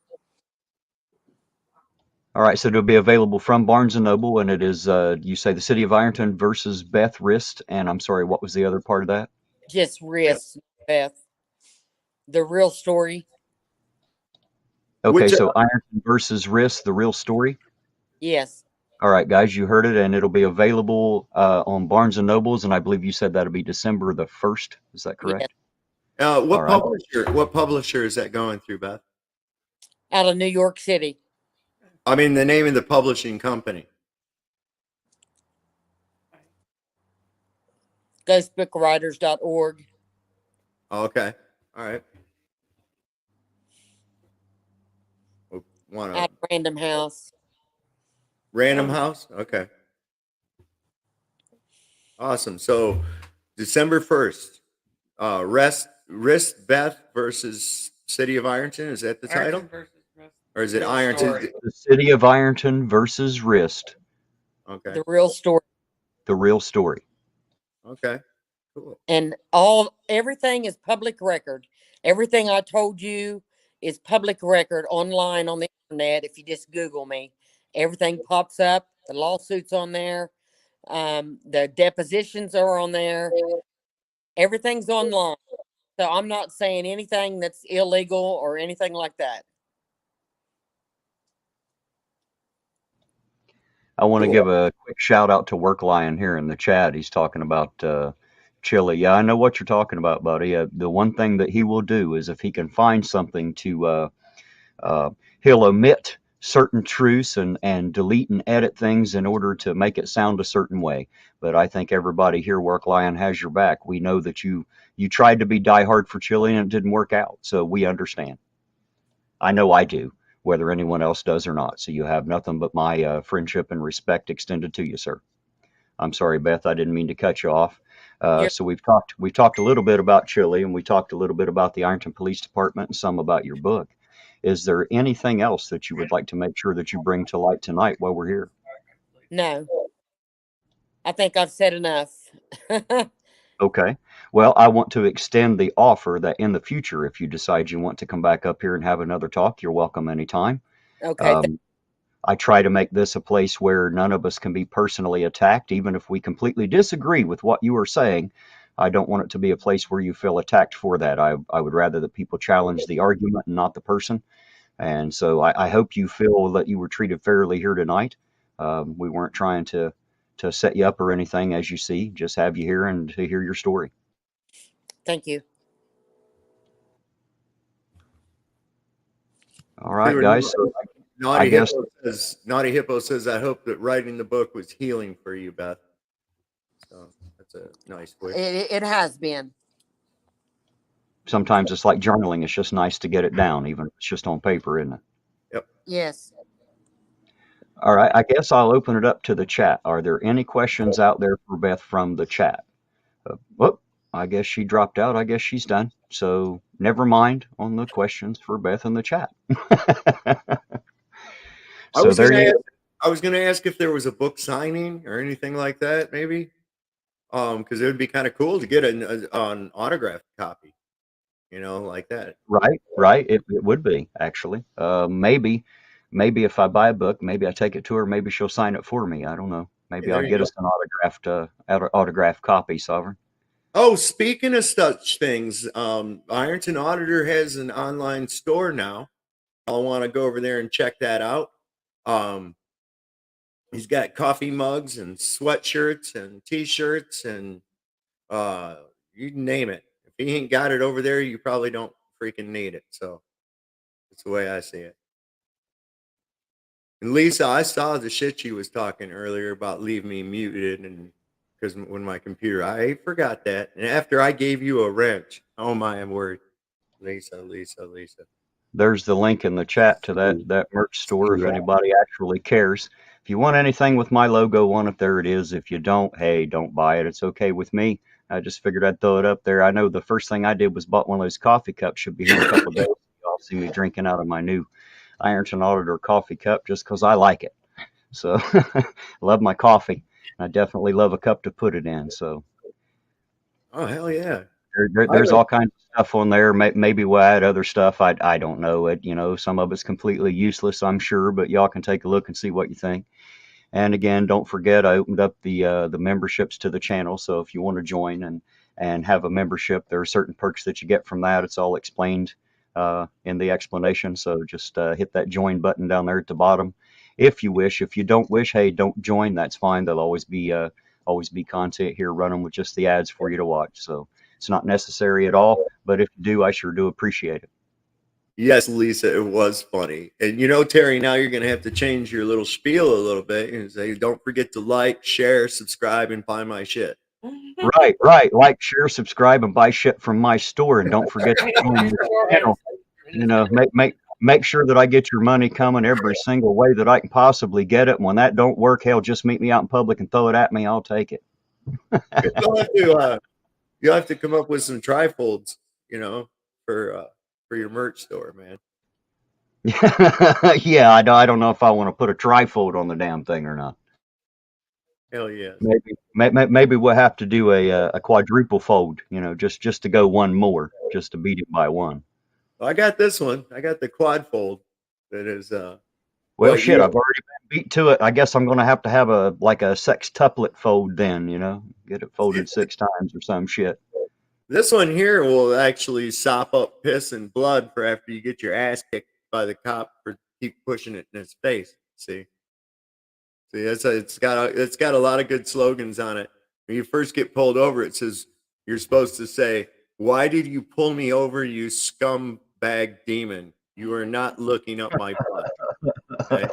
All right, so it'll be available from Barnes and Noble, and it is you say the City of Ironton versus Beth Rist, and I'm sorry, what was the other part of that? Just Rist, Beth. The real story. Okay, so Ironton versus Rist, the real story. Yes. All right, guys, you heard it, and it'll be available on Barnes and Nobles, and I believe you said that'll be December the 1st. Is that correct? Yes. What publisher is that going through, Beth? Out of New York City. I mean, the name of the publishing company. Ghostbookwriters.org. Okay. All right. At Random House. Random House? Okay. Awesome. So December 1st, Rist Beth versus City of Ironton. Is that the title? Or is it Ironton? The City of Ironton versus Rist. Okay. The real story. The real story. Okay. Cool. And everything is public record. Everything I told you is public record online on the internet. If you just Google me, everything pops up. The lawsuits on there. The depositions are on there. Everything's online. So I'm not saying anything that's illegal or anything like that. I want to give a quick shout out to Work Lion here in the chat. He's talking about Chille. Yeah, I know what you're talking about, buddy. The one thing that he will do is if he can find something to, he'll omit certain truths and delete and edit things in order to make it sound a certain way. But I think everybody here, Work Lion, has your back. We know that you tried to be diehard for Chille and it didn't work out. So we understand. I know I do, whether anyone else does or not. So you have nothing but my friendship and respect extended to you, sir. I'm sorry, Beth, I didn't mean to cut you off. So we've talked a little bit about Chille, and we talked a little bit about the Ironton Police Department and some about your book. Is there anything else that you would like to make sure that you bring to light tonight while we're here? No. I think I've said enough. Okay. Well, I want to extend the offer that in the future, if you decide you want to come back up here and have another talk, you're welcome anytime. Okay. I try to make this a place where none of us can be personally attacked, even if we completely disagree with what you are saying. I don't want it to be a place where you feel attacked for that. I would rather that people challenge the argument and not the person. And so I hope you feel that you were treated fairly here tonight. We weren't trying to set you up or anything, as you see, just have you here and to hear your story. Thank you. All right, guys. So Naughty Hippo says, I hope that writing the book was healing for you, Beth. So that's a nice way. It has been. sometimes it's like journaling. It's just nice to get it down, even if it's just on paper, isn't it? Yep. Yes. All right. I guess I'll open it up to the chat. Are there any questions out there for Beth from the chat? Whoop, I guess she dropped out. I guess she's done. So never mind on the questions for Beth in the chat. So there you go. I was gonna ask if there was a book signing or anything like that, maybe. Because it would be kind of cool to get an autographed copy, like that. Right. It would be actually. Maybe if I buy a book, maybe I take it to her. Maybe she'll sign it for me. I don't know. Maybe I'll get us an autographed copy, Sovereign. Oh, speaking of such things, Ironton Auditor has an online store now. I'll want to go over there and check that out. He's got coffee mugs and sweatshirts and t-shirts and you name it. If he ain't got it over there, you probably don't freaking need it. So that's the way I see it. And Lisa, I saw the shit she was talking earlier about leave me muted, and because when my computer, I forgot that. And after I gave you a wrench, oh my word, Lisa. There's the link in the chat to that merch store if anybody actually cares. If you want anything with my logo on it, there it is. If you don't, hey, don't buy it. It's okay with me. I just figured I'd throw it up there. I know the first thing I did was bought one of those coffee cups. Should be here in a couple of days. Y'all see me drinking out of my new Ironton Auditor coffee cup just because I like it. So love my coffee. I definitely love a cup to put it in. So. Oh, hell yeah. There's all kinds of stuff on there. Maybe we'll add other stuff. I don't know it. Some of it's completely useless, I'm sure, but y'all can take a look and see what you think. And again, don't forget, I opened up the memberships to the channel. So if you want to join and have a membership, there are certain perks that you get from that. It's all explained in the explanation. So just hit that join button down there at the bottom if you wish. If you don't wish, hey, don't join. That's fine. There'll always be content here running with just the ads for you to watch. So it's not necessary at all, but if you do, I sure do appreciate it. Yes, Lisa, it was funny. And Terry, now you're going to have to change your little spiel a little bit and say, don't forget to like, share, subscribe, and buy my shit. Right. Like, share, subscribe, and buy shit from my store. And don't forget to join the channel. Make sure that I get your money coming every single way that I can possibly get it. And when that don't work, hell, just meet me out in public and throw it at me. I'll take it. You'll have to come up with some trifolds, for your merch store, man. Yeah, I don't know if I want to put a trifold on the damn thing or not. Hell yeah. Maybe we'll have to do a quadruple fold, just to go one more, just to beat it by one. Well, I got this one. I got the quad fold that is well, shit, I've already been beat to it. I guess I'm going to have a sextuplet fold then, get it folded 6 times or some shit. This one here will actually sop up piss and blood for after you get your ass kicked by the cop for keep pushing it in his face. See, it's got a lot of good slogans on it. When you first get pulled over, it says you're supposed to say, "Why did you pull me over, you scumbag demon? You are not looking up my butt." Okay?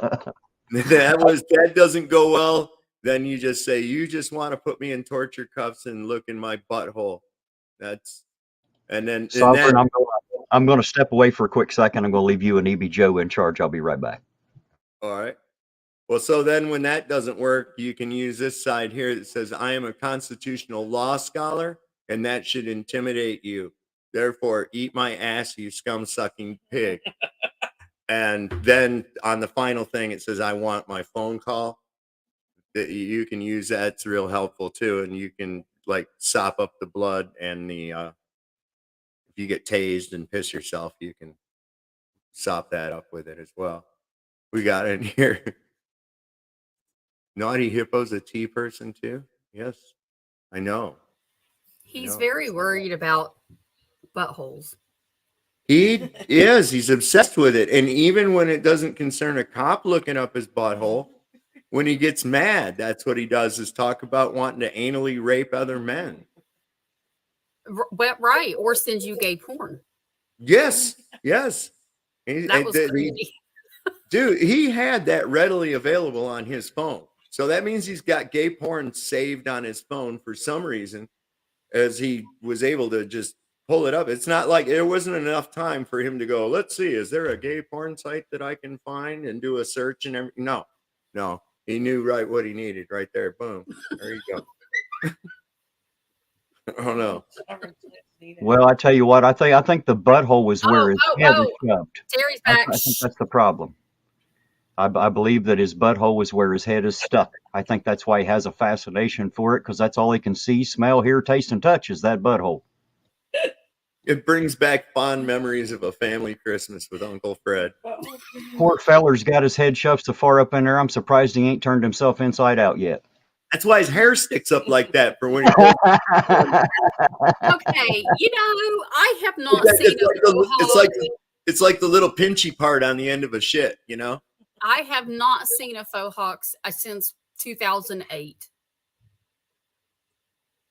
That doesn't go well. Then you just say, "You just want to put me in torture cuffs and look in my butthole." Sovereign, I'm going to step away for a quick second. I'm going to leave you and EB Joe in charge. I'll be right back. All right. Well, so then when that doesn't work, you can use this side here that says, "I am a constitutional law scholar," and that should intimidate you. Therefore, eat my ass, you scum-sucking pig. And then on the final thing, it says, "I want my phone call." That you can use that. It's real helpful too. And you can sop up the blood and if you get tased and piss yourself, you can sop that up with it as well. We got in here. Naughty Hippo's a tea person too. Yes, I know. He's very worried about buttholes. He is. He's obsessed with it. And even when it doesn't concern a cop looking up his butthole, when he gets mad, that's what he does, is talk about wanting to anally rape other men. Right. Or send you gay porn. Yes. That was crazy. Dude, he had that readily available on his phone. So that means he's got gay porn saved on his phone for some reason, as he was able to just pull it up. It's not like there wasn't enough time for him to go, let's see, is there a gay porn site that I can find and do a search and everything? No. He knew right what he needed right there. Boom. There you go. Oh no. Well, I tell you what, I think the butthole was where his head is shoved. Terry's I back. think that's the problem. I believe that his butthole is where his head is stuck. I think that's why he has a fascination for it, because that's all he can see, smell, hear, taste, and touch is that butthole. It brings back fond memories of a family Christmas with Uncle Fred. Poor feller's got his head shoved so far up in there, I'm surprised he ain't turned himself inside out yet. That's why his hair sticks up like that for when he Okay, I have not seen it's like the little pinchy part on the end of a shit, I have not seen a faux hawk since 2008.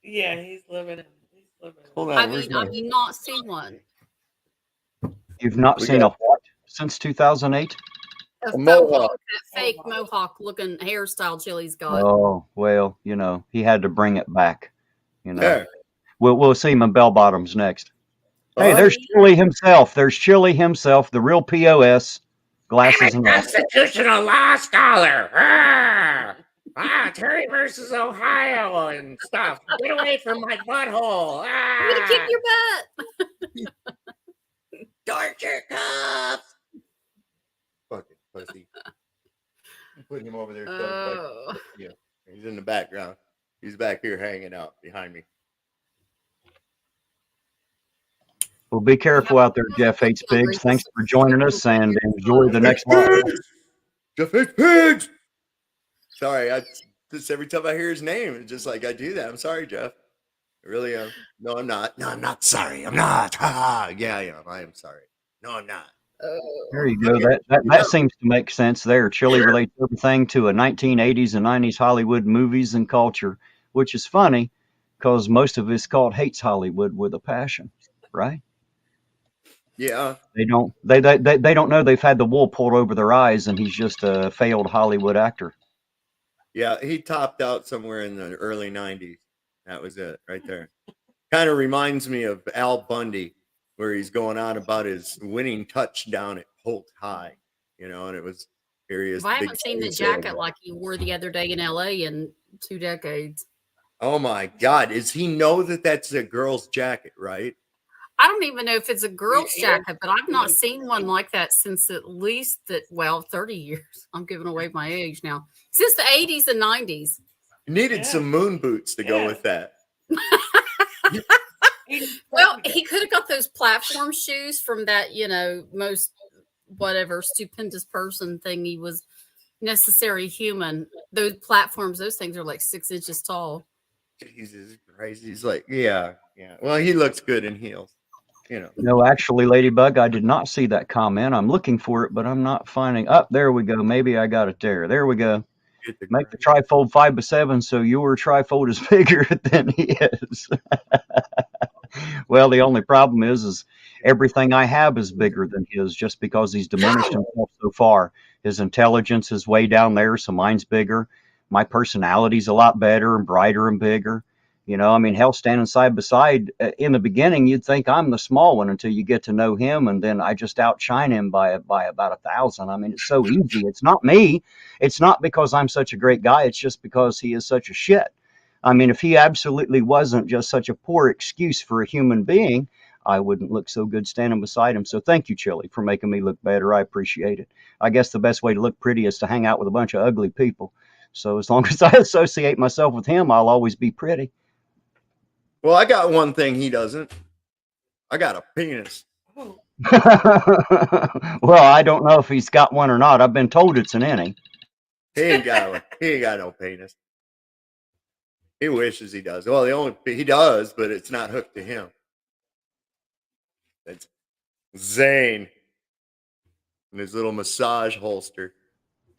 Yeah, he's living in. Hold on, I've not seen one. You've not seen a what since 2008? A mohawk, that fake mohawk looking hairstyle Chille's got. Oh, well, he had to bring it back. There. We'll see him in bell bottoms next. Hey, there's Chille himself. There's Chille himself, the real POS. Glasses and all. Constitutional law scholar. Terry versus Ohio and stuff. Get away from my butthole. I'm gonna kick your butt. Torture cuffs. Fucking pussy. I'm putting him over there. Oh. Yeah, he's in the background. He's back here hanging out behind me. Well, be careful out there, Jeff Hates Pigs. Thanks for joining us and enjoy the next one. Jeff Hates Pigs. Sorry, just every time I hear his name, it's just like I do that. I'm sorry, Jeff. I really am. No, I'm not. No, I'm not sorry. I'm not. Yeah, I am. I am sorry. No, I'm not. There you go. That seems to make sense there. Chille relates everything to a 1980s and 90s Hollywood movies and culture, which is funny because most of his cult hates Hollywood with a passion, right? Yeah. They don't know they've had the wool pulled over their eyes and he's just a failed Hollywood actor. Yeah, he topped out somewhere in the early 90s. That was it right there. Kind of reminds me of Al Bundy, where he's going on about his winning touchdown at Holt High, and it was serious. I haven't seen the jacket like he wore the other day in LA in 2 decades. Oh my God. Does he know that that's a girl's jacket, right? I don't even know if it's a girl's jacket, but I've not seen one like that since at least 30 years. I'm giving away my age now. Since the 80s and 90s. You needed some moon boots to go with that. Well, he could have got those platform shoes from that, most whatever stupendous person thing. He was necessary human. Those platforms, those things are like 6 inches tall. Jesus Christ. He's like, yeah. Well, he looks good in heels. No, actually, Ladybug, I did not see that comment. I'm looking for it, but I'm not finding. There we go. Maybe I got it there. There we go. Make the trifold 5x7 so your trifold is bigger than his. Well, the only problem is everything I have is bigger than his just because he's diminished himself so far. His intelligence is way down there, so mine's bigger. My personality's a lot better and brighter and bigger. Hell, standing side by side, in the beginning, you'd think I'm the small one until you get to know him, and then I just outshine him by about 1,000. It's so easy. It's not me. It's not because I'm such a great guy. It's just because he is such a shit. If he absolutely wasn't just such a poor excuse for a human being, I wouldn't look so good standing beside him. So thank you, Chille, for making me look better. I appreciate it. I guess the best way to look pretty is to hang out with a bunch of ugly people. So as long as I associate myself with him, I'll always be pretty. Well, I got one thing he doesn't. I got a penis. Well, I don't know if he's got one or not. I've been told it's an innie. He ain't got one. He ain't got no penis. He wishes he does. Well, he does, but it's not hooked to him. That's Zane and his little massage holster.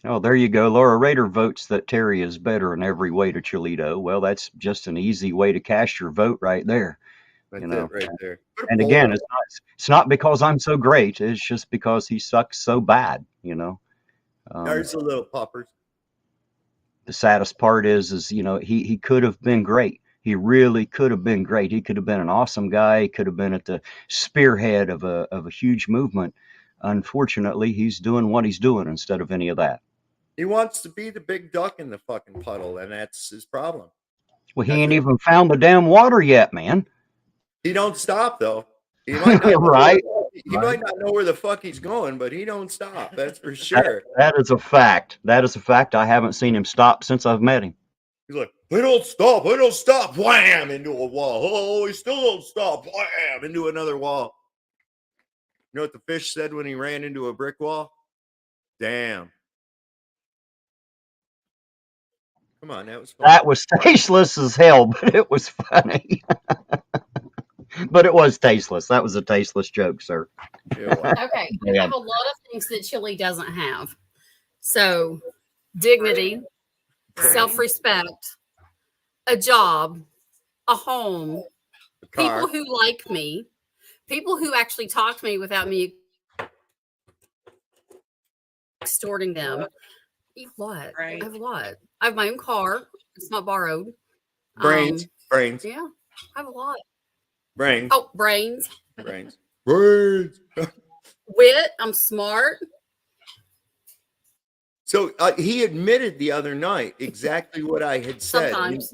Oh, there you go. Laura Rader votes that Terry is better in every way to Chillito. Well, that's just an easy way to cast your vote right there. That's it right there. And again, it's not because I'm so great. It's just because he sucks so bad, There's the little poppers. The saddest part is he could have been great. He really could have been great. He could have been an awesome guy. He could have been at the spearhead of a huge movement. Unfortunately, he's doing what he's doing instead of any of that. He wants to be the big duck in the fucking puddle, and that's his problem. Well, he ain't even found the damn water yet, man. He don't stop though. He might not right. He might not know where the fuck he's going, but he don't stop. That's for sure. That is a fact. That is a fact. I haven't seen him stop since I've met him. He's like, I don't stop. I don't stop. Wham! Into a wall. Oh, he still don't stop. Wham! Into another wall. You know what the fish said when he ran into a brick wall? Damn. Come on, that was fun. That was tasteless as hell, but it was funny. But it was tasteless. That was a tasteless joke, sir. Okay, I have a lot of things that Chille doesn't have. So, dignity, self-respect, a job, a home, people who like me, people who actually talk to me without me extorting them. What? I have what? I have my own car. It's not borrowed. Brains. Yeah, I have a lot. Brains. Oh, brains. Brains. Wit. I'm smart. So he admitted the other night exactly what I had said. Sometimes.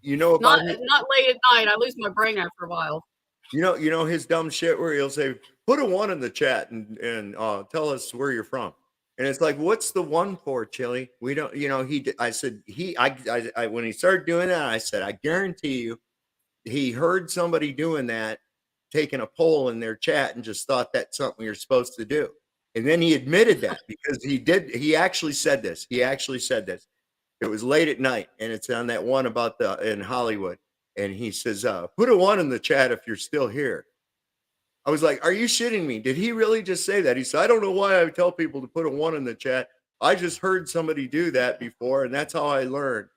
You know about not late at night. I lose my brain after a while. You know his dumb shit where he'll say, "Put a 1 in the chat and tell us where you're from." And it's like, what's the 1 for, Chille? We don't, I said, when he started doing that, I said, I guarantee you, he heard somebody doing that, taking a poll in their chat and just thought that's something you're supposed to do. And then he admitted that because he actually said this. It was late at night and it's on that one about in Hollywood. And he says, put a 1 in the chat if you're still here. I was like, are you shitting me? Did he really just say that? He said, I don't know why I tell people to put a 1 in the chat. I just heard somebody do that before, and that's how I learned.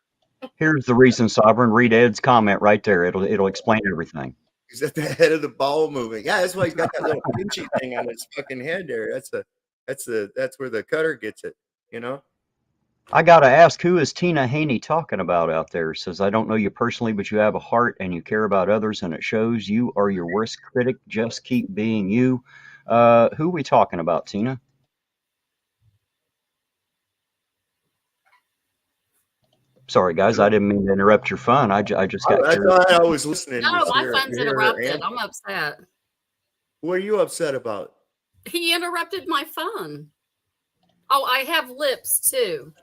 Here's the reason, Sovereign. Read Ed's comment right there. It'll explain everything. He's at the head of the bowel movement. Yeah, that's why he's got that little pinchy thing on his fucking head there. That's where the cutter gets it, I gotta ask, who is Tina Haney talking about out there? Says, I don't know you personally, but you have a heart and you care about others, and it shows. You are your worst critic. Just keep being you. Who are we talking about, Tina? Sorry, guys, I didn't mean to interrupt your fun. I just got curious. I was listening. No, my fun's interrupted. I'm upset. What are you upset about? He interrupted my fun. Oh, I have lips too.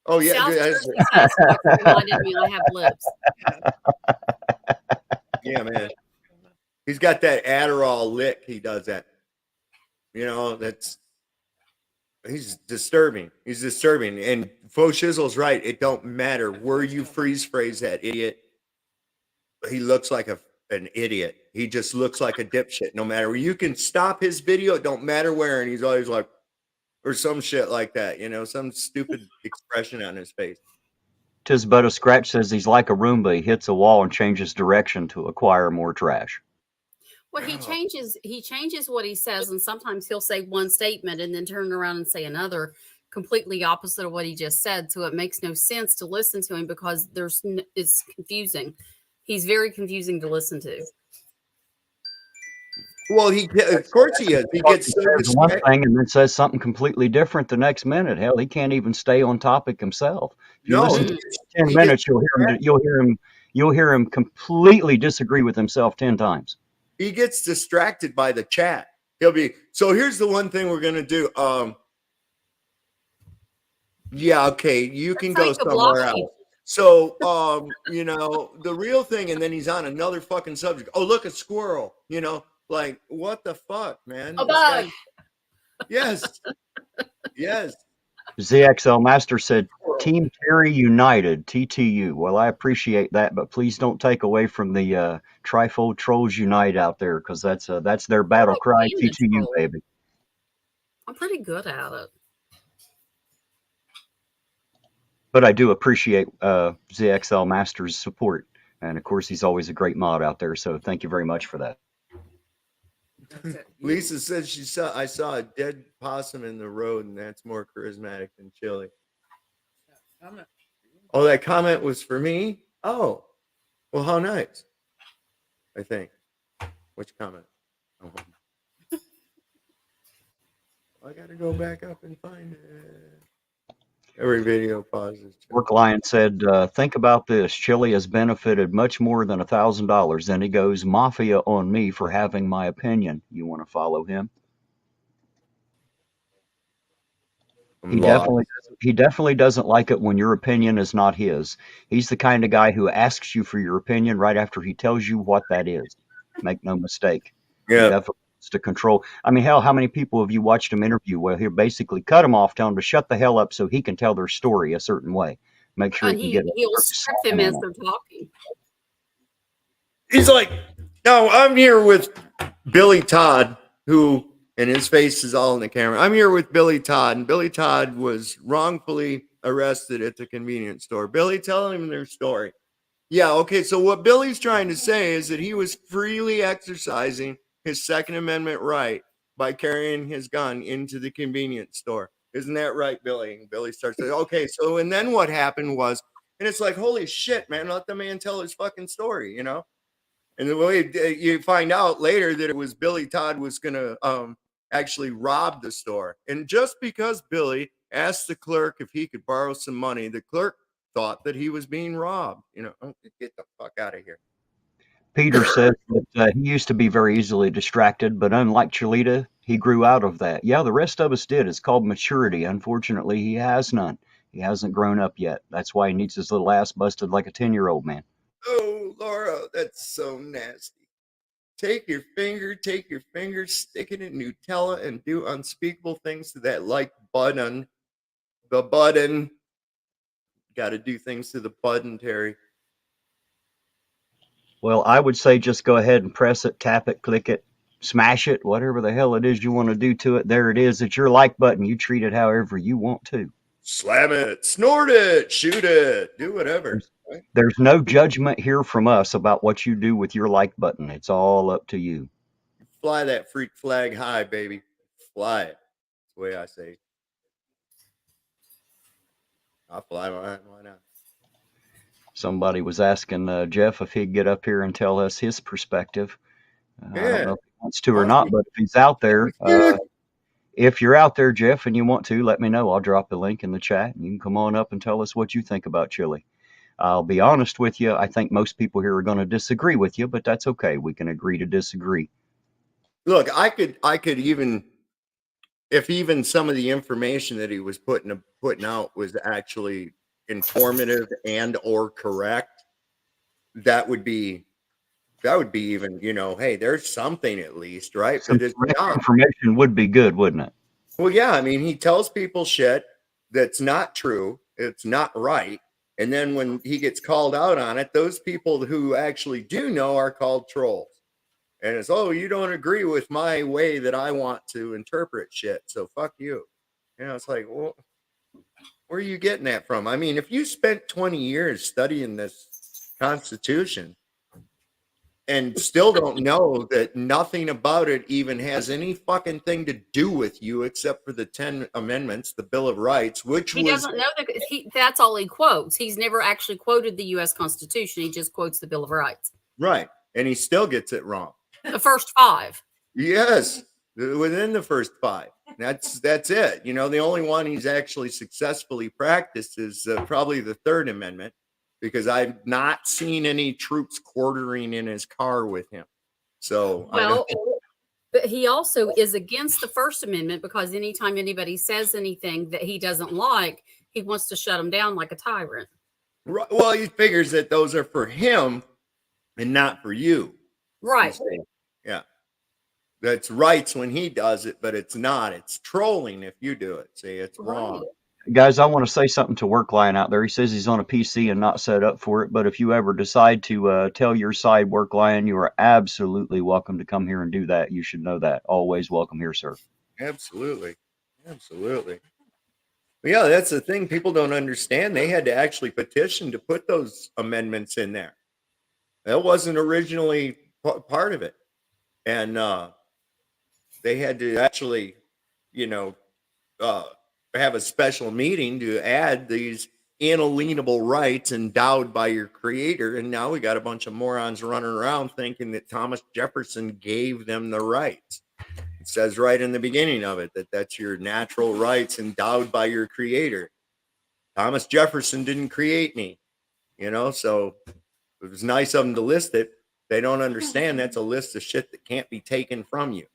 Oh yeah, reminded me I have lips. Yeah, man. He's got that Adderall lick. He does that. He's disturbing. And Faux Shizzle's right. It don't matter where you freeze phrase that idiot. He looks like an idiot. He just looks like a dipshit. No matter where you can stop his video, it don't matter where, and he's always like, or some shit like that, some stupid expression on his face. Tis but a scratch says he's like a Roomba. He hits a wall and changes direction to acquire more trash. Well, he changes what he says, and sometimes he'll say one statement and then turn around and say another completely opposite of what he just said. So it makes no sense to listen to him because it's confusing. He's very confusing to listen to. Well, of course he is. He gets one thing and then says something completely different the next minute. Hell, he can't even stay on topic himself. If you listen to 10 minutes, you'll hear him completely disagree with himself 10 times. He gets distracted by the chat. He'll be, so here's the one thing we're gonna do. Yeah, okay, you can go somewhere else. So the real thing, and then he's on another fucking subject. Oh, look, a squirrel, Like, what the fuck, man? A bug. Yes. ZXL Master said, Team Terry United, TTU. Well, I appreciate that, but please don't take away from the Trifold Trolls Unite out there, because that's their battle cry, TTU, baby. I'm pretty good at it. But I do appreciate ZXL Master's support. And, of course, he's always a great mod out there, so thank you very much for that. Lisa said I saw a dead possum in the road, and that's more charismatic than Chille. Oh, that comment was for me? Oh, Well, how nice. I think. Which comment? Oh. I got to go back up and find it. Every video pauses. Work Lion said, think about this. Chille has benefited much more than $1,000. Then he goes, mafia on me for having my opinion. You want to follow him? He definitely doesn't like it when your opinion is not his. He's the kind of guy who asks you for your opinion right after he tells you what that is. Make no mistake. Yeah. He definitely wants to control. I mean, hell, how many people have you watched him interview where he basically cut them off, tell them to shut the hell up so he can tell their story a certain way. Make sure And he'll script them as they're talking. He's like, no, I'm here with Billy Todd, who, and his face is all in the camera. I'm here with Billy Todd, and Billy Todd was wrongfully arrested at the convenience store. Billy telling him their story. Yeah, okay, so what Billy's trying to say is that he was freely exercising his Second Amendment right by carrying his gun into the convenience store. Isn't that right, Billy? And Billy starts saying, okay, so, and then what happened was, and it's like, holy shit, man, let the man tell his fucking story, you know? And the way you find out later that it was Billy Todd was going to actually rob the store. And just because Billy asked the clerk if he could borrow some money, the clerk thought that he was being robbed. You know, get the fuck out of here. Peter said that he used to be very easily distracted, but unlike Chille, he grew out of that. Yeah, the rest of us did. It's called maturity. Unfortunately, he has none. He hasn't grown up yet. That's why he needs his little ass busted like a 10-year-old man. Oh, Laura, that's so nasty. Take your finger, stick it in Nutella, and do unspeakable things to that like button. The button. Got to do things to the button, Terry. Well, I would say just go ahead and press it, tap it, click it, smash it, whatever the hell it is you want to do to it. There it is. It's your like button. You treat it however you want to. Slam it, snort it, shoot it, do whatever. There's no judgment here from us about what you do with your like button. It's all up to you. Fly that freak flag high, baby. Fly it. That's the way I say. I'll fly mine. Why not? Somebody was asking Jeff if he'd get up here and tell us his perspective. I don't know if he wants to or not, but if he's out there, if you're out there, Jeff, and you want to, let me know. I'll drop the link in the chat, and you can come on up and tell us what you think about Chille. I'll be honest with you. I think most people here are going to disagree with you, but that's okay. We can agree to disagree. Look, I could even, if even some of the information that he was putting out was actually informative and or correct, that would be even, you know, hey, there's something at least, right? Some information would be good, wouldn't it? Well, yeah. I mean, he tells people shit that's not true. It's not right. And then when he gets called out on it, those people who actually do know are called trolls. And it's, oh, you don't agree with my way that I want to interpret shit, so fuck you. You know, it's like, well, where are you getting that from? I mean, if you spent 20 years studying this Constitution and still don't know that nothing about it even has any fucking thing to do with you except for the 10 amendments, the Bill of Rights, which he doesn't know that that's all he quotes. He's never actually quoted the U.S. Constitution. He just quotes the Bill of Rights. Right. And he still gets it wrong. The first 5. Yes. Within the first 5. That's it. You know, the only one he's actually successfully practiced is probably the Third Amendment, because I've not seen any troops quartering in his car with him. So, well, but he also is against the First Amendment, because anytime anybody says anything that he doesn't like, he wants to shut them down like a tyrant. Right. Well, he figures that those are for him and not for you. Right. Yeah. That's rights when he does it, but it's not. It's trolling if you do it. See, it's wrong. Guys, I want to say something to Work Lion out there. He says he's on a PC and not set up for it, but if you ever decide to tell your side, Work Lion, you are absolutely welcome to come here and do that. You should know that. Always welcome here, sir. Absolutely. Absolutely. But yeah, that's the thing. People don't understand. They had to actually petition to put those amendments in there. That wasn't originally part of it. And they had to actually, you know, have a special meeting to add these inalienable rights endowed by your creator. And now we got a bunch of morons running around thinking that Thomas Jefferson gave them the rights. It says right in the beginning of it that that's your natural rights endowed by your creator. Thomas Jefferson didn't create me, so it was nice of them to list it. They don't understand that's a list of shit that can't be taken from you.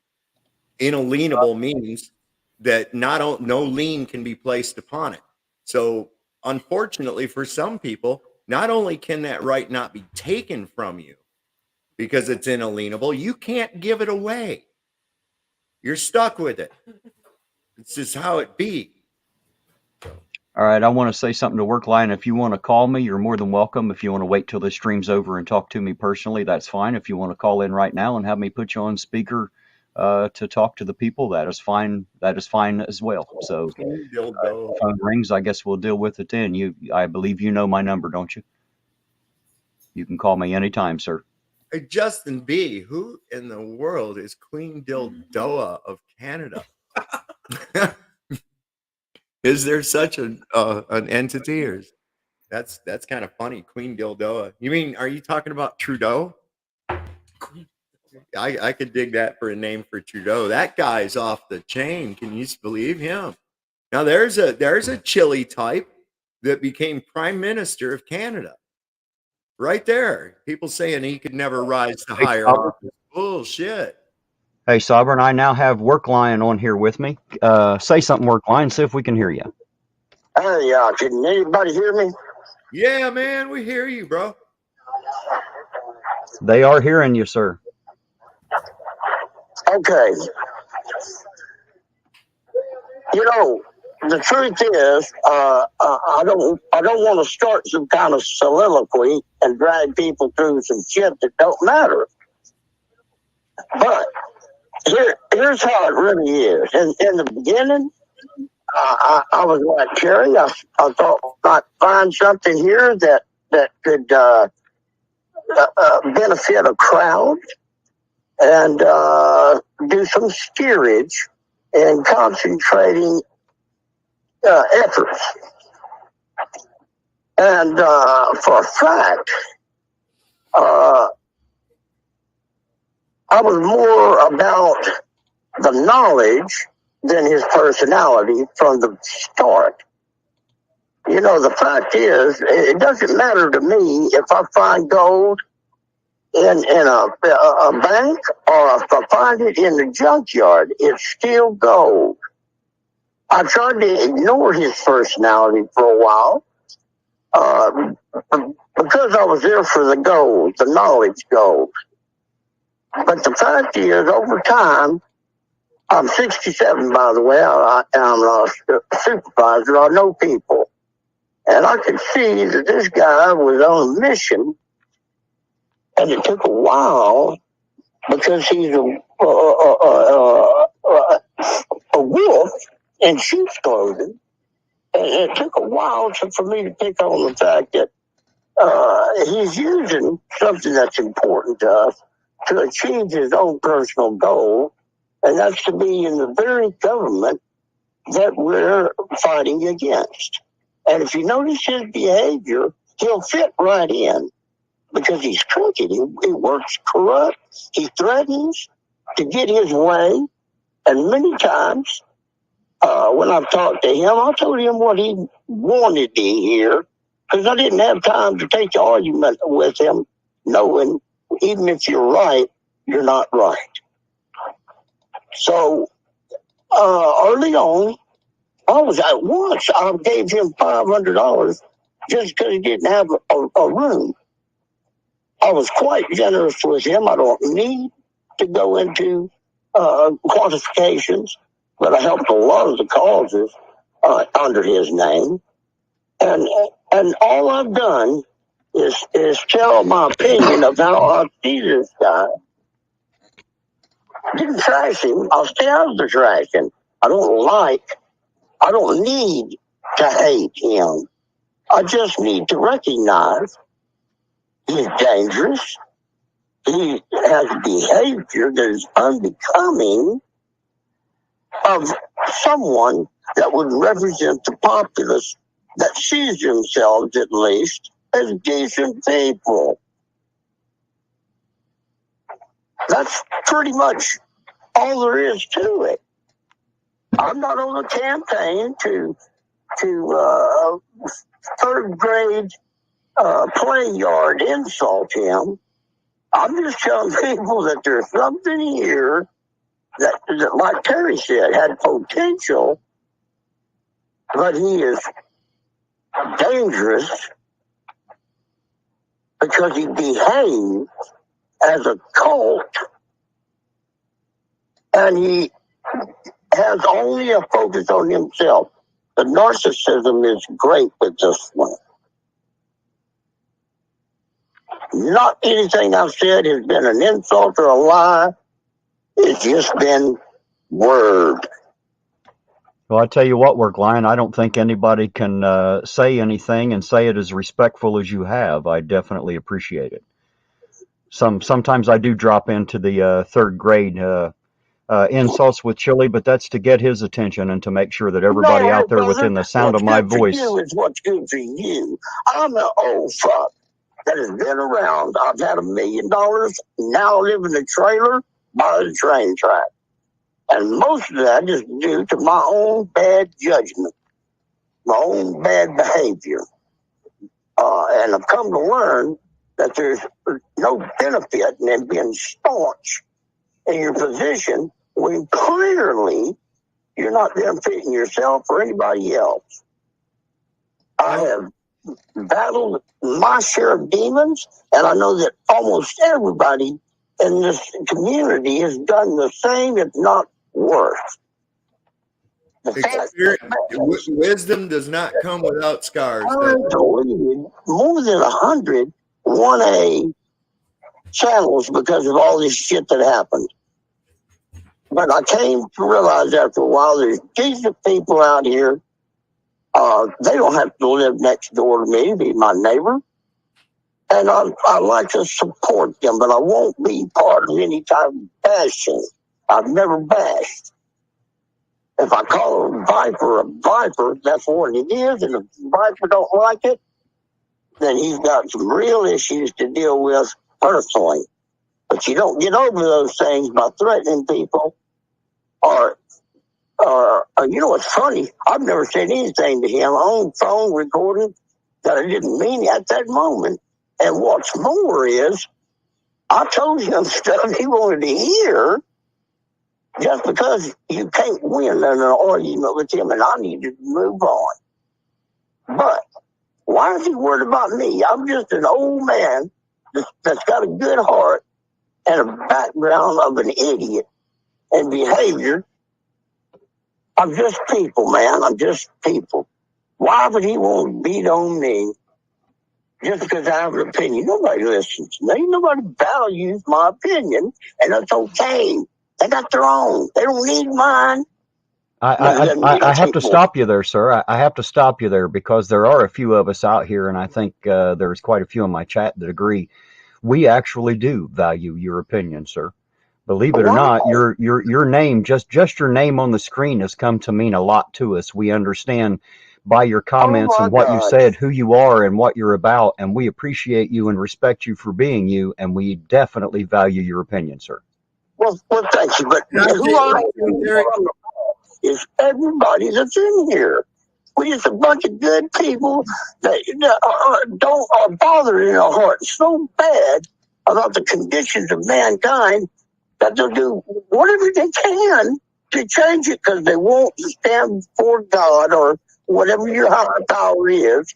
Inalienable means that no lien can be placed upon it. So unfortunately for some people, not only can that right not be taken from you because it's inalienable, you can't give it away. You're stuck with it. It's just how it be. All right, I want to say something to work line. If you want to call me, you're more than welcome. If you want to wait till the stream's over and talk to me personally, that's fine. If you want to call in right now and have me put you on speaker to talk to the people, that is fine. That is fine as well. So if the phone rings, I guess we'll deal with it then. I believe you know my number, don't you? You can call me anytime, sir. Hey, Justin B., who in the world is Queen Dildoa of Canada? Is there such an entity, or that's kind of funny? Queen Dildoa. You mean, are you talking about Trudeau? I could dig that for a name for Trudeau. That guy's off the chain. Can you believe him? Now there's a Chille type that became Prime Minister of Canada. Right there. People saying he could never rise to higher office. Bullshit. Hey, Sovereign, I now have Workline on here with me. Say something, Workline, see if we can hear you. Hey, can anybody hear me? Yeah, man, we hear you, bro. They are hearing you, sir. Okay. The truth is, I don't want to start some kind of soliloquy and drag people through some shit that don't matter. But here's how it really is. In the beginning, I was like Jerry. I thought I might find something here that could benefit a crowd and do some steerage and concentrating efforts. And for a fact, I was more about the knowledge than his personality from the start. The fact is, it doesn't matter to me if I find gold in a bank or if I find it in the junkyard. It's still gold. I tried to ignore his personality for a while because I was there for the gold, the knowledge gold. But the fact is, over time, I'm 67, by the way. I'm a supervisor. I know people. And I could see that this guy was on a mission, and it took a while because he's a wolf in sheep's clothing. And it took a while for me to pick on the fact that he's using something that's important to us to achieve his own personal goal, and that's to be in the very government that we're fighting against. And if you notice his behavior, he'll fit right in because he's crooked. He works corrupt. He threatens to get his way. And many times, when I've talked to him, I told him what he wanted to hear because I didn't have time to take the argument with him, knowing even if you're right, you're not right. So early on, I gave him $500 just because he didn't have a room. I was quite generous with him. I don't need to go into quantifications, but I helped a lot of the causes under his name. And all I've done is tell my opinion of how I see this guy. I didn't trash him. I'll stay out of the trashing. I don't need to hate him. I just need to recognize he's dangerous. He has behavior that is unbecoming of someone that would represent the populace that sees themselves at least as decent people. That's pretty much all there is to it. I'm not on a campaign to third grade play yard insult him. I'm just telling people that there's something here that like Terry said, had potential, but he is dangerous because he behaves as a cult, and he has only a focus on himself. The narcissism is great with this one. Not anything I've said has been an insult or a lie. It's just been word. Well, I tell you what, Workline, I don't think anybody can say anything and say it as respectful as you have. I definitely appreciate it. Sometimes I do drop into the third grade insults with Chille, but that's to get his attention and to make sure that everybody out there within the sound of my voice. What's good for you is what's good for you. I'm an old fuck that has been around. I've had $1 million. Now I live in a trailer by the train track. And most of that is due to my own bad judgment, my own bad behavior. And I've come to learn that there's no benefit in being staunch in your position when clearly you're not benefiting yourself or anybody else. I have battled my share of demons, and I know that almost everybody in this community has done the same, if not worse. Wisdom does not come without scars. I deleted more than 100 1A channels because of all this shit that happened. But I came to realize after a while there's decent people out here. They don't have to live next door to me to be my neighbor. And I like to support them, but I won't be part of any type of bashing. I've never bashed. If I call a viper, that's what it is. And if the viper don't like it, then he's got some real issues to deal with personally. But you don't get over those things by threatening people. Or you know what's funny? I've never said anything to him on phone recording that I didn't mean at that moment. And what's more is, I told him stuff he wanted to hear. Just because you can't win in an argument with him, and I needed to move on. But why is he worried about me? I'm just an old man that's got a good heart and a background of an idiot and behavior. I'm just people, man. I'm just people. Why would he want to beat on me just because I have an opinion? Nobody listens to me. Nobody values my opinion, and that's okay. They got their own. They don't need mine. I have to stop you there, sir. I have to stop you there because there are a few of us out here, and I think there's quite a few in my chat that agree. We actually do value your opinion, sir. Believe it or not, your name, just your name on the screen has come to mean a lot to us. We understand by your comments and what you said, who you are and what you're about, and we appreciate you and respect you for being you, and we definitely value your opinion, sir. Well, thank you. But who I am is everybody that's in here. We're just a bunch of good people that are bothered in our heart so bad about the conditions of mankind that they'll do whatever they can to change it because they won't stand before God or whatever your higher power is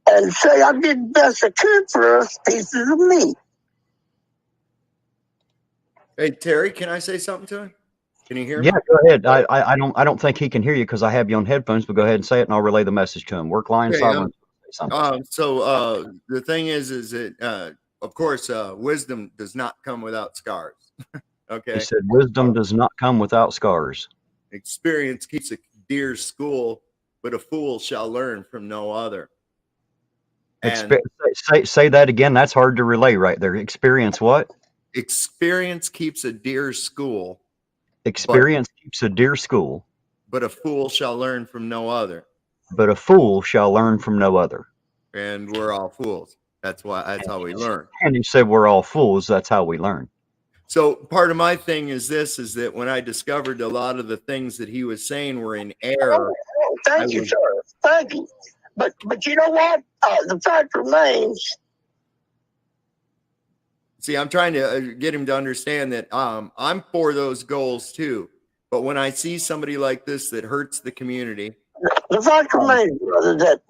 and say, I did the best I could for us pieces of meat. Hey, Terry, can I say something to him? Can you hear me? Yeah, go ahead. I don't think he can hear you because I have you on headphones, but go ahead and say it and I'll relay the message to him. Workline, Sovereign. So the thing is that, of course, wisdom does not come without scars. Okay. He said wisdom does not come without scars. Experience keeps a dear school, but a fool shall learn from no other. Say that again. That's hard to relay right there. Experience what? Experience keeps a dear school. Experience keeps a dear school. But a fool shall learn from no other. but a fool shall learn from no other. And we're all fools. That's how we learn. And he said we're all fools. That's how we learn. So part of my thing is that when I discovered a lot of the things that he was saying were in error. Thank you, sir. Thank you. But you know what? The fact remains. See, I'm trying to get him to understand that I'm for those goals too. But when I see somebody like this that hurts the community, the fact remains, brother, that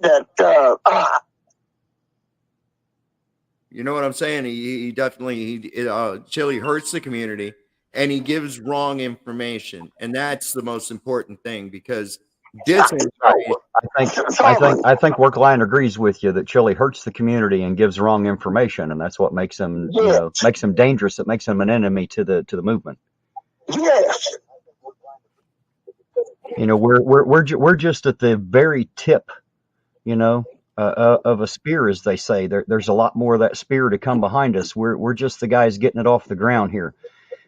you know what I'm saying? He definitely Chille hurts the community, and he gives wrong information, and that's the most important thing because disinformation. I think Workline agrees with you that Chille hurts the community and gives wrong information, and that's what makes him makes him dangerous. It makes him an enemy to the movement. Yes. You know, we're just at the very tip, you know, of a spear, as they say. There's a lot more of that spear to come behind us. We're just the guys getting it off the ground here.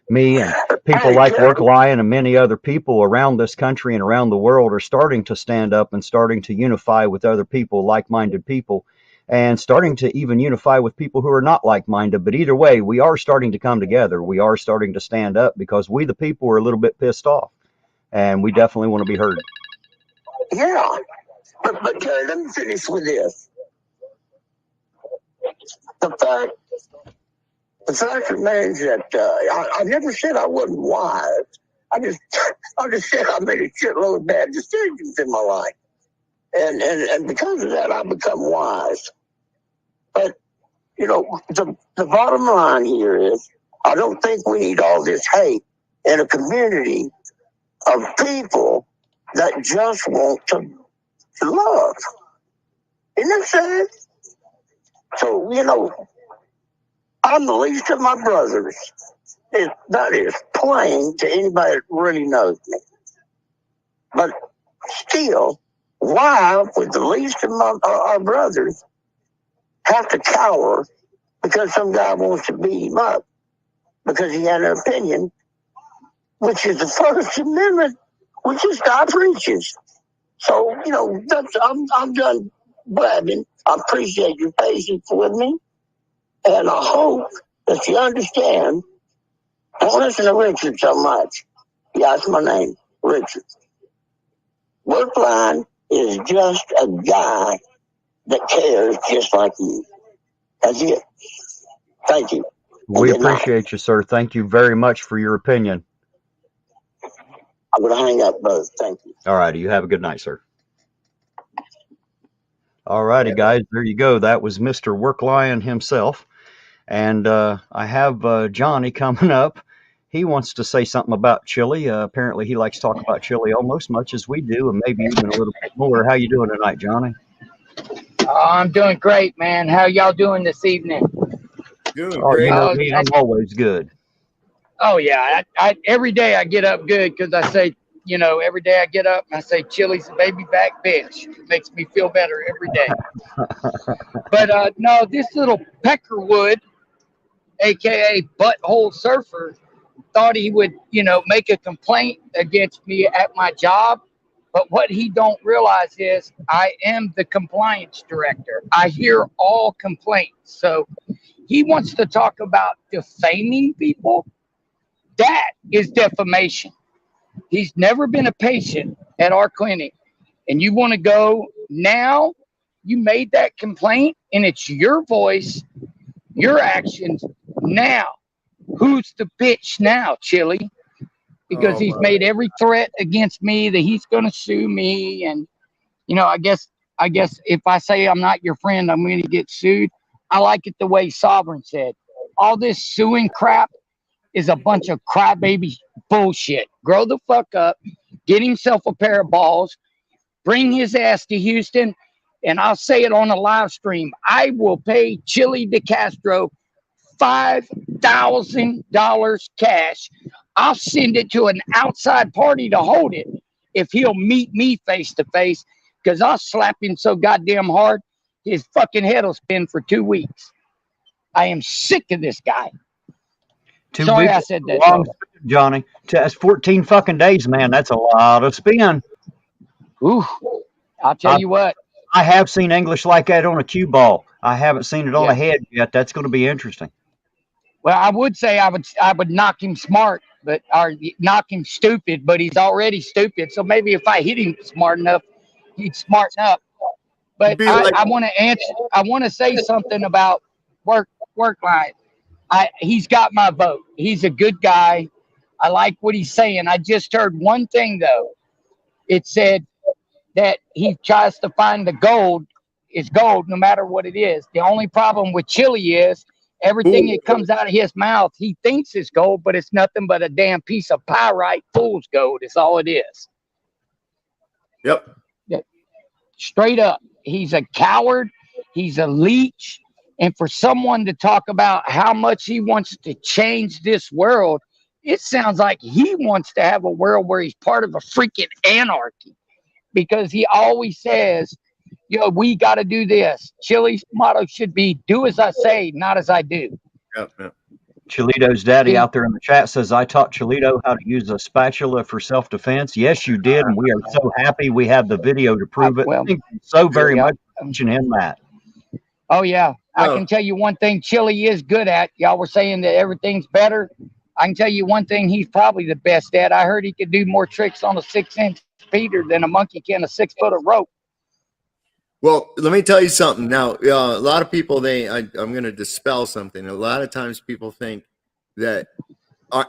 Me and people like Workline and many other people around this country and around the world are starting to stand up and starting to unify with other people, like-minded people, and starting to even unify with people who are not like-minded. But either way, we are starting to come together. We are starting to stand up because we, the people, are a little bit pissed off, and we definitely want to be heard. Yeah. But Jerry, let me finish with this. The fact remains that I never said I wasn't wise. I just said I made a shitload of bad decisions in my life, and because of that, I've become wise. But you know, the bottom line here is, I don't think we need all this hate in a community of people that just want to love. Isn't that sad? So, you know, I'm the least of my brothers. That is plain to anybody that really knows me. But still, why would the least of our brothers have to cower because some guy wants to beat him up because he had an opinion, which is the First Amendment, which this guy preaches? So, you know, I'm done blabbing. I appreciate your patience with me. And I hope that you understand. Don't listen to Richard so much. Yeah, that's my name, Richard. Workline is just a guy that cares just like you. That's it. Thank you. We appreciate you, sir. Thank you very much for your opinion. I'm going to hang up both. Thank you. All righty. You have a good night, sir. All righty, guys. There you go. That was Mr. Workline himself. And I have Johnny coming up. He wants to say something about Chille. Apparently, he likes to talk about Chille almost much as we do, and maybe even a little bit more. How you doing tonight, Johnny? I'm doing great, man. How y'all doing this evening? Doing great. You know me, I'm always good. Oh, yeah. I every day I get up good because I say, you know, every day I get up and I say, Chille's a baby back bitch. It makes me feel better every day. But no, this little Peckerwood, a.k.a. Butthole Surfer, thought he would, you know, make a complaint against me at my job. But what he don't realize is I am the compliance director. I hear all complaints. So he wants to talk about defaming people. That is defamation. He's never been a patient at our clinic. And you want to go now? You made that complaint and it's your voice, your actions now. Who's the bitch now, Chille? Because he's made every threat against me that he's going to sue me. And, you know, I guess if I say I'm not your friend, I'm going to get sued. I like it the way Sovereign said. All this suing crap is a bunch of crybaby bullshit. Grow the fuck up, get himself a pair of balls, bring his ass to Houston, and I'll say it on a live stream. I will pay Chille DeCastro $5,000 cash. I'll send it to an outside party to hold it if he'll meet me face to face, because I'll slap him so goddamn hard his fucking head will spin for 2 weeks. I am sick of this guy. 2 Sorry weeks, I said that. long spin, Johnny. That's 14 fucking days, man. That's a lot of spin. Ooh. I'll tell you what. I have seen English like that on a cue ball. I haven't seen it on Yeah. a head yet. That's going to be interesting. Well, I would say I would knock him smart, or knock him stupid, but he's already stupid. So maybe if I hit him smart enough, he'd smarten up. But I want to answer. I want to say something about work line. He's got my vote. He's a good guy. I like what he's saying. I just heard one thing though. It said that he tries to find the gold is gold no matter what it is. The only problem with Chille is everything that comes out of his mouth, he thinks is gold, but it's nothing but a damn piece of pyrite fool's gold. Is all it is. Yep. Straight up. He's a coward. He's a leech. And for someone to talk about how much he wants to change this world, it sounds like he wants to have a world where he's part of a freaking anarchy. Because he always says, we got to do this. Chille's motto should be, do as I say, not as I do. Yep. Chilito's daddy out there in the chat says, I taught Chilito how to use a spatula for self-defense. Yes, you did, and we are so happy we have the video to prove it. Thank you so very much for teaching him that. Oh, yeah. I can tell you one thing Chille is good at. Y'all were saying that everything's better. I can tell you one thing he's probably the best at. I heard he could do more tricks on a 6-inch speeder than a monkey can a 6-foot of rope. Well, let me tell you something. Now, a lot of people, I'm going to dispel something. A lot of times people think that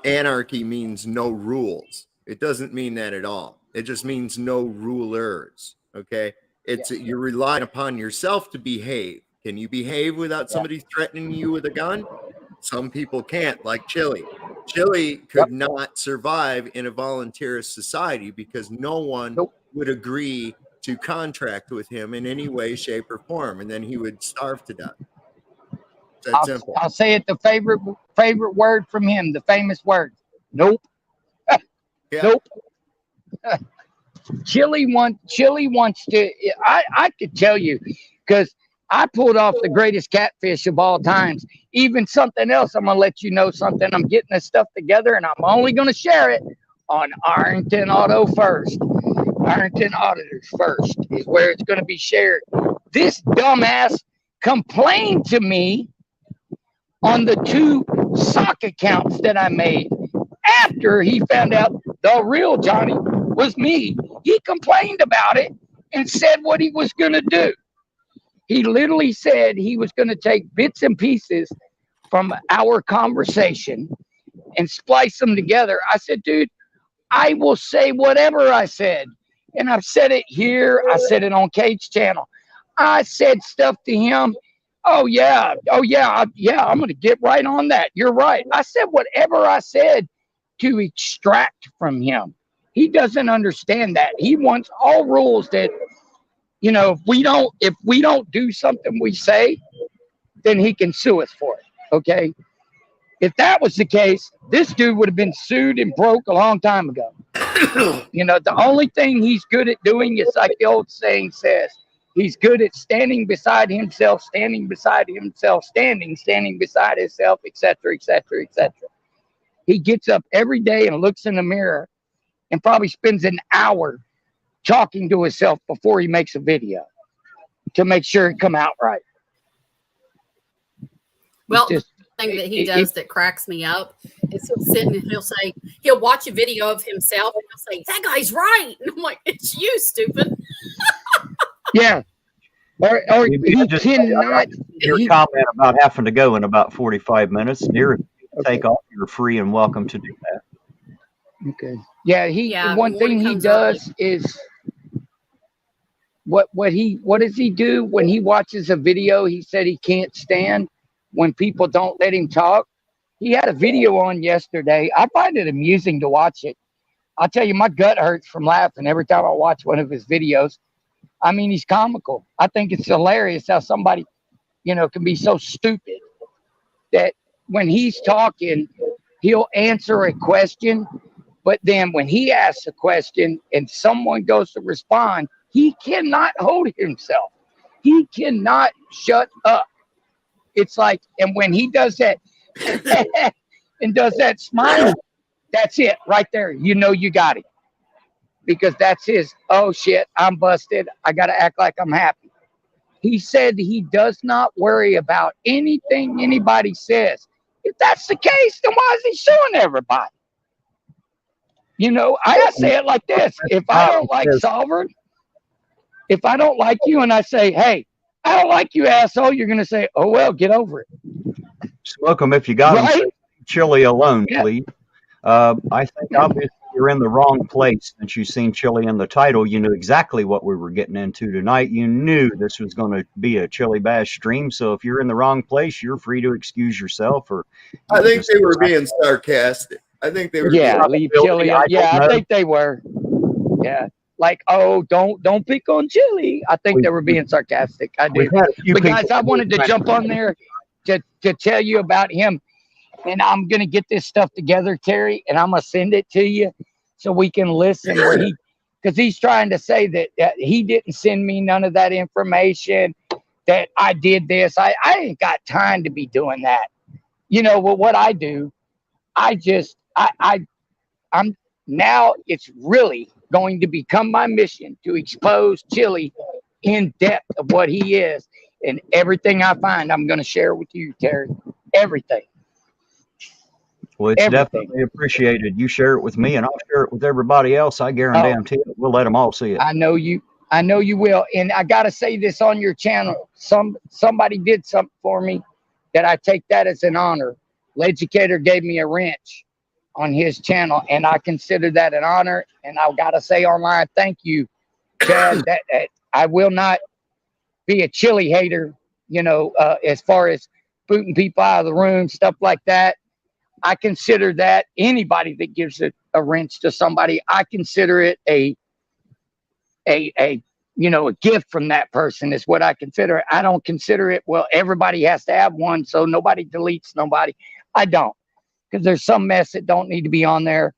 anarchy means no rules. It doesn't mean that at all. It just means no rulers. Okay. You're relying upon yourself to behave. Can you behave without somebody threatening you with a gun? Some people can't, like Chille. Chille could not survive in a volunteerist society because no one would agree to contract with him in any way, shape, or form, and then he would starve to death. That's simple. I'll say it, the favorite word from him, the famous word. Nope. Nope. Chille wants to. I could tell you, because I pulled off the greatest catfish of all times. Even something else, I'm gonna let you know something. I'm getting this stuff together, and I'm only gonna share it on Ironton Auto First. Ironton Auditors First is where it's going to be shared. This dumbass complained to me on the 2 sock accounts that I made after he found out the real Johnny was me. He complained about it and said what he was going to do. He literally said he was going to take bits and pieces from our conversation and splice them together. I said, dude, I will say whatever I said. And I've said it here. I said it on Kate's channel. I said stuff to him. Oh, yeah. I'm going to get right on that. You're right. I said whatever I said to extract from him. He doesn't understand that. He wants all rules that, if we don't do something we say, then he can sue us for it. Okay. If that was the case, this dude would have been sued and broke a long time ago. The only thing he's good at doing is like the old saying says, he's good at standing beside himself, standing beside himself, standing beside himself, etc., etc., etc. He gets up every day and looks in the mirror and probably spends an hour talking to himself before he makes a video to make sure it come out right. Well, the thing that he does that cracks me up is he'll sit and he'll watch a video of himself and he'll say, that guy's right. And I'm like, it's you, stupid. Yeah. Or he cannot. Your comment about having to go in about 45 minutes. Dear, take off. You're free and welcome to do that. Okay. Yeah. One thing he does is what does he do when he watches a video? He said he can't stand when people don't let him talk. He had a video on yesterday. I find it amusing to watch it. I'll tell you, my gut hurts from laughing every time I watch one of his videos. I mean, he's comical. I think it's hilarious how somebody, can be so stupid that when he's talking, he'll answer a question, but then when he asks a question and someone goes to respond, he cannot hold himself. He cannot shut up. It's like, and when he does that and does that smile, that's it right there. You got it. because that's his, oh shit, I'm busted. I got to act like I'm happy. He said he does not worry about anything anybody says. If that's the case, then why is he suing everybody? You know, I say it like this. If I don't like Sovereign, if I don't like you and I say, hey, I don't like you, asshole, you're going to say, oh, well, get over it. Smoke 'em if you got 'em. Right? Say Chille alone, Yeah. please. I think obviously you're in the wrong place since you've seen Chille in the title. You knew exactly what we were getting into tonight. You knew this was going to be a Chille Bash stream. So if you're in the wrong place, you're free to excuse yourself. Or I think they were being sarcastic. I think they were. Yeah, leave Chille. Yeah, I think they were. Yeah. Like, oh, don't pick on Chille. I think they were being sarcastic. I do. But guys, I wanted to jump on there to tell you about him. And I'm going to get this stuff together, Terry, and I'm going to send it to you so we can listen where because he's trying to say that he didn't send me none of that information, that I did this. I ain't got time to be doing that. You know, well, what I do, I'm now it's really going to become my mission to expose Chille in depth of what he is, and everything I find, I'm going to share with you, Terry. Everything. Well, it's definitely appreciated. You share it with me, and I'll share it with everybody else. I guarantee it. We'll let them all see it. I know you will. And I got to say this on your channel. Somebody did something for me that I take that as an honor. Legicator gave me a wrench on his channel, and I consider that an honor. And I've got to say online, thank you, Chad. that I will not be a Chille hater, you know, as far as booting people out of the room, stuff like that. I consider that anybody that gives a wrench to somebody, I consider it a gift from that person is what I consider it. I don't consider it, well, everybody has to have one, so nobody deletes nobody. I don't, because there's some mess that don't need to be on there.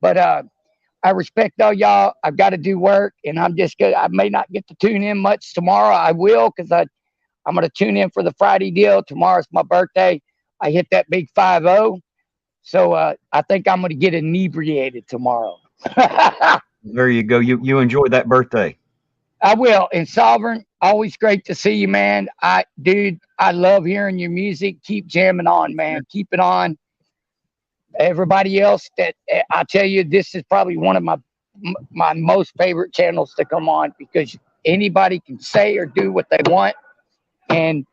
But I respect all y'all. I've got to do work, and I'm just good. I may not get to tune in much tomorrow. I will, because I'm going to tune in for the Friday deal. Tomorrow's my birthday. I hit that big 5-0. So I think I'm going to get inebriated tomorrow. There you go. You enjoy that birthday. I will. And Sovereign, always great to see you, man. Dude, I love hearing your music. Keep jamming on, man. Keep it on. Everybody else, that I tell you, this is probably one of my most favorite channels to come on, because anybody can say or do what they want, and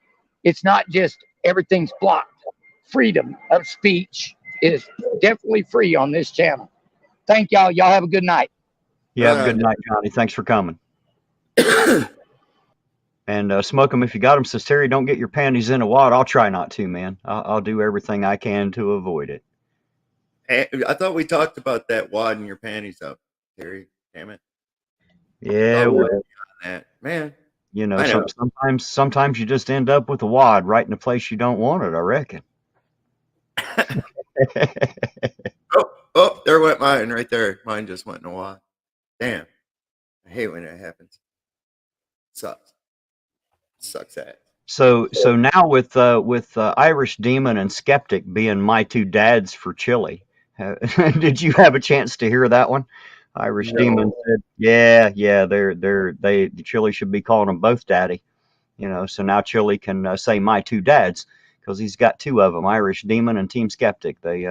it's not just everything's blocked. Freedom of speech is definitely free on this channel. Thank y'all. Y'all have a good night. Yeah, have a good night, Johnny. Thanks for coming. And Smoke 'em if you got 'em. Says Terry, don't get your panties in a wad. I'll try not to, man. I'll do everything I can to avoid it. I thought we talked about that wadding your panties up, Terry. Damn it. Yeah, well, that. Man. You know, sometimes you just end up with a wad right in a place you don't want it, I reckon. Oh, there went mine right there. Mine just went in a wad. Damn. I hate when that happens. Sucks that. So now with Irish Demon and Skeptic being my two dads for Chille, did you have a chance to hear that one? Irish Demon said, "Yeah, Chille should be calling them both daddy." You know, so now Chille can say my two dads, because he's got two of them, Irish Demon and Team Skeptic. They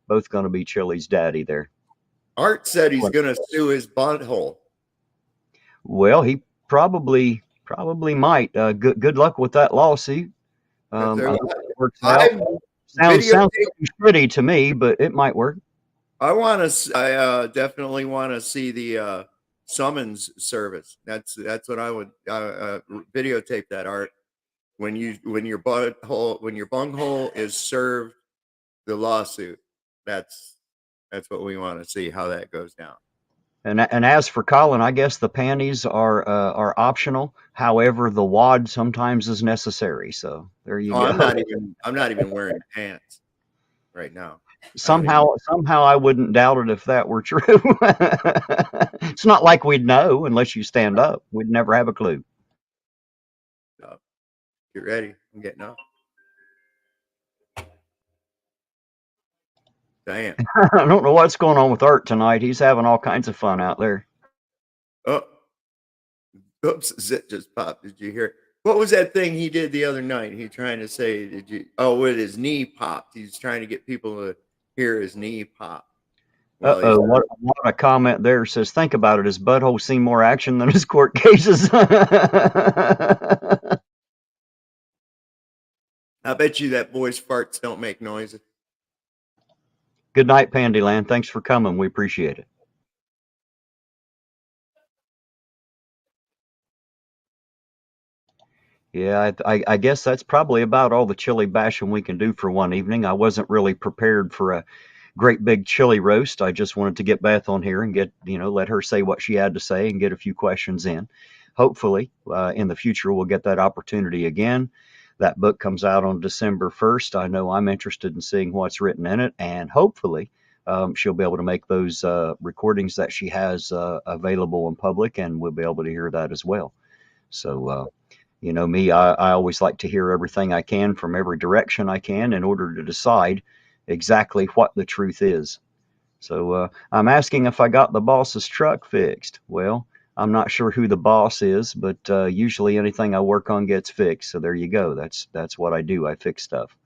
both going to be Chille's daddy there. Art said he's going to sue his butthole. Well, he probably might. Good luck with that lawsuit. I hope it works out. Sounds pretty to me, but it might work. I definitely want to see the summons service. That's what I would videotape that, Art. When your bunghole is served the lawsuit, that's what we want to see, how that goes down. And as for Colin, I guess the panties are optional. However, the wad sometimes is necessary. So there you go. I'm not even wearing pants right now. Somehow I wouldn't doubt it if that were true. It's not like we'd know unless you stand up. We'd never have a clue. Get ready. I'm getting up. Damn. I don't know what's going on with Art tonight. He's having all kinds of fun out there. Oh, oops! Zit just popped. Did you hear? What was that thing he did the other night? He trying to say, did you? Oh, with his knee popped. He's trying to get people to hear his knee pop. Well, Uh-oh, what a comment there. Says, think about it. His butthole seen more action than his court cases. I bet you that boy's farts don't make noises. Good night, Pandyland. Thanks for coming. We appreciate it. Yeah, I guess that's probably about all the chili bashing we can do for one evening. I wasn't really prepared for a great big chili roast. I just wanted to get Beth on here and get, let her say what she had to say and get a few questions in. Hopefully, in the future, we'll get that opportunity again. That book comes out on December 1st. I know I'm interested in seeing what's written in it, and hopefully she'll be able to make those recordings that she has available in public, and we'll be able to hear that as well. So, me, I always like to hear everything I can from every direction I can in order to decide exactly what the truth is. So I'm asking if I got the boss's truck fixed. Well, I'm not sure who the boss is, but usually anything I work on gets fixed. So there you go. That's what I do. I fix stuff.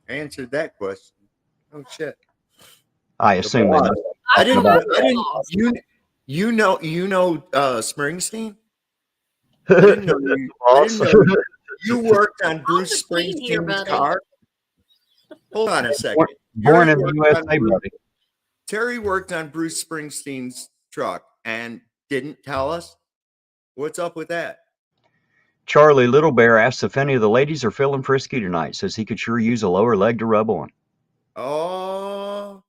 Answered that question. Oh shit. I assume they know. I didn't. You know Springsteen. I didn't know you worked on Bruce Springsteen's car. Hold on a second. Born in the USA, buddy. Terry worked on Bruce Springsteen's truck and didn't tell us. What's up with that? Charlie Little Bear asks if any of the ladies are feeling frisky tonight. Says he could sure use a lower leg to rub on. Oh,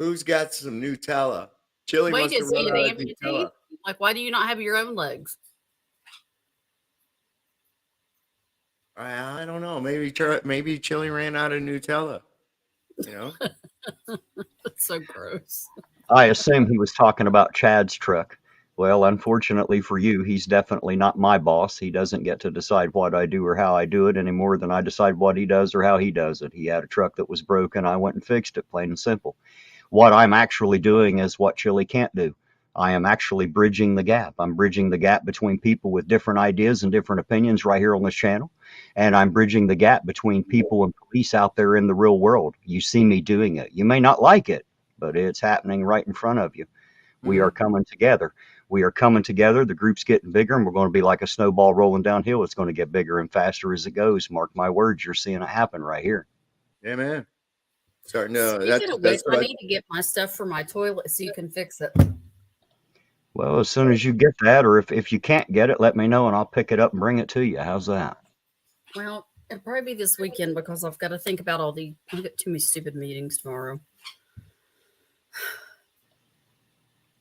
who's got some Nutella? Chille Wait, wants to is he run an out of amputee? Nutella. Like, why do you not have your own legs? I don't know. Maybe Chille ran out of Nutella. That's so gross. I assume he was talking about Chad's truck. Well, unfortunately for you, he's definitely not my boss. He doesn't get to decide what I do or how I do it any more than I decide what he does or how he does it. He had a truck that was broken. I went and fixed it, plain and simple. What I'm actually doing is what Chille can't do. I am actually bridging the gap. I'm bridging the gap between people with different ideas and different opinions right here on this channel. And I'm bridging the gap between people and police out there in the real world. You see me doing it. You may not like it, but it's happening right in front of you. We are coming together. We are coming together. The group's getting bigger, and we're going to be like a snowball rolling downhill. It's going to get bigger and faster as it goes. Mark my words. You're seeing it happen right here. Yeah, man. Starting to. Speaking of which, I need to get my stuff for my toilet so you can fix it. Well, as soon as you get that, or if you can't get it, let me know, and I'll pick it up and bring it to you. How's that? Well, it'll probably be this weekend because I've got to think about I've got too many stupid meetings tomorrow.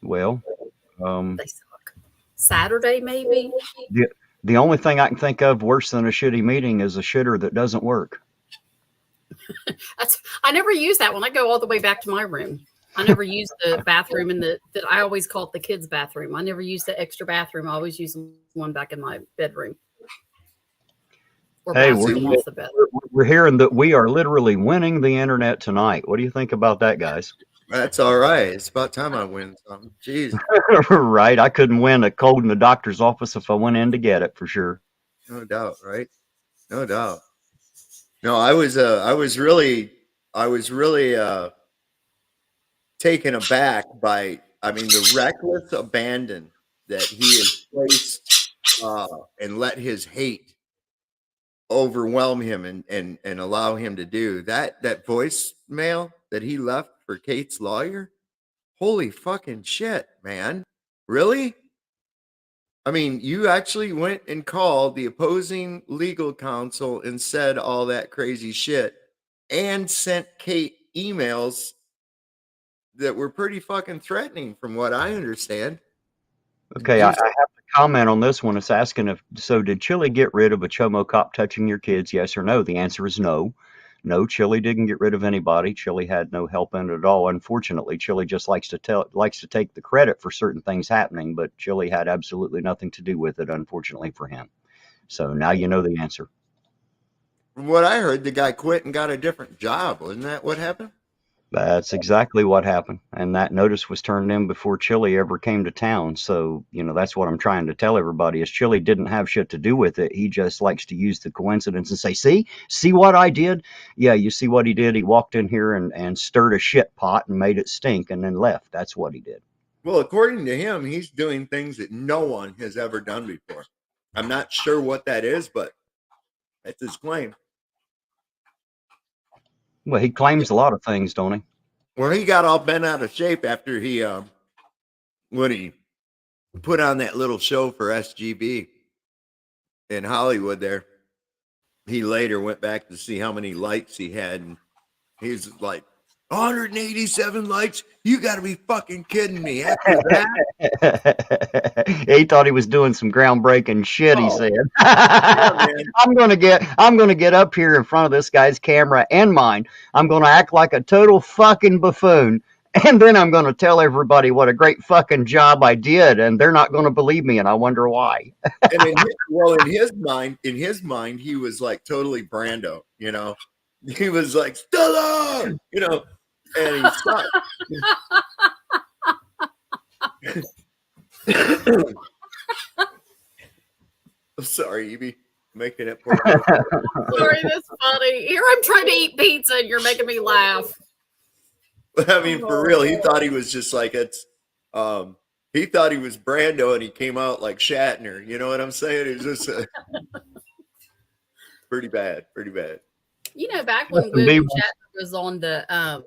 Well, they suck. Saturday, maybe? The only thing I can think of worse than a shitty meeting is a shitter that doesn't work. I never use that one. I go all the way back to my room. I never use the bathroom that I always call it the kids' bathroom. I never use the extra bathroom. I always use one back in my bedroom. Or hey, off the bed. We're hearing that we are literally winning the internet tonight. What do you think about that, guys? That's all right. It's about time I win something. Jeez. Right. I couldn't win a cold in the doctor's office if I went in to get it, for sure. No doubt, right? No doubt. No, I was really taken aback by, the reckless abandon that he has placed and let his hate overwhelm him and allow him to do that voicemail that he left for Kate's lawyer. Holy fucking shit, man. Really? You actually went and called the opposing legal counsel and said all that crazy shit and sent Kate emails that were pretty fucking threatening from what I understand. Okay, I have to comment on this one. It's asking did Chille get rid of a Chomo cop touching your kids, yes or no? The answer is no. No, Chille didn't get rid of anybody. Chille had no help in it at all. Unfortunately, Chille just likes to take the credit for certain things happening, but Chille had absolutely nothing to do with it, unfortunately for him. So now you know the answer. From what I heard, the guy quit and got a different job. Wasn't that what happened? That's exactly what happened. And that notice was turned in before Chille ever came to town. So, that's what I'm trying to tell everybody is Chille didn't have shit to do with it. He just likes to use the coincidence and say, see what I did? Yeah, you see what he did? He walked in here and stirred a shit pot and made it stink and then left. That's what he did. Well, according to him, he's doing things that no one has ever done before. I'm not sure what that is, but that's his claim. Well, he claims a lot of things, don't he? Well, he got all bent out of shape after he when he put on that little show for SGB in Hollywood there. He later went back to see how many likes he had, and he's like, 187 likes? You got to be fucking kidding me. After that? He thought he was doing some groundbreaking shit, he said. Yeah, man. I'm gonna get up here in front of this guy's camera and mine. I'm gonna act like a total fucking buffoon, and then I'm gonna tell everybody what a great fucking job I did, and they're not gonna believe me, and I wonder why. And in his mind, he was like totally Brando, He was like, Stella, and he sucked. I'm sorry, Evie. Making it poor. Sorry, that's funny. Here I'm trying to eat pizza and you're making me laugh. I mean, for real, he thought he was just like he thought he was Brando and he came out like Shatner. You know what I'm saying? It was just pretty bad. Back when William Shatner was on the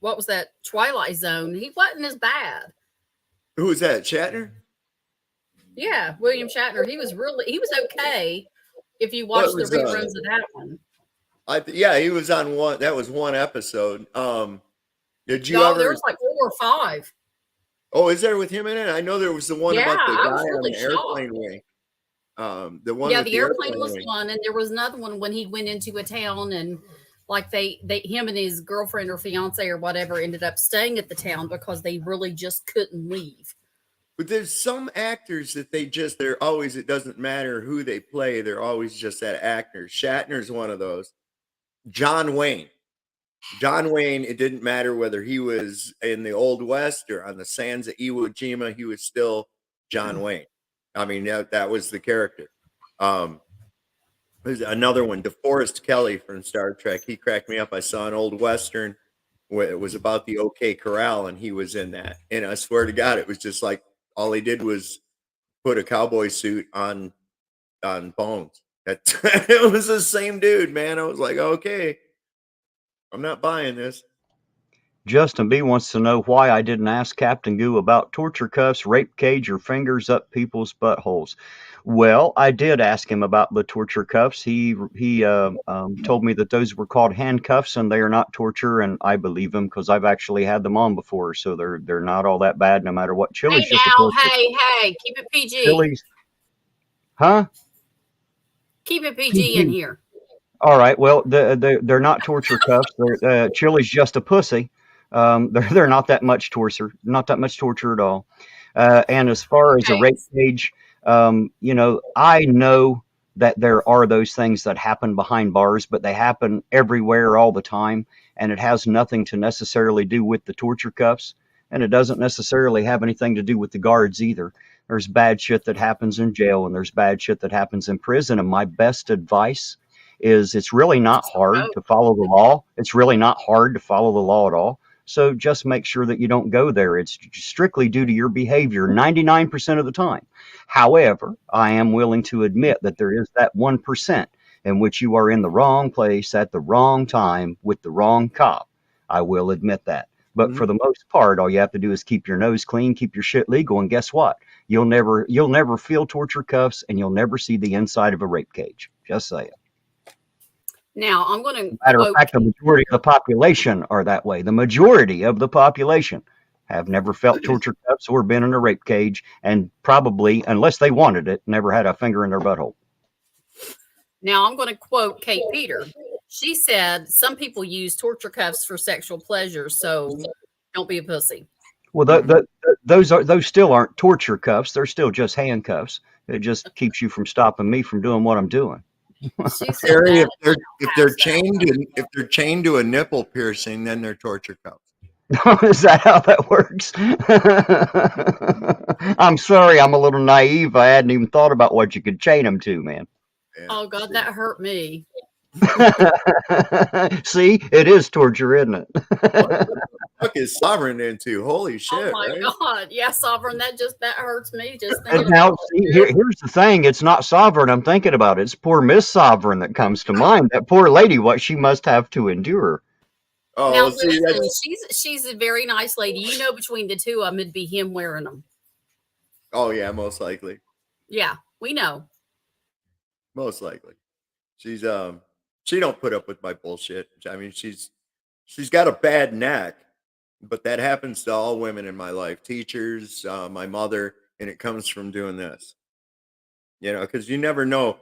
what was that, Twilight Zone, he wasn't as bad. Who was that, Shatner? Yeah, William Shatner. He was okay if you watched the reruns of that one. He was on one. That was one episode. Did you ever? There was like 4 or 5. Oh, is there with him in it? I know there was the one about the guy on the airplane shocked. wing. The one. Yeah, with the airplane was wing. one, and there was another one when he went into a town and like him and his girlfriend or fiance or whatever ended up staying at the town because they really just couldn't leave. But there's some actors that they're always, it doesn't matter who they play, they're always just that actor. Shatner's one of those. John Wayne, it didn't matter whether he was in the Old West or on the sands of Iwo Jima, he was still John Wayne. I mean, that was the character. There's another one, DeForest Kelley from Star Trek. He cracked me up. I saw an old Western where it was about the OK Corral, and he was in that. And I swear to God, it was just like, all he did was put a cowboy suit on Bones. It was the same dude, man. I was like, okay, I'm not buying this. Justin B wants to know why I didn't ask Captain Goo about torture cuffs, rape cage, or fingers up people's buttholes. Well, I did ask him about the torture cuffs. He told me that those were called handcuffs and they are not torture, and I believe him because I've actually had them on before, so they're not all that bad no matter what. Chille's hey now, hey, keep it PG. Chille's, huh? Keep it PG in here. All right. Well, they're not torture cuffs. Chille's just a pussy. They're not that much torture at all. And as far as a rape cage, I know that there are those things that happen behind bars, but they happen everywhere all the time. And it has nothing to necessarily do with the torture cuffs. And it doesn't necessarily have anything to do with the guards either. There's bad shit that happens in jail and there's bad shit that happens in prison. And my best advice is it's really not hard to follow the law. It's really not hard to follow the law at all. So just make sure that you don't go there. It's strictly due to your behavior 99% of the time. However, I am willing to admit that there is that 1% in which you are in the wrong place at the wrong time with the wrong cop. I will admit that. But for the most part, all you have to do is keep your nose clean, keep your shit legal, and guess what? You'll never feel torture cuffs, and you'll never see the inside of a rape cage. Just say it. Now, I'm going to. Matter of fact, the majority of the population are that way. The majority of the population have never felt torture cuffs or been in a rape cage, and probably, unless they wanted it, never had a finger in their butthole. Now, I'm going to quote Kate Peter. She said, some people use torture cuffs for sexual pleasure, so don't be a pussy. Well, those still aren't torture cuffs. They're still just handcuffs. It just keeps you from stopping me from doing what I'm doing. She said Harry, that. if they're chained to a nipple piercing, then they're torture cuffs. Is that how that works? I'm sorry, I'm a little naive. I hadn't even thought about what you could chain them to, man. Yeah, Oh God, that hurt me. See, it is torture, isn't it? What the fuck is Sovereign into? Holy shit! Oh my right? God, yeah, Sovereign. That hurts me just thinking Now, about see, here's the thing. It's not Sovereign I'm thinking about. It's poor Miss Sovereign that comes to mind. That poor lady, what she must have to endure. Oh, now, see, listen, she's a very nice lady. You know, between the two of them, it'd be him wearing them. oh yeah, most likely. Yeah, we know. Most likely. She's she don't put up with my bullshit. I mean, she's got a bad neck, but that happens to all women in my life, teachers, my mother, and it comes from doing this. You know, because you never know.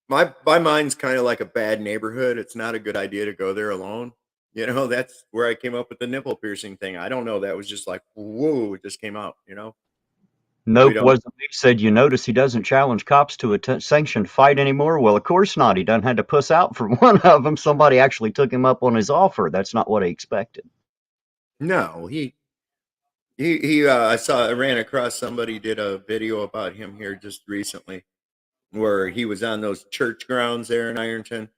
My mind's kind of like a bad neighborhood. It's not a good idea to go there alone. You know, that's where I came up with the nipple piercing thing. I don't know. That was just like, whoa, it just came out, you know? Nope, don't- wasn't me. Said, you notice he doesn't challenge cops to a sanctioned fight anymore? Well, of course not. He done had to puss out for one of them. Somebody actually took him up on his offer. That's not what he expected. No, I ran across somebody did a video about him here just recently where he was on those church grounds there in Ironton.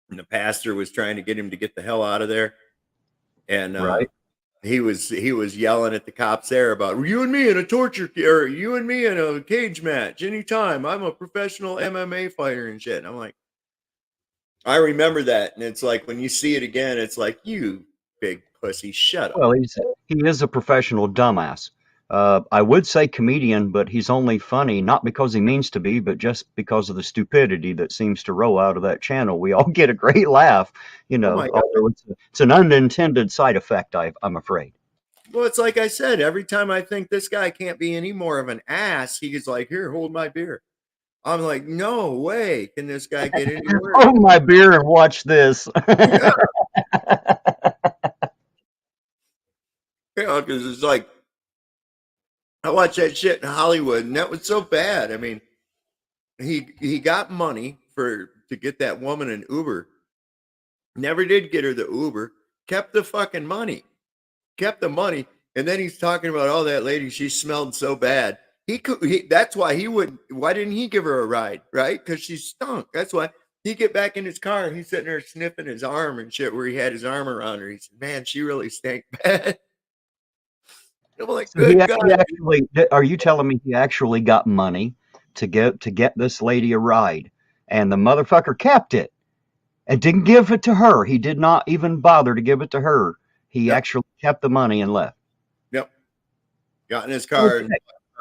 And the pastor was trying to get him to get the hell out of there. And Right. he was yelling at the cops there about you and me in a or you and me in a cage match anytime. I'm a professional MMA fighter and shit. And I'm like, I remember that. And it's like when you see it again, it's like, you big pussy, shut up. Well, he is a professional dumbass. I would say comedian, but he's only funny not because he means to be, but just because of the stupidity that seems to roll out of that channel. We all get a great laugh, you know, although it's an unintended side effect, I'm afraid. Well, it's like I said, every time I think this guy can't be any more of an ass, he's like, here, hold my beer. I'm like, no way can this guy get any worse. Hold my beer and watch this. Yeah. You know, because it's like, I watched that shit in Hollywood, and that was so bad. I mean, he got money to get that woman an Uber. Never did get her the Uber. Kept the fucking money. Kept the money. And then he's talking about, oh, that lady, she smelled so bad. That's why why didn't he give her a ride, right? Because she stunk. That's why he get back in his car and he's sitting there sniffing his arm and shit where he had his arm around her. He said, man, she really stank bad. I'm like, So he actually, are you telling me he actually got money to get this lady a ride, and the motherfucker kept it and didn't give it to her? He did not even bother to give it to her. He actually kept the money and left. Yep. Got in his car.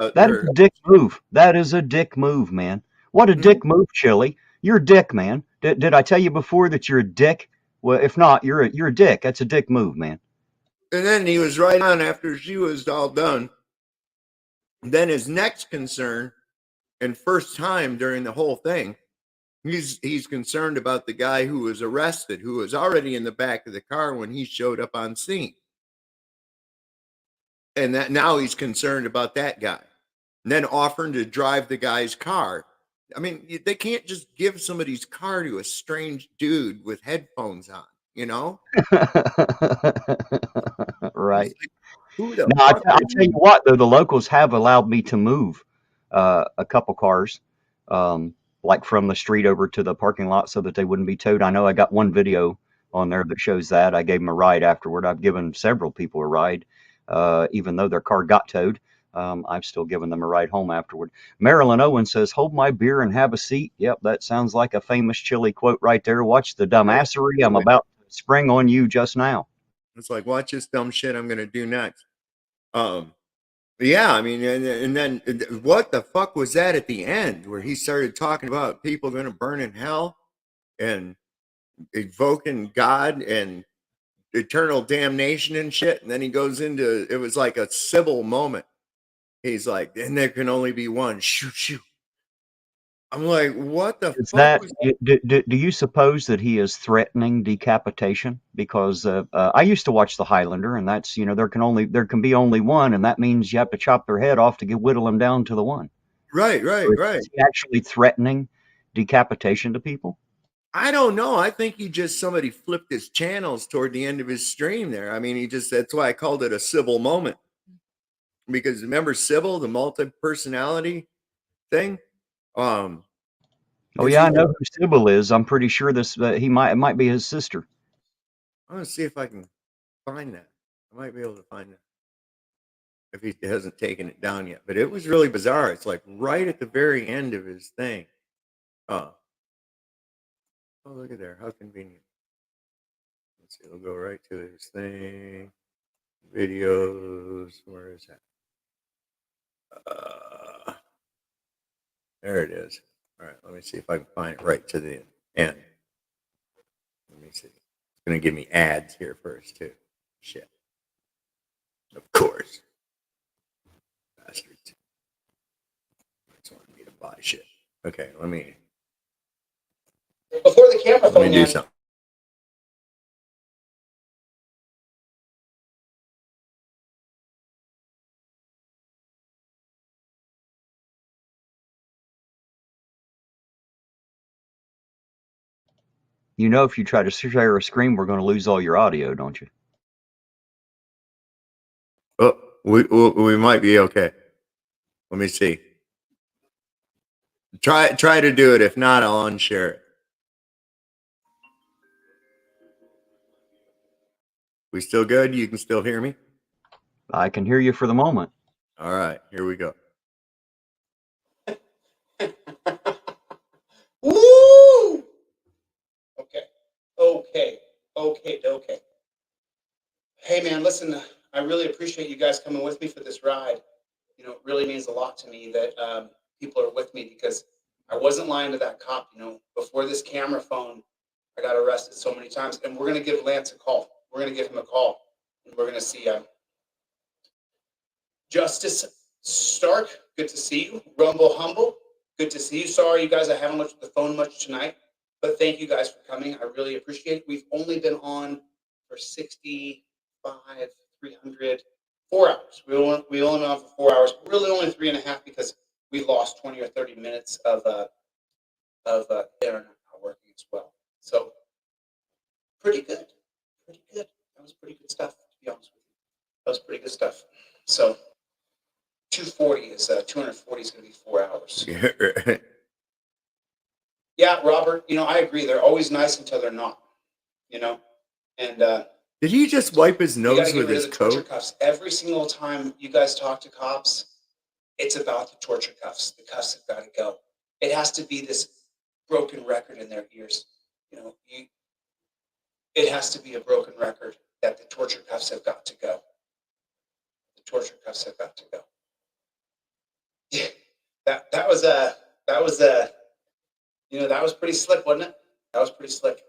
Okay. That is a dick move. That is a dick move, man. What a dick move, Chille. You're a dick, man. Did I tell you before that you're a dick? Well, if not, you're a dick. That's a dick move, man. And then he was right on after she was all done. Then his next concern, and first time during the whole thing, he's concerned about the guy who was arrested, who was already in the back of the car when he showed up on scene. And that now he's concerned about that guy. And then offering to drive the guy's car. I mean, they can't just give somebody's car to a strange dude with headphones on, you know? Right. Who the Now, fuck I'll tell you what, though, the locals have allowed me to move a couple cars, like from the street over to the parking lot so that they wouldn't be towed. I know I got one video on there that shows that. I gave them a ride afterward. I've given several people a ride, even though their car got towed. I've still given them a ride home afterward. Marilyn Owen says, hold my beer and have a seat. Yep, that sounds like a famous Chille quote right there. Watch the dumbassery I'm about to spring on you just now. It's like, watch this dumb shit I'm going to do next. Yeah, I mean, and then what the fuck was that at the end where he started talking about people going to burn in hell and evoking God and eternal damnation and shit. And then he goes into, it was like a civil moment. He's like, and there can only be one. Shoot, shoot. I'm like, what the Is fuck? do you suppose that he is threatening decapitation? Because I used to watch The Highlander, and that's, you know, there can be only one, and that means you have to chop their head off to whittle them down to the one. Right. Is he actually threatening decapitation to people? I don't know. I think somebody flipped his channels toward the end of his stream there. I mean, that's why I called it a civil moment. Because remember Sybil, the multi-personality thing? Oh yeah, I know who Sybil is. I'm pretty sure it might be his sister. I'm gonna see if I can find that. I might be able to find that if he hasn't taken it down yet. But it was really bizarre. It's like right at the very end of his thing. Oh, look at there. How convenient. Let's see. We'll go right to his thing. Videos. Where is that? There it is. All right. Let me see if I can find it right to the end. Let me see. It's going to give me ads here first, too. Shit. Of course. Bastards. It's wanting me to buy shit. Okay, let me. Before the camera phone, Let me do something. You know, if you try to share a screen, we're going to lose all your audio, don't you? Oh, we might be okay. Let me see. Try to do it. If not, I'll unshare it. We still good? You can still hear me? I can hear you for the moment. All right, here we go. Woo! Okay. Hey, man, listen, I really appreciate you guys coming with me for this ride. You know, it really means a lot to me that people are with me because I wasn't lying to that cop. You know, before this camera phone, I got arrested so many times. And we're going to give Lance a call. We're going to give him a call. And we're going to see Justice Stark, good to see you. Rumble Humble, good to see you. Sorry, you guys, I haven't looked at the phone much tonight. But thank you guys for coming. I really appreciate it. We've only been on for 65, 300, 4 hours. We only been on for 4 hours. Really only 3.5 because we lost 20 or 30 minutes of internet not working as well. So pretty good. That was pretty good stuff, to be honest with you. That was pretty good stuff. So 240 is 240 is going to be 4 hours. Yeah, Robert, you know, I agree. They're always nice until they're not, you know? And did he just wipe his nose with his coat? Torture cuffs. Every single time you guys talk to cops, it's about the torture cuffs. The cuffs have got to go. It has to be this broken record in their ears. You know, it has to be a broken record that the torture cuffs have got to go. The torture cuffs have got to go. Yeah, that was you know, that was pretty slick, wasn't it? That was pretty slick.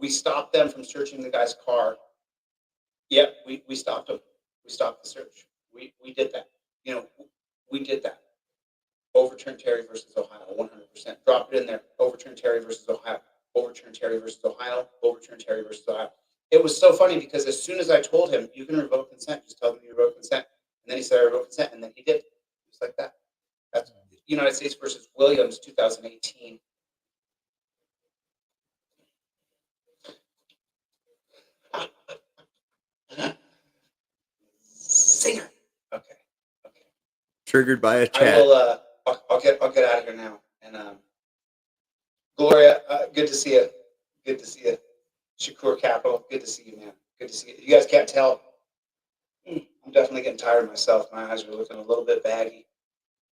We stopped them from searching the guy's car. Yep, we stopped them. We stopped the search. We did that. You know, we did that. Overturn Terry versus Ohio, 100%. Drop it in there. Overturn Terry versus Ohio. Overturn Terry versus Ohio. Overturn Terry versus Ohio. It was so funny because as soon as I told him, you can revoke consent, just tell them you revoke consent. And then he said, I revoke consent. And then he did. Just like that. That's United States versus Williams, 2018. Singer. Okay. Triggered by a chat. I will. I'll get out of here now. And Gloria, good to see you. Good to see you. Shakur Capital, good to see you, man. Good to see you. You guys can't tell. I'm definitely getting tired of myself. My eyes are looking a little bit baggy.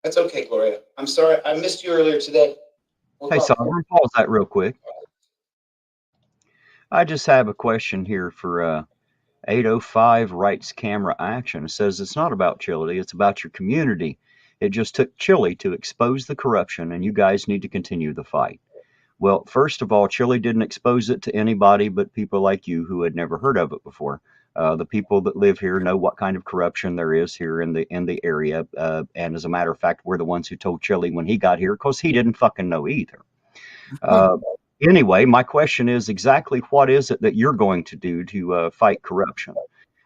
That's okay, Gloria. I'm sorry. I missed you earlier today. Hey, Sovereign, pause that real quick. I just have a question here for 805 Rights Camera Action. It says it's not about Chille, it's about your community. It just took Chille to expose the corruption, and you guys need to continue the fight. Well, first of all, Chille didn't expose it to anybody but people like you who had never heard of it before. The people that live here know what kind of corruption there is here in the area, and as a matter of fact, we're the ones who told Chille when he got here because he didn't fucking know either. Anyway, my question is exactly what is it that you're going to do to fight corruption?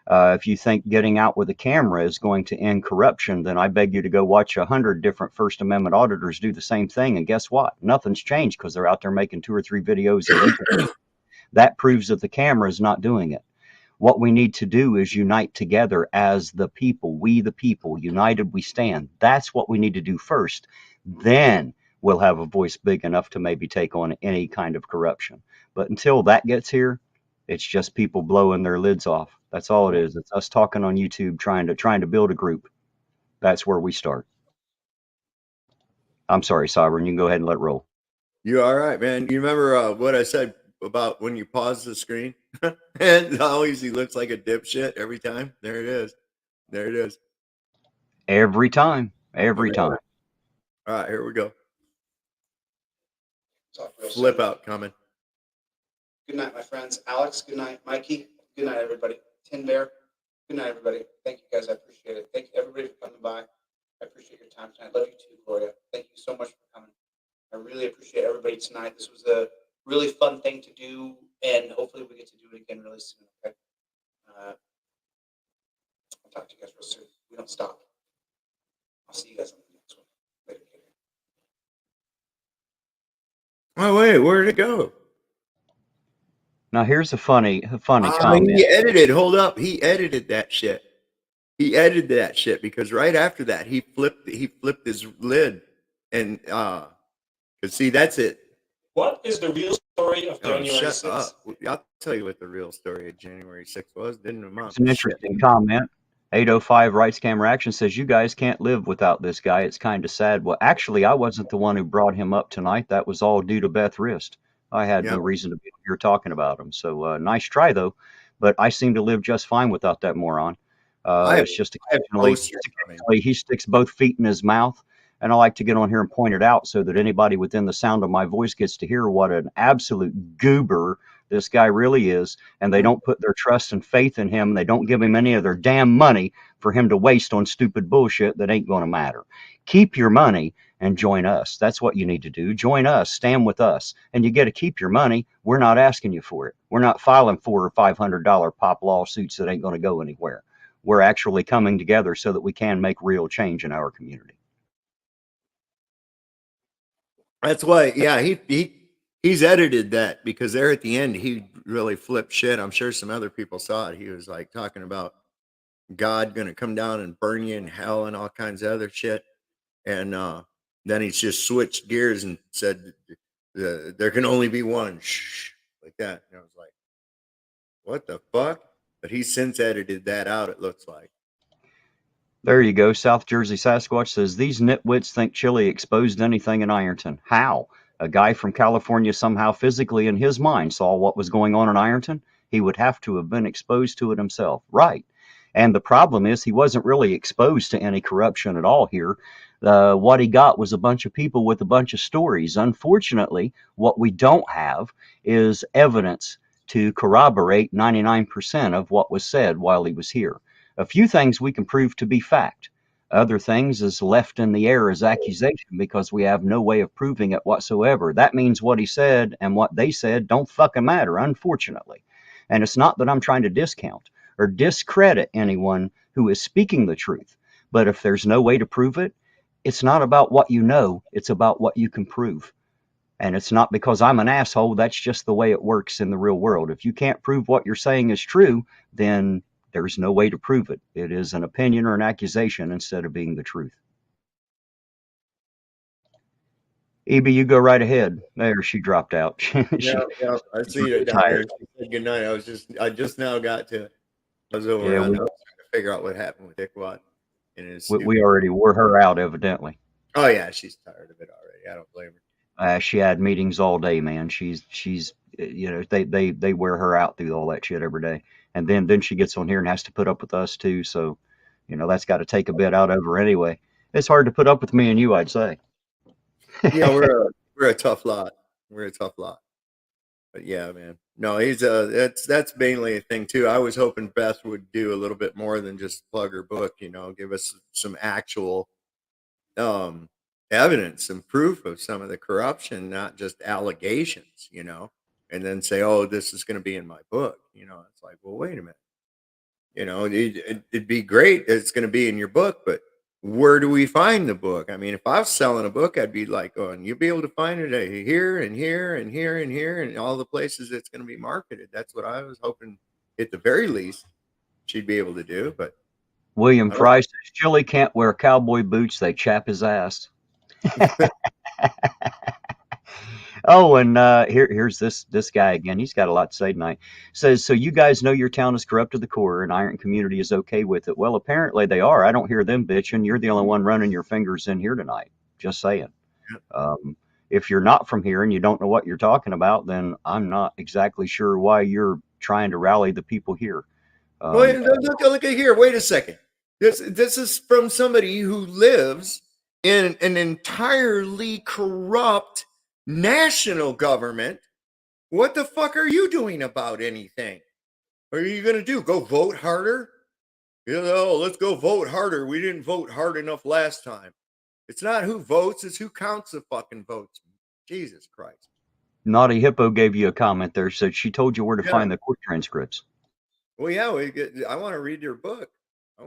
If you think getting out with a camera is going to end corruption, then I beg you to go watch 100 different First Amendment auditors do the same thing. And guess what? Nothing's changed because they're out there making 2 or 3 videos a day. That proves that the camera is not doing it. What we need to do is unite together as the people. We the people, united we stand. That's what we need to do first. Then we'll have a voice big enough to maybe take on any kind of corruption. But until that gets here, it's just people blowing their lids off. That's all it is. It's us talking on YouTube trying to build a group. That's where we start. I'm sorry, Sovereign. You can go ahead and let roll. You're all right, man. You remember what I said about when you pause the screen and how easy looks like a dipshit every time? There it is. There it is. Every time. Every time. All right, here we go. Flip out coming. Good night, my friends. Alex, good night. Mikey, good night, everybody. Tin Bear, good night, everybody. Thank you, guys. I appreciate it. Thank you, everybody, for coming by. I appreciate your time tonight. Love you too, Gloria. Thank you so much for coming. I really appreciate everybody tonight. This was a really fun thing to do, and hopefully we get to do it again really soon, okay? I'll talk to you guys real soon. We don't stop. I'll see you guys on the next one. Later. Oh, wait, where'd it go? Now here's a funny comment. He edited. Hold up. He edited that shit. He edited that shit because right after that he flipped his lid and see that's it. What is the real story of January 6th? Up. I'll tell you what the real story of January 6th was. Didn't amount. It's an interesting comment. 805 Rights Camera Action says, you guys can't live without this guy. It's kind of sad. Well, actually, I wasn't the one who brought him up tonight. That was all due to Beth Rist. I had no reason to be here talking about him. So nice try, though. But I seem to live just fine without that moron. It's just occasionally he sticks both feet in his mouth. And I like to get on here and point it out so that anybody within the sound of my voice gets to hear what an absolute goober this guy really is. And they don't put their trust and faith in him. They don't give him any of their damn money for him to waste on stupid bullshit that ain't going to matter. Keep your money and join us. That's what you need to do. Join us, stand with us, and you get to keep your money. We're not asking you for it. We're not filing $400 or $500 pop lawsuits that ain't going to go anywhere. We're actually coming together so that we can make real change in our community. That's why, yeah, he's edited that because there at the end he really flipped shit. I'm sure some other people saw it. He was like talking about God gonna come down and burn you in hell and all kinds of other shit. And then he's just switched gears and said there can only be one, like that. And I was like, what the fuck? But he's since edited that out, it looks like. There you go. South Jersey Sasquatch says, these nitwits think Chille exposed anything in Ironton. How? A guy from California somehow physically in his mind saw what was going on in Ironton? He would have to have been exposed to it himself. Right. And the problem is he wasn't really exposed to any corruption at all here. What he got was a bunch of people with a bunch of stories. Unfortunately, what we don't have is evidence to corroborate 99% of what was said while he was here. A few things we can prove to be fact. Other things is left in the air as accusation because we have no way of proving it whatsoever. That means what he said and what they said don't fucking matter, unfortunately. And it's not that I'm trying to discount or discredit anyone who is speaking the truth. But if there's no way to prove it, it's not about what you know, it's about what you can prove. And it's not because I'm an asshole, that's just the way it works in the real world. If you can't prove what you're saying is true, then there's no way to prove it. It is an opinion or an accusation instead of being the truth. EB, you go right ahead. There, she dropped out. Yeah, I see it down there. She said good night. I just now got to it. I was over around. I was trying to figure out what happened with Dickwad. We already wore her out, evidently. Oh yeah, she's tired of it already. I don't blame her. She had meetings all day, man. She's you know, they wear her out through all that shit every day. And then she gets on here and has to put up with us too. So, you know, that's got to take a bit out of her anyway. It's hard to put up with me and you, I'd say. Yeah, we're a tough lot. We're a tough lot. But yeah, man. No, he's that's mainly a thing too. I was hoping Beth would do a little bit more than just plug her book, you know, give us some actual evidence and proof of some of the corruption, not just allegations, you know, and then say, oh, this is going to be in my book. You know, it's like, well, wait a minute. You know, it'd be great. It's going to be in your book, but where do we find the book? I mean, if I was selling a book, I'd be like, oh, and you'll be able to find it here and here and here and here and all the places it's going to be marketed. That's what I was hoping, at the very least, she'd be able to do. But William Fry says Chille can't wear cowboy boots; they chap his ass. Oh, and here's this guy again. He's got a lot to say tonight. Says, so you guys know your town is corrupt to the core and Ironton community is okay with it. Well, apparently they are. I don't hear them bitching. You're the only one running your fingers in here tonight. Just saying. If you're not from here and you don't know what you're talking about, then I'm not exactly sure why you're trying to rally the people here. Wait, look at here. Wait a second. This is from somebody who lives in an entirely corrupt national government. What the fuck are you doing about anything? What are you going to do? Go vote harder? You know, let's go vote harder. We didn't vote hard enough last time. It's not who votes, it's who counts the fucking votes. Jesus Christ. Naughty Hippo gave you a comment there. Said she told you where to find the court transcripts. Well, yeah, I want to read your book. I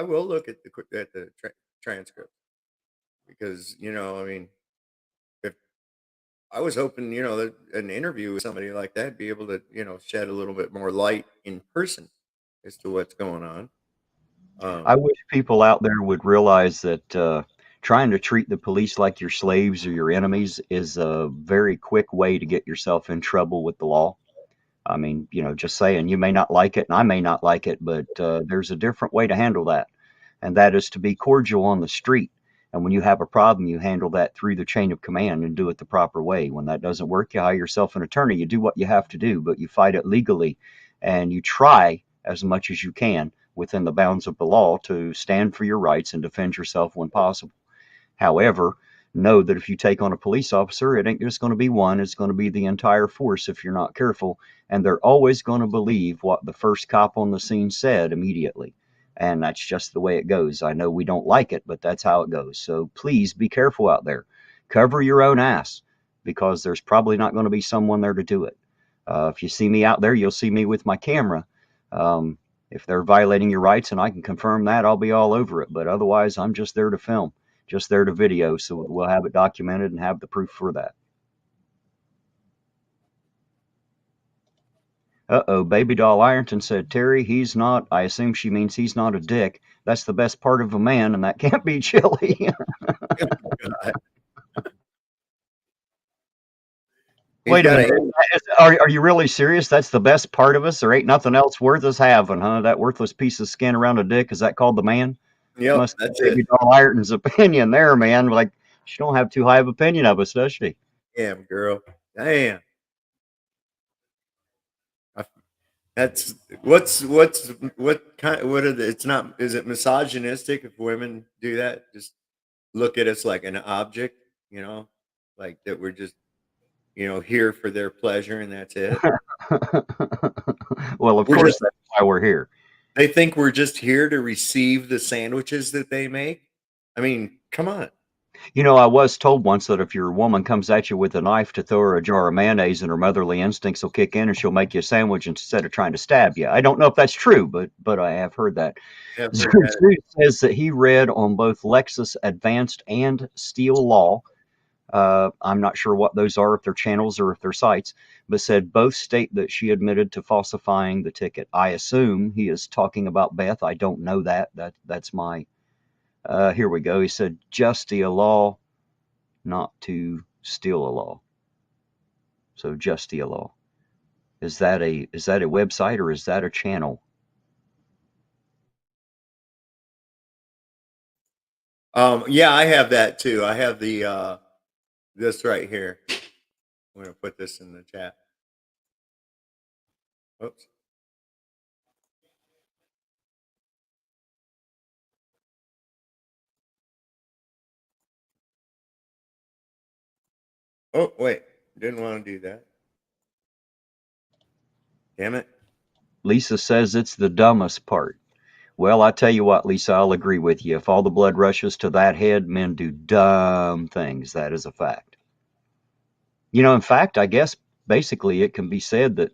will look at the transcript because, you know, I mean, if I was hoping, you know, that an interview with somebody like that be able to, you know, shed a little bit more light in person as to what's going on. I wish people out there would realize that trying to treat the police like your slaves or your enemies is a very quick way to get yourself in trouble with the law. I mean, you know, just saying, you may not like it and I may not like it, but there's a different way to handle that. And that is to be cordial on the street. And when you have a problem, you handle that through the chain of command and do it the proper way. When that doesn't work, you hire yourself an attorney. You do what you have to do, but you fight it legally and you try as much as you can within the bounds of the law to stand for your rights and defend yourself when possible. However, know that if you take on a police officer, it ain't just going to be one, it's going to be the entire force if you're not careful. And they're always going to believe what the first cop on the scene said immediately. And that's just the way it goes. I know we don't like it, but that's how it goes. So please be careful out there. Cover your own ass because there's probably not going to be someone there to do it. If you see me out there, you'll see me with my camera. If they're violating your rights and I can confirm that, I'll be all over it. But otherwise, I'm just there to film, just there to video. So we'll have it documented and have the proof for that. Uh-oh, Baby Doll Ironton said, Terry, he's not, I assume she means he's not a dick. That's the best part of a man, and that can't be Chille. Wait a minute. Are you really serious? That's the best part of us? There ain't nothing else worth us having, huh? That worthless piece of skin around a dick, is that called the man? Yeah, that's Baby Doll Ironton's opinion there, man. Like, she don't have too high of opinion of us, does she? Damn, girl. Damn. That's what are the, it's not, is it misogynistic if women do that? Just look at us like an object, you know, like that we're just, you know, here for their pleasure and that's it. Well, of course, that's why we're here. They think we're just here to receive the sandwiches that they make. I mean, come on. You know, I was told once that if your woman comes at you with a knife to throw her a jar of mayonnaise and her motherly instincts will kick in and she'll make you a sandwich instead of trying to stab you. I don't know if that's true, but I have heard that. Zeus says that he read on both Lexis Advanced and Steel Law. I'm not sure what those are, if they're channels or if they're sites, but said both state that she admitted to falsifying the ticket. I assume he is talking about Beth. I don't know that. That's my... here we go. He said, just a law, not to steal a law. So just a law. Is that a website or is that a channel? Yeah, I have that too. I have the this right here. I'm gonna put this in the chat. Oops. Oh, wait. Didn't want to do that. Damn it. Lisa says it's the dumbest part. Well, I tell you what, Lisa, I'll agree with you. If all the blood rushes to that head, men do dumb things. That is a fact. You know, in fact, I guess basically it can be said that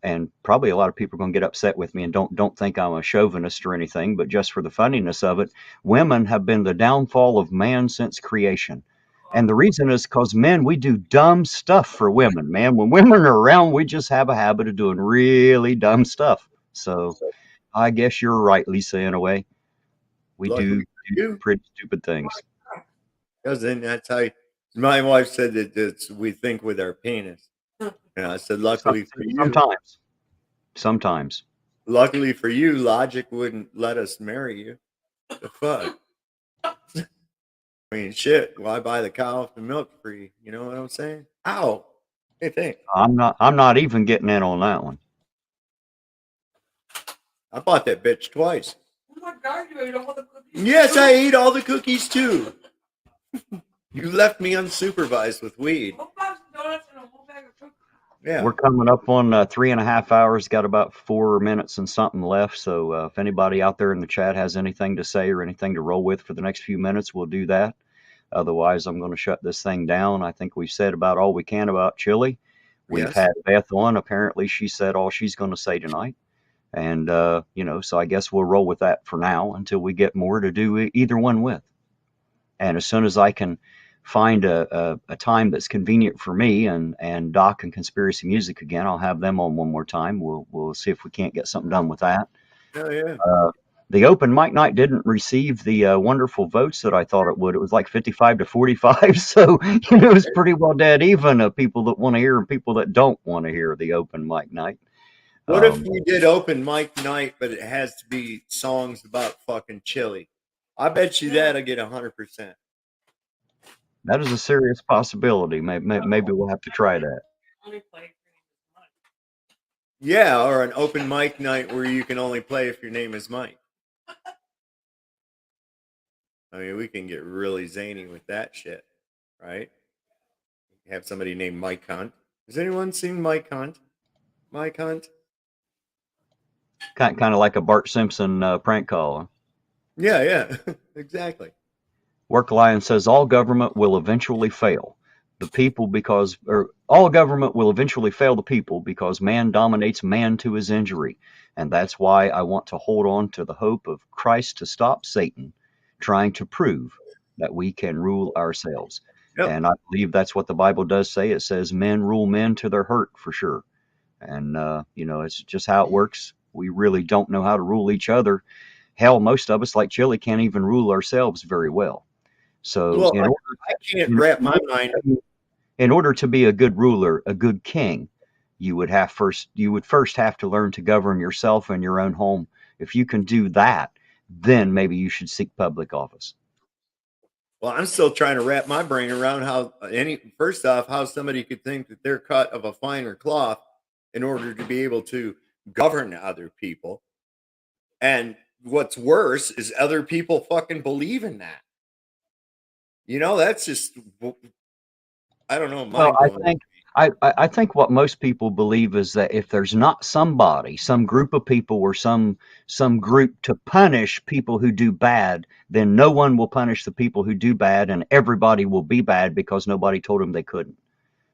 and probably a lot of people are going to get upset with me and don't think I'm a chauvinist or anything, but just for the funniness of it, women have been the downfall of man since creation. And the reason is because men, we do dumb stuff for women, man. When women are around, we just have a habit of doing really dumb stuff. So I guess you're right, Lisa, in a way. We do pretty stupid things. Because then that's how my wife said that we think with our penis. And I said, luckily for you. Sometimes. Luckily for you, logic wouldn't let us marry you. The fuck? I mean, shit. Why buy the cow if the milk free? You know what I'm saying? Ow! Hey, thanks. I'm not even getting in on that one. I bought that bitch twice. Oh my God, you ate all the cookies. Yes, I ate all the cookies too. You left me unsupervised with weed. Yeah. We're coming up on 3.5 hours, got about 4 minutes and something left. So if anybody out there in the chat has anything to say or anything to roll with for the next few minutes, we'll do that. Otherwise, I'm going to shut this thing down. I think we've said about all we can about Chille. We've had Beth on. Apparently, she said all she's going to say tonight. And, so I guess we'll roll with that for now until we get more to do either one with. And as soon as I can find a time that's convenient for me and Doc and Conspiracy Music again, I'll have them on one more time. We'll see if we can't get something done with that. Oh, yeah. The open mic night didn't receive the wonderful votes that I thought it would. It was like 55 to 45. So, it was pretty well dead even of people that want to hear and people that don't want to hear the open mic night. What if we did open mic night, but it has to be songs about fucking Chille? I bet you that'll get 100%. That is a serious possibility. Maybe we'll have to try that. Yeah, or an open mic night where you can only play if your name is Mike. I mean, we can get really zany with that shit, right? Have somebody named Mike Hunt. Has anyone seen Mike Hunt? Mike Hunt? Kind of like a Bart Simpson prank call. Huh? Yeah, exactly. Work Lion says all government will eventually fail the people all government will eventually fail the people because man dominates man to his injury. And that's why I want to hold on to the hope of Christ to stop Satan trying to prove that we can rule ourselves. Yep. And I believe that's what the Bible does say. It says men rule men to their hurt for sure. And, it's just how it works. We really don't know how to rule each other. Hell, most of us, like Chille, can't even rule ourselves very well. So I can't wrap my mind. In order to be a good ruler, a good king, you would first have to learn to govern yourself and your own home. If you can do that, then maybe you should seek public office. Well, I'm still trying to wrap my brain around how somebody could think that they're cut of a finer cloth in order to be able to govern other people. And what's worse is other people fucking believe in that. That's just, I don't know. Well, I think what most people believe is that if there's not somebody, some group of people or some group to punish people who do bad, then no one will punish the people who do bad, and everybody will be bad because nobody told them they couldn't.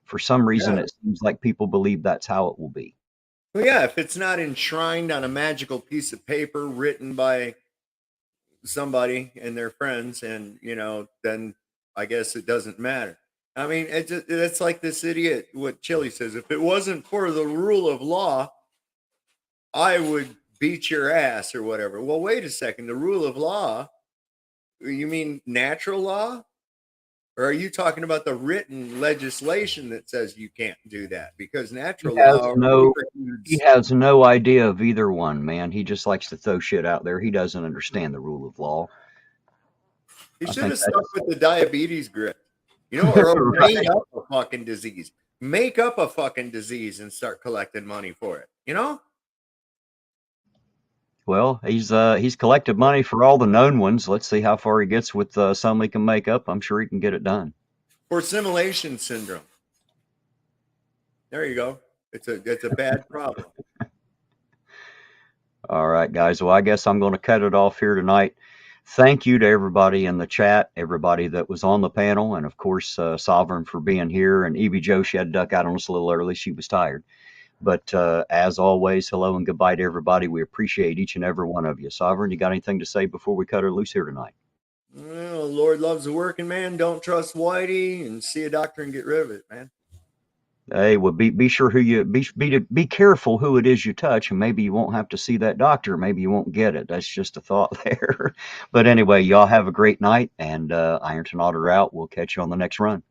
For some reason, It seems like people believe that's how it will be. Well, yeah, if it's not enshrined on a magical piece of paper written by somebody and their friends, and then I guess it doesn't matter. I mean, it's like this idiot, what Chille says, if it wasn't for the rule of law, I would beat your ass or whatever. Well, wait a second. The rule of law, you mean natural law? Or are you talking about the written legislation that says you can't do that? Because natural law... He has no idea of either one, man. He just likes to throw shit out there. He doesn't understand the rule of law. He should have stuck with the diabetes grip. Or made up a fucking disease. Make up a fucking disease and start collecting money for it. Well, he's collected money for all the known ones. Let's see how far he gets with some he can make up. I'm sure he can get it done. For simulation syndrome. There you go. It's a bad problem. All right, guys. Well, I guess I'm going to cut it off here tonight. Thank you to everybody in the chat, everybody that was on the panel, and of course, Sovereign for being here. And Evie Joe, she had to duck out on us a little early. She was tired. But as always, hello and goodbye to everybody. We appreciate each and every one of you. Sovereign, you got anything to say before we cut her loose here tonight? Well, Lord loves a working man. Don't trust Whitey, and see a doctor and get rid of it, man. Hey, well, be sure who you be careful who it is you touch, and maybe you won't have to see that doctor. Maybe you won't get it. That's just a thought there. But anyway, y'all have a great night, and Ironton Auditor out. We'll catch you on the next run.